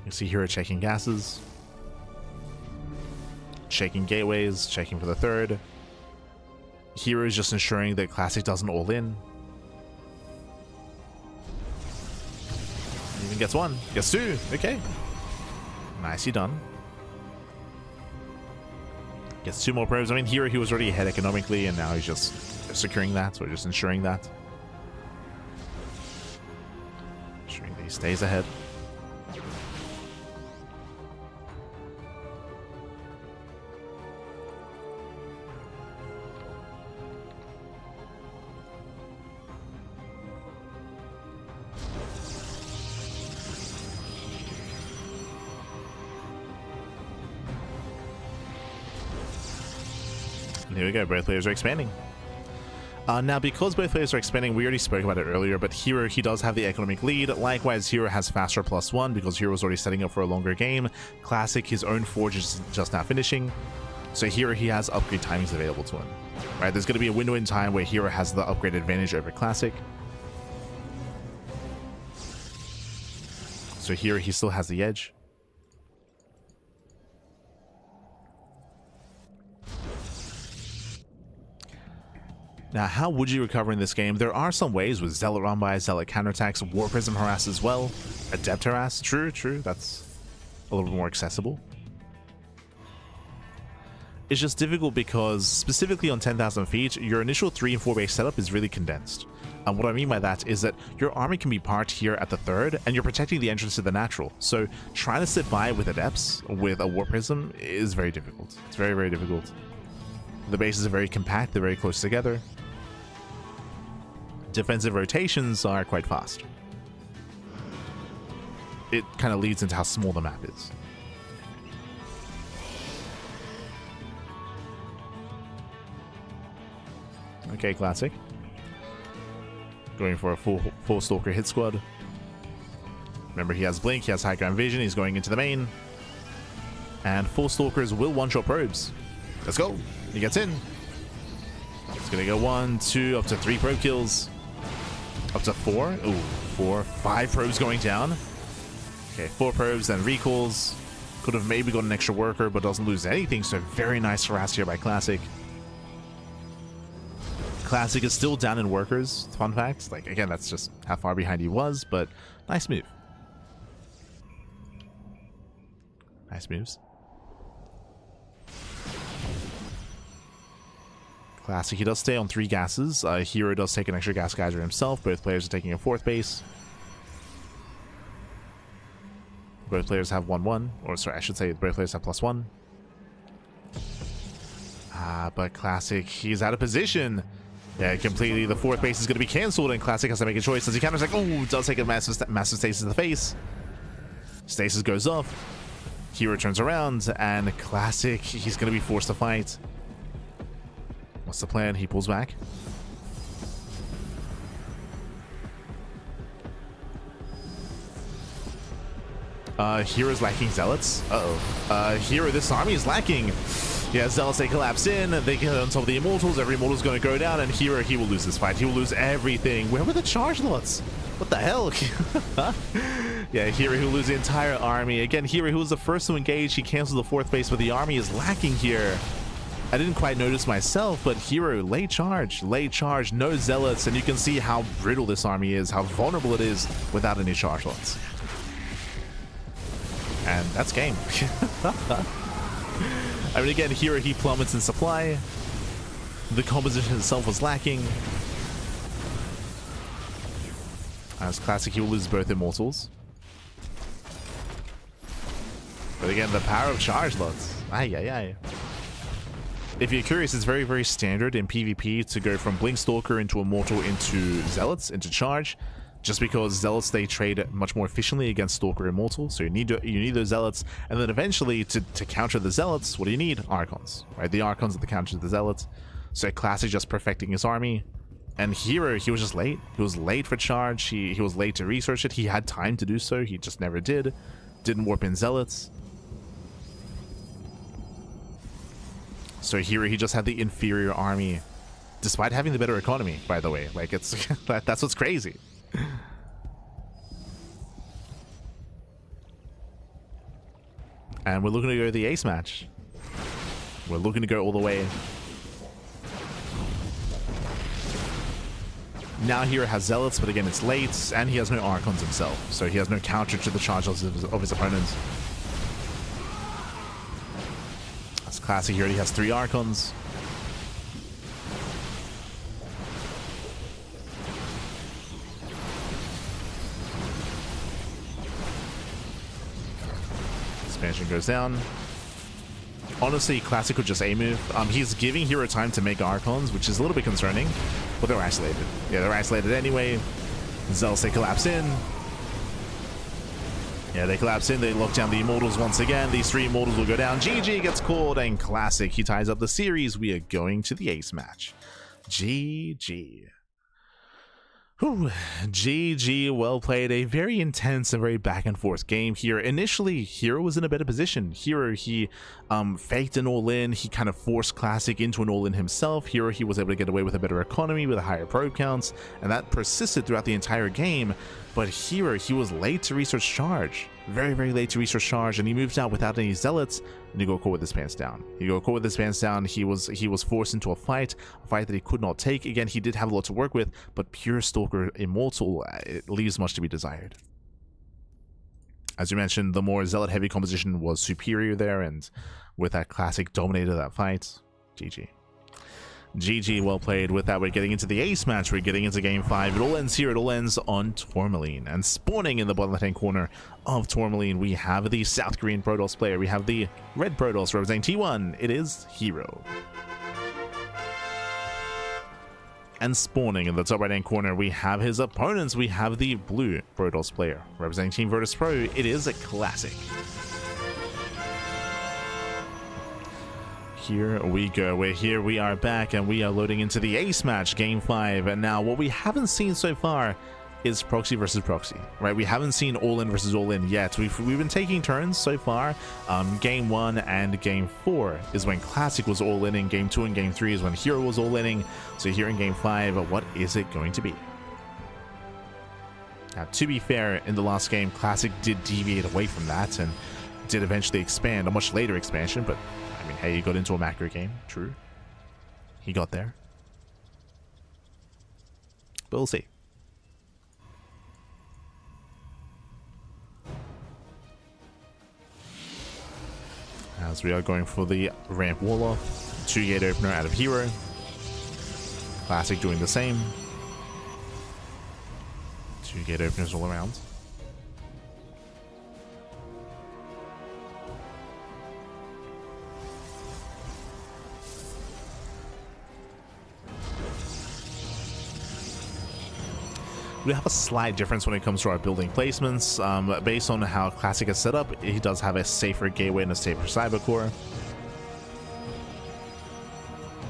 You see herO checking gases, checking gateways, checking for the 3rd. herO is just ensuring that Classic doesn't all in. Even gets 1, gets 2, okay. Nicely done. Gets 2 more probes. I mean, herO, he was already ahead economically, and now he's just securing that, or just ensuring that. Ensuring that he stays ahead. Here we go, both players are expanding. Now, because both players are expanding, we already spoke about it earlier, but herO, he does have the economic lead. Likewise, herO has faster +1 because herO was already setting up for a longer game. Classic, his own Forge is just now finishing. So herO, he has upgrade timings available to him. Right, there's going to be a window in time where herO has the upgrade advantage over Classic. So herO, he still has the edge. Now, how would you recover in this game? There are some ways with Zealot Run-By, Zealot Counterattacks, War Prism Harass as well. Adept Harass, true, that's a little bit more accessible. It's just difficult because, specifically on 10,000 feet, your initial 3 and 4 base setup is really condensed. And what I mean by that is that your army can be parked here at the 3rd, and you're protecting the entrance to the natural. So trying to sit by with Adepts with a War Prism is very difficult. It's very, very difficult. The bases are very compact, they're very close together. defensive rotations are quite fast. It kind of leads into how small the map is. Okay, classic. Going for a full Stalker hit squad. Remember, he has Blink, he has high ground vision, he's going into the main. And full Stalkers will one-shot probes. Let's go. He gets in. It's gonna go 1, 2, up to 3 probe kills. Up to 4. Ooh, 4, 5 probes going down. Okay, 4 probes, then recalls. Could have maybe got an extra worker, but doesn't lose anything, so very nice harass here by Classic. Classic is still down in workers, fun fact. Like, again, that's just how far behind he was, but nice move. Nice moves. Classic, he does stay on 3 gases. herO does take an extra gas geyser himself. Both players are taking a 4th base. Both players have 1-1. Or, sorry, I should say both players have +1. But Classic, he's out of position. Yeah, completely. The 4th base is going to be cancelled, and Classic has to make a choice. As he counters, like, oh, does take a massive stasis to the face. Stasis goes off. herO turns around, and Classic, he's going to be forced to fight. What's the plan? He pulls back. herO's lacking Zealots. Uh-oh. herO, this army is lacking. Yeah, Zealots, they collapse in, they get on top of the Immortals, every Immortal's going to go down, and herO, he will lose this fight. He will lose everything. Where were the charge lots? What the hell? Yeah, herO, he'll lose the entire army. Again, herO, who was the first to engage, he cancels the 4th base, but the army is lacking here. I didn't quite notice myself, but herO, late charge, no Zealots, and you can see how brittle this army is, how vulnerable it is without any charge lots. And that's game. I mean, again, herO, he plummets in supply. The composition itself was lacking. As Classic, he will lose both Immortals. But again, the power of charge lots. Ay, ay, ay. If you're curious, it's very, very standard in PvP to go from Blink Stalker into Immortal into Zealots, into Charge. Just because Zealots, they trade much more efficiently against Stalker Immortal, so you need those Zealots, and then eventually to counter the Zealots, what do you need? Archons, right? The Archons are the counter to the Zealots. So Classic just perfecting his army, and herO, he was just late. He was late for charge. He was late to research it. He had time to do so. He just never did. Didn't warp in Zealots. So herO, he just had the inferior army, despite having the better economy. By the way, like it's that's what's crazy. And we're looking to go to the ace match. We're looking to go all the way. Now herO has Zealots, but again, it's late, and he has no Archons himself, so he has no counter to the charges of his opponents. That's Classic. He already has 3 Archons. Expansion goes down. Honestly, Classic could just A-move. He's giving herO time to make Archons, which is a little bit concerning. But they're isolated. Yeah, they're isolated anyway. Zealots, they collapse in. Yeah, they collapse in. They lock down the Immortals once again. These 3 Immortals will go down. GG gets called, and Classic, he ties up the series. We are going to the ace match. GG. Whew. GG, well played. A very intense and very back and forth game here. Initially, herO was in a better position. herO, he faked an all-in. He kind of forced Classic into an all-in himself. herO, he was able to get away with a better economy, with a higher probe counts, and that persisted throughout the entire game. But herO, he was late to research charge. Very, very late to research charge, and he moved out without any Zealots, and he got caught with his pants down. He was forced into a fight that he could not take. Again, he did have a lot to work with, but pure Stalker Immortal, it leaves much to be desired. As you mentioned, the more Zealot heavy composition was superior there, and with that, Classic dominated that fight. GG. GG, well played. With that, we're getting into the ace match. We're getting into game 5. It all ends here. It all ends on Tourmaline. And spawning in the bottom left-hand corner of Tourmaline, we have the South Korean Protoss player. We have the Red Protoss representing T1. It is herO. And spawning in the top right-hand corner, we have his opponents. We have the blue Protoss player. Representing Team Virtus Pro, it is a classic. Here we go. We are back, and we are loading into the ace match, game 5. And now, what we haven't seen so far is proxy versus proxy, right? We haven't seen all-in versus all-in yet. We've been taking turns so far. Game 1 and game 4 is when classic was all-in, game 2 and game 3 is when herO was all-in. So here in game 5, what is it going to be? Now, to be fair, in the last game, classic did deviate away from that and did eventually expand, a much later expansion, but I mean, hey, he got into a macro game, true. He got there. But we'll see. As we are going for the ramp wall off, 2-gate opener out of herO. Classic doing the same. 2-gate openers all around. We have a slight difference when it comes to our building placements. Based on how classic is set up, he does have a safer gateway and a safer cyber core.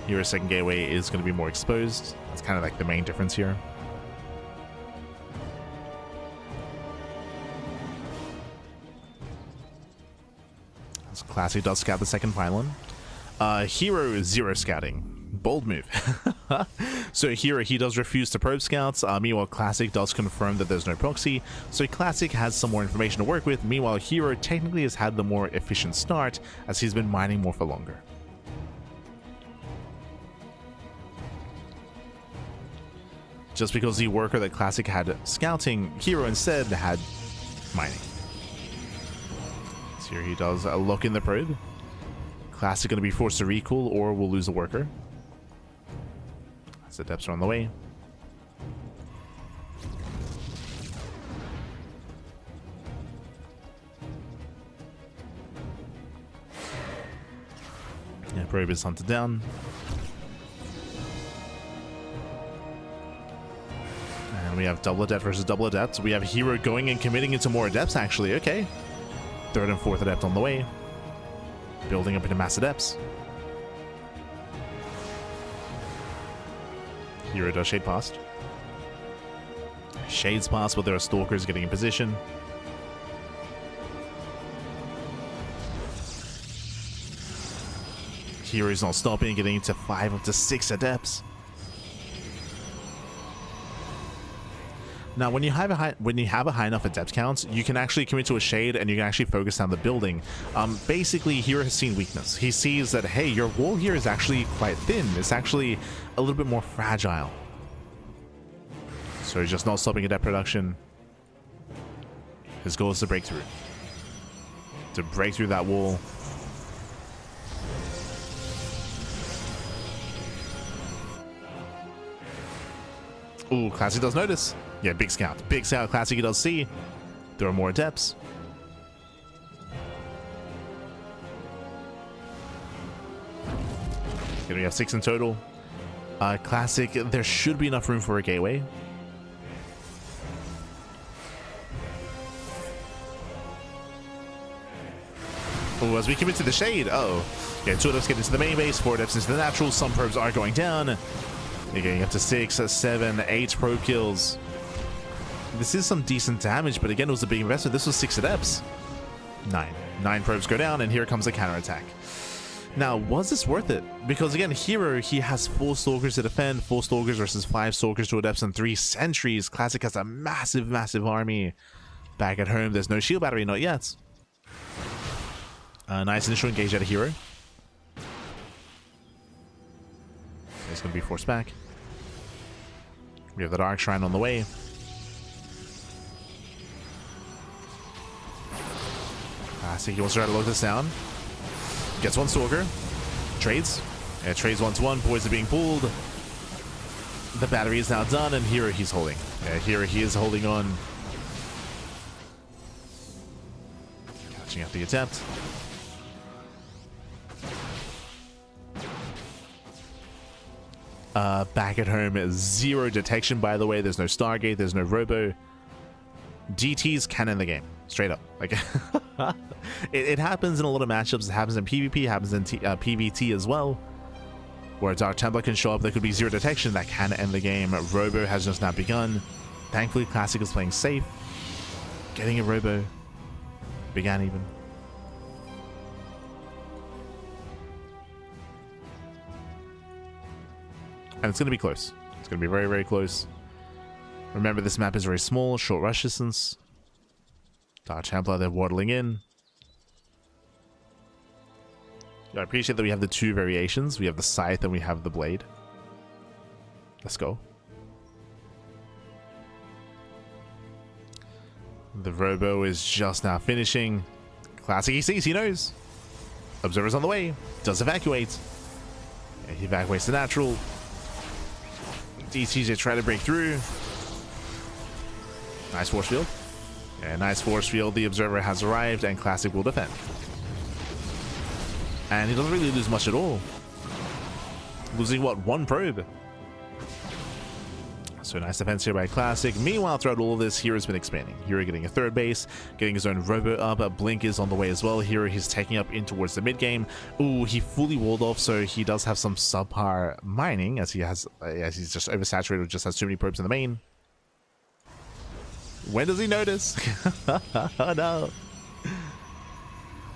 Here, a second gateway is going to be more exposed. That's kind of like the main difference here. As classic does scout the second pylon. herO 0 scouting. Bold move. So here he does refuse to probe scouts. Meanwhile, classic does confirm that there's no proxy. So classic has some more information to work with. Meanwhile, herO technically has had the more efficient start as he's been mining more for longer. Just because the worker that classic had scouting, herO instead had mining. So here he does lock in the probe. Classic going to be forced to recall or will lose a worker. The depths are on the way. Yeah, probe is hunted down. And we have double adept versus double adept. We have herO going and committing into more adepts, actually. Okay. Third and fourth adept on the way. Building up into mass adepts. herO does shade past. Shades past, but there are stalkers getting in position. herO's not stopping, getting into 5 up to 6 adepts. Now, when you have a high enough adept count, you can actually commit to a shade and you can actually focus on the building. Basically, herO has seen weakness. He sees that, hey, your wall here is actually quite thin. It's actually a little bit more fragile. So he's just not stopping adept production. His goal is to break through. To break through that wall. Ooh, classic does notice. Yeah, big scout. Big scout, classic, he does see. There are more adepts. Okay, we have 6 in total. Classic, there should be enough room for a gateway. Oh, as we commit to the shade. Uh-oh. Yeah, 2 adepts get into the main base, 4 adepts into the natural. Some probes are going down. They're getting up to 6, 7, 8 probe kills. This is some decent damage, but again, it was a big investment. This was 6 adepts. 9 probes go down, and here comes a counterattack. Now, was this worth it? Because again, herO, he has 4 stalkers to defend, 4 stalkers versus 5 stalkers, 2 adepts, and 3 sentries. Classic has a massive, massive army. Back at home, there's no shield battery, not yet. Nice initial engage out of herO. It's going to be forced back. We have the Dark Shrine on the way. Classic, he wants to try to lock this down. Gets 1 stalker. Trades. Yeah, trades 1-1. Boys are being pulled. The battery is now done, and herO he's holding. Yeah, herO he is holding on. Catching up the attempt. Back at home, zero detection, by the way. There's no Stargate, there's no Robo. GT's canon the game, straight up. Like, it happens in a lot of matchups. It happens in PvP, happens in PvT as well, where a Dark Templar can show up. There could be zero detection that can end the game. Robo has just not begun. Thankfully, Classic is playing safe. Getting a Robo began even. And it's going to be close. It's going to be very, very close. Remember, this map is very small, short rush distance. Dark Templar, they're waddling in. I appreciate that we have the two variations. We have the Scythe and we have the Blade. Let's go. The Robo is just now finishing. Classic, he sees, he knows. Observer's on the way. Does evacuate. Yeah, he evacuates the natural. DTJ try to break through. Nice force field. Yeah, nice force field. The Observer has arrived and Classic will defend. And he doesn't really lose much at all. Losing, what, one probe? So nice defense here by Classic. Meanwhile, throughout all of this, hero's been expanding. Hero getting a third base, getting his own Robo up. Blink is on the way as well. Hero, he's taking up in towards the mid game. Ooh, he fully walled off, so he does have some subpar mining as he's just oversaturated, just has too many probes in the main. When does he notice? Oh no.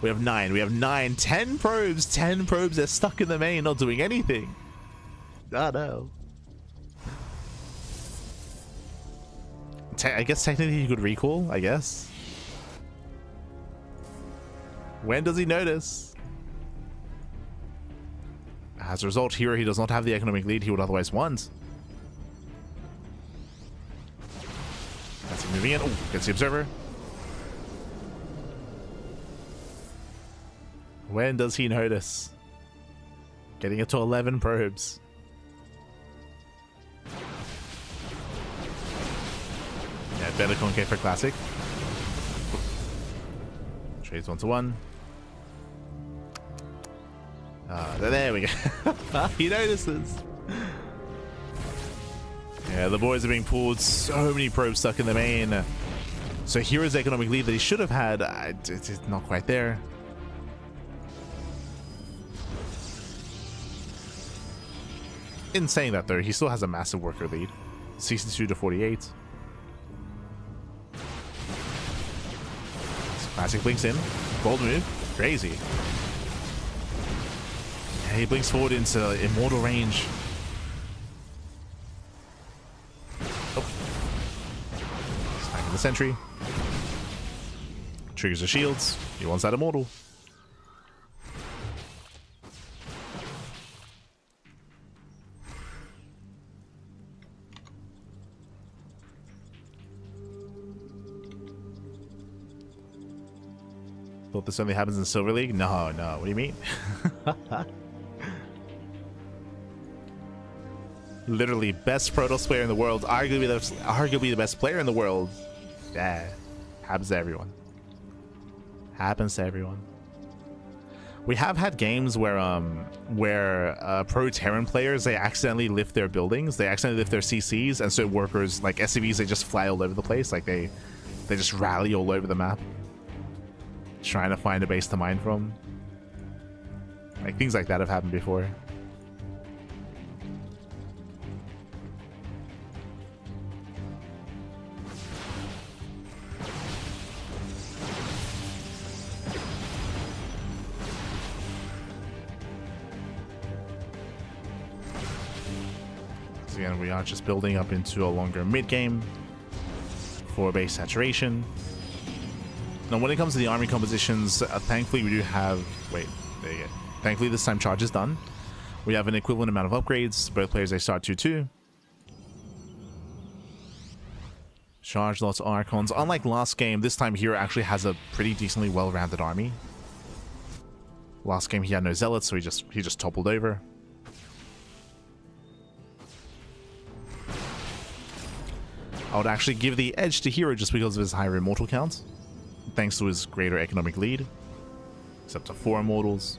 We have 9, 10 probes, 10 probes. They're stuck in the main, not doing anything. Oh no. I guess technically he could recall, I guess. When does he notice? As a result, Hero, he does not have the economic lead he would otherwise want. That's him moving in. Oh, gets the Observer. When does he notice? Getting it to 11 probes. Yeah, better CranKy for Classic. Trades 1-to-1. There we go. He notices. Yeah, the boys are being pulled. So many probes stuck in the main. So Hero's economic lead that he should have had, it's not quite there. In saying that, though, he still has a massive worker lead. 62 to 48. Classic blinks in. Bold move. Crazy. Yeah, he blinks forward into immortal range. Oh. Stacking the sentry. Triggers the shields. He wants that immortal. Thought this only happens in Silver League? No, no. What do you mean? Literally best Protoss player in the world, arguably the best player in the world. Yeah, happens to everyone. Happens to everyone. We have had games where pro Terran players, they accidentally lift their buildings, they accidentally lift their CCs, and so workers like SCVs, they just fly all over the place, like they just rally all over the map, trying to find a base to mine from. Like, things like that have happened before. So again, we are just building up into a longer mid game for base saturation. Now, when it comes to the army compositions, thankfully we do have... Wait, there you go. Thankfully this time charge is done. We have an equivalent amount of upgrades. Both players, they start 2-2. Charge, lots of Archons. Unlike last game, this time Hero actually has a pretty decently well-rounded army. Last game he had no Zealots, so he just toppled over. I would actually give the edge to Hero just because of his higher immortal count, thanks to his greater economic lead. It's up to 4 immortals.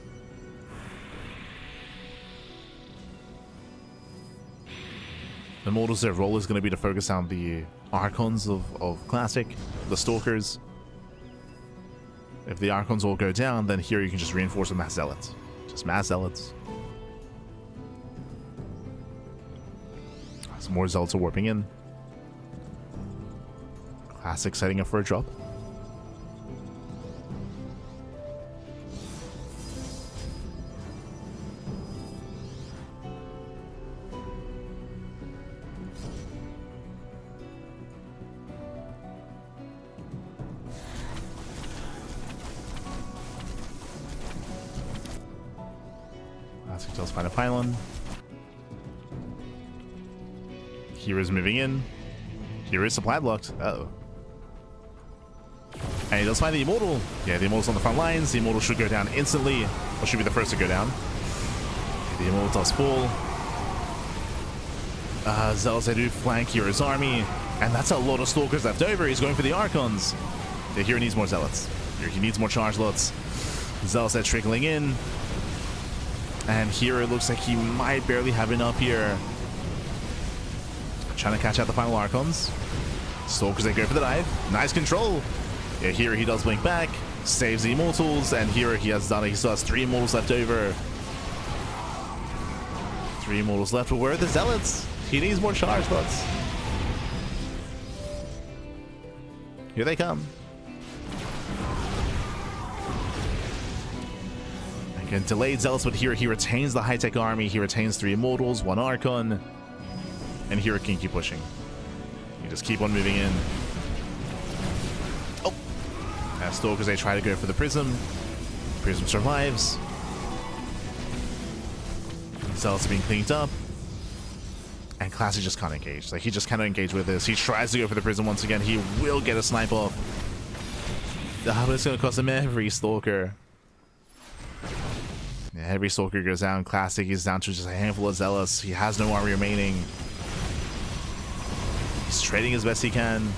The Immortals, their role is going to be to focus on the Archons of Classic, the Stalkers. If the Archons all go down, then here you can just reinforce with Mass Zealots. Just Mass Zealots. Some more Zealots are warping in. Classic setting up for a drop. Classic does find a pylon. Hero's moving in. Hero supply blocked. Uh-oh. And he does find the Immortal. Yeah, the Immortal's on the front lines. The Immortal should go down instantly. Or should be the first to go down. The Immortal does fall. Zealots, they do flank Hero's army. And that's a lot of Stalkers left over. He's going for the Archons. The Hero needs more Zealots. He needs more charge lots. Zealots are trickling in. And Hero looks like he might barely have enough here. Trying to catch out the final Archons. Stalkers, they go for the dive. Nice control. Yeah, here he does blink back. Saves the Immortals. And here he has done it. He still has 3 Immortals left over. 3 Immortals left. But where are the Zealots? He needs more charge slots. Here they come. Again, delayed Zealots, but here he retains the high-tech army. He retains 3 Immortals, 1 Archon. And here can keep pushing. You just keep on moving in. Oh! As Stalkers, they try to go for the Prism. Prism survives. Zealots are being cleaned up. And Classic just can't engage. Like, he just cannot engage with this. He tries to go for the Prism once again. He will get a snipe off. But it's going to cost him every Stalker. Yeah, every Stalker goes down. Classic, he's down to just a handful of Zealots. He has no army remaining. He's trading as best he can.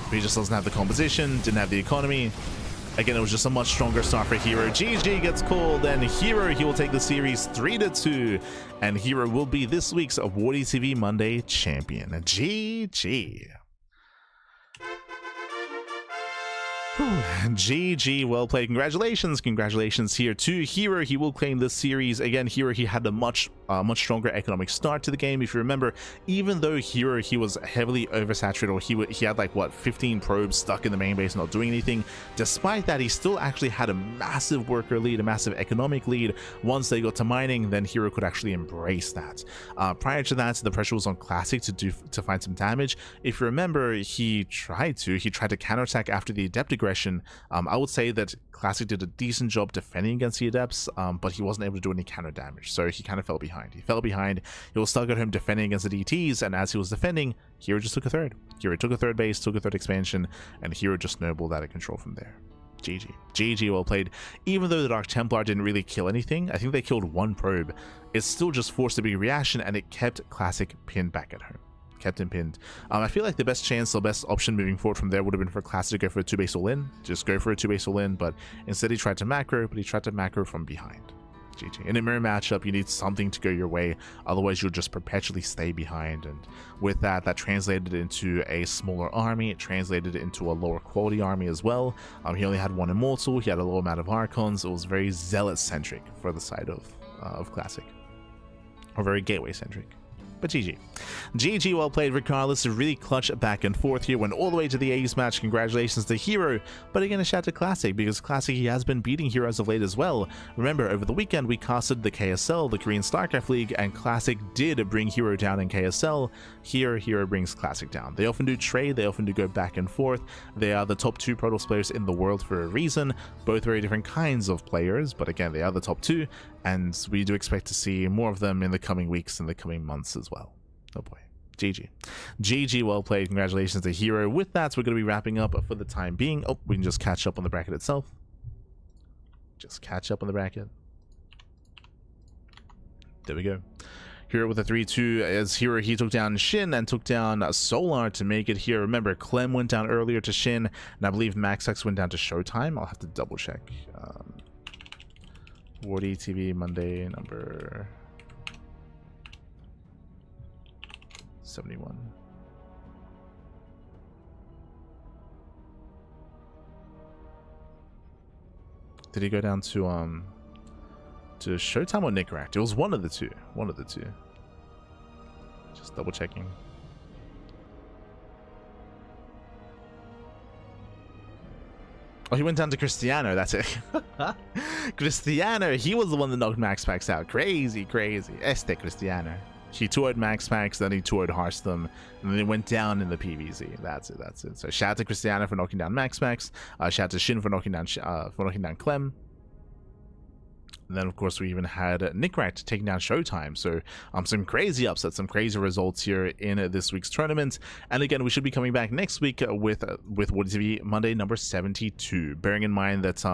But he just doesn't have the composition, didn't have the economy. Again, it was just a much stronger start for Hero. GG gets called, and Hero, he will take the series 3-2. And Hero will be this week's WardiTV Monday champion. GG. GG, well played. Congratulations here to Hero. He will claim this series. Again, Hero, he had a much stronger economic start to the game. If you remember, even though Hero, he was heavily oversaturated, or he had like what, 15 probes stuck in the main base not doing anything. Despite that, he still actually had a massive worker lead, a massive economic lead. Once they got to mining, then Hero could actually embrace that. Prior to that, the pressure was on Classic to find some damage. If you remember, he tried to counterattack after the Adept aggression. I would say that Classic did a decent job defending against the Adepts, but he wasn't able to do any counter damage, so he kind of fell behind. He was stuck at home defending against the DTs, and as he was defending, Hero just took a third. Hero took a third base, took a third expansion, and Hero just snowballed out of control from there. GG, well played. Even though the Dark Templar didn't really kill anything, I think they killed 1 probe. It still just forced a big reaction, and it kept Classic pinned back at home. Kept him pinned. I feel like the best option moving forward from there would have been for Classic to go for a 2-base all-in. Just go for a 2-base all-in, but instead he tried to macro, but he tried to macro from behind. GG. In a mirror matchup, you need something to go your way, otherwise you'll just perpetually stay behind, and with that translated into a smaller army. It translated into a lower quality army as well. He only had 1 Immortal, he had a low amount of Archons. It was very Zealot-centric for the side of Classic, or very Gateway-centric. But GG, well played regardless. A really clutch back and forth here. Went all the way to the ace match. Congratulations to Hero. But again, a shout to Classic, because Classic, he has been beating Hero as of late as well. Remember, over the weekend, we casted the KSL, the Korean StarCraft League, and Classic did bring Hero down in KSL. Here, Hero brings Classic down. They often do trade, they often do go back and forth. They are the top 2 Protoss players in the world for a reason. Both very different kinds of players, but again, they are the top 2. And we do expect to see more of them in the coming weeks and the coming months as well. Oh boy. GG, well played. Congratulations to Hero. With that, we're going to be wrapping up for the time being. Oh, we can just catch up on the bracket itself. There we go. Hero with a 3-2 as Hero, he took down SHIN and took down Solar to make it here. Remember, Clem went down earlier to SHIN, and I believe MaxX went down to Showtime. I'll have to double check. WardiTV Monday number 71. Did he go down to Showtime or Nicoract? It was one of the two. One of the two. Just double checking. Oh, he went down to Krystianer. That's it. Krystianer. He was the one that knocked Max Packs out. Crazy, crazy. Krystianer. He toured Max Packs, then he toured Hearthstone, and then he went down in the PVZ. That's it. That's it. So shout out to Krystianer for knocking down Max Packs. Shout out to SHIN for knocking down Clem. And then, of course, we even had Nicoract taking down Showtime. So some crazy upsets, some crazy results here in this week's tournament. And again, we should be coming back next week with WardiTV Monday number 72. Bearing in mind that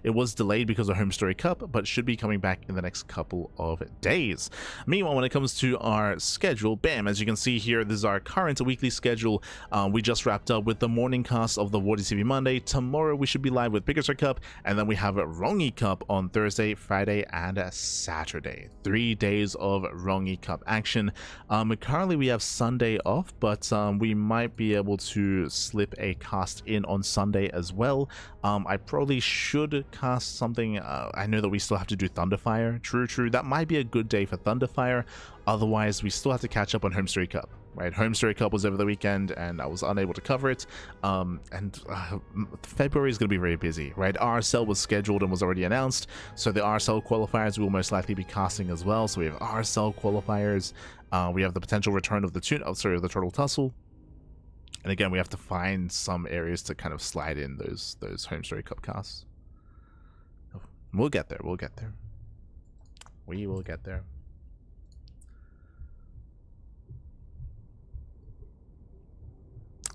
it was delayed because of Home Story Cup, but should be coming back in the next couple of days. Meanwhile, when it comes to our schedule, bam, as you can see here, this is our current weekly schedule. We just wrapped up with the morning cast of the WardiTV Monday. Tomorrow, we should be live with Krystianer Cup, and then we have Rongi Cup on Thursday, Friday, and Saturday. 3 days of Rongi Cup action. Currently we have Sunday off, but we might be able to slip a cast in on Sunday as well. I probably should cast something. I know that we still have to do Thunderfire. True. That might be a good day for Thunderfire. Otherwise, we still have to catch up on Home Story Cup. Right, Home Story Cup was over the weekend and I was unable to cover it. February is going to be very busy, right? RSL was scheduled and was already announced, so the RSL qualifiers will most likely be casting as well. So we have RSL qualifiers. We have the potential return of the the Turtle Tussle, and again, we have to find some areas to kind of slide in those Home Story Cup casts. We'll get there. We'll get there. We will get there.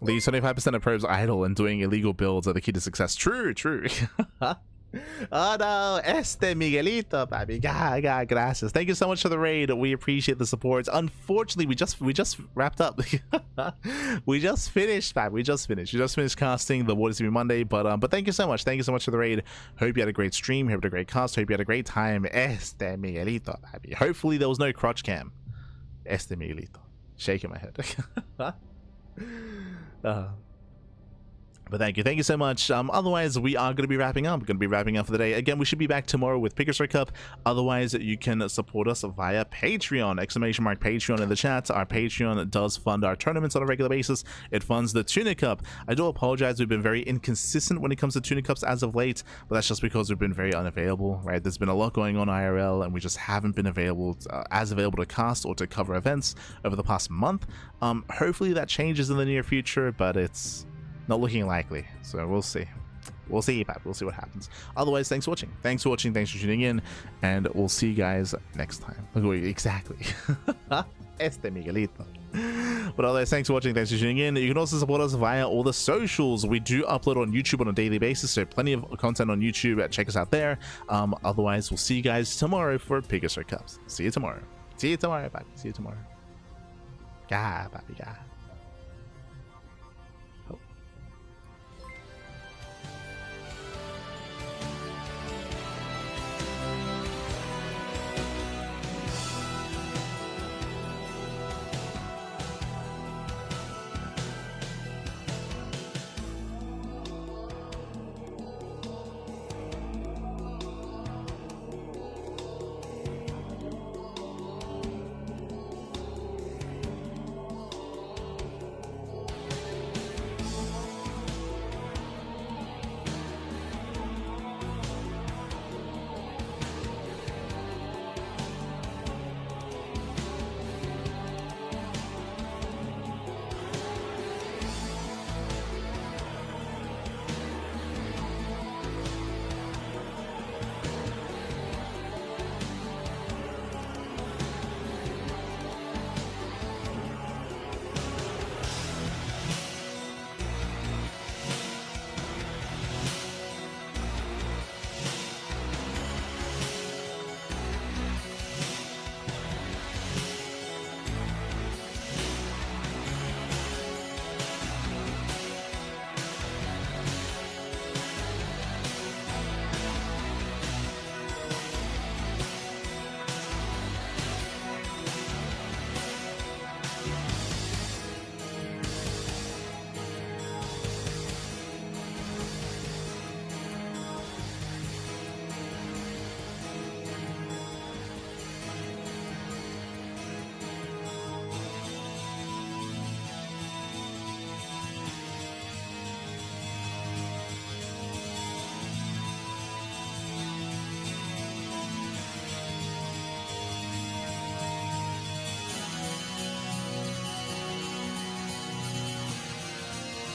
The 75% of probes idle and doing illegal builds are the key to success. True. Oh no, Miguelito, baby. Gracias. Thank you so much for the raid. We appreciate the support. Unfortunately, we just wrapped up. We just finished, man. We just finished casting the WardiTV Monday. But thank you so much. Thank you so much for the raid. Hope you had a great stream. Hope you had a great cast. Hope you had a great time. Miguelito, baby. Hopefully there was no crotch cam. Miguelito. Shaking my head. But thank you so much. Otherwise, we are going to be wrapping up. We're going to be wrapping up for the day. Again, we should be back tomorrow with Krystianer Cup. Otherwise, you can support us via Patreon. ! Patreon in the chat. Our Patreon does fund our tournaments on a regular basis. It funds the Tuna Cup. I do apologize. We've been very inconsistent when it comes to Tuna Cups as of late, but that's just because we've been very unavailable, right? There's been a lot going on IRL, and we just haven't been available to cast or to cover events over the past month. Hopefully that changes in the near future, but it's not looking likely, so we'll see. We'll see, Pat. We'll see what happens. Otherwise, thanks for watching. Thanks for tuning in, and we'll see you guys next time. Exactly. Miguelito. But otherwise, thanks for watching. Thanks for tuning in. You can also support us via all the socials. We do upload on YouTube on a daily basis, so plenty of content on YouTube. Check us out there. Otherwise, we'll see you guys tomorrow for Krystianer Cups. See you tomorrow. See you tomorrow, Pat. See you tomorrow. Papi.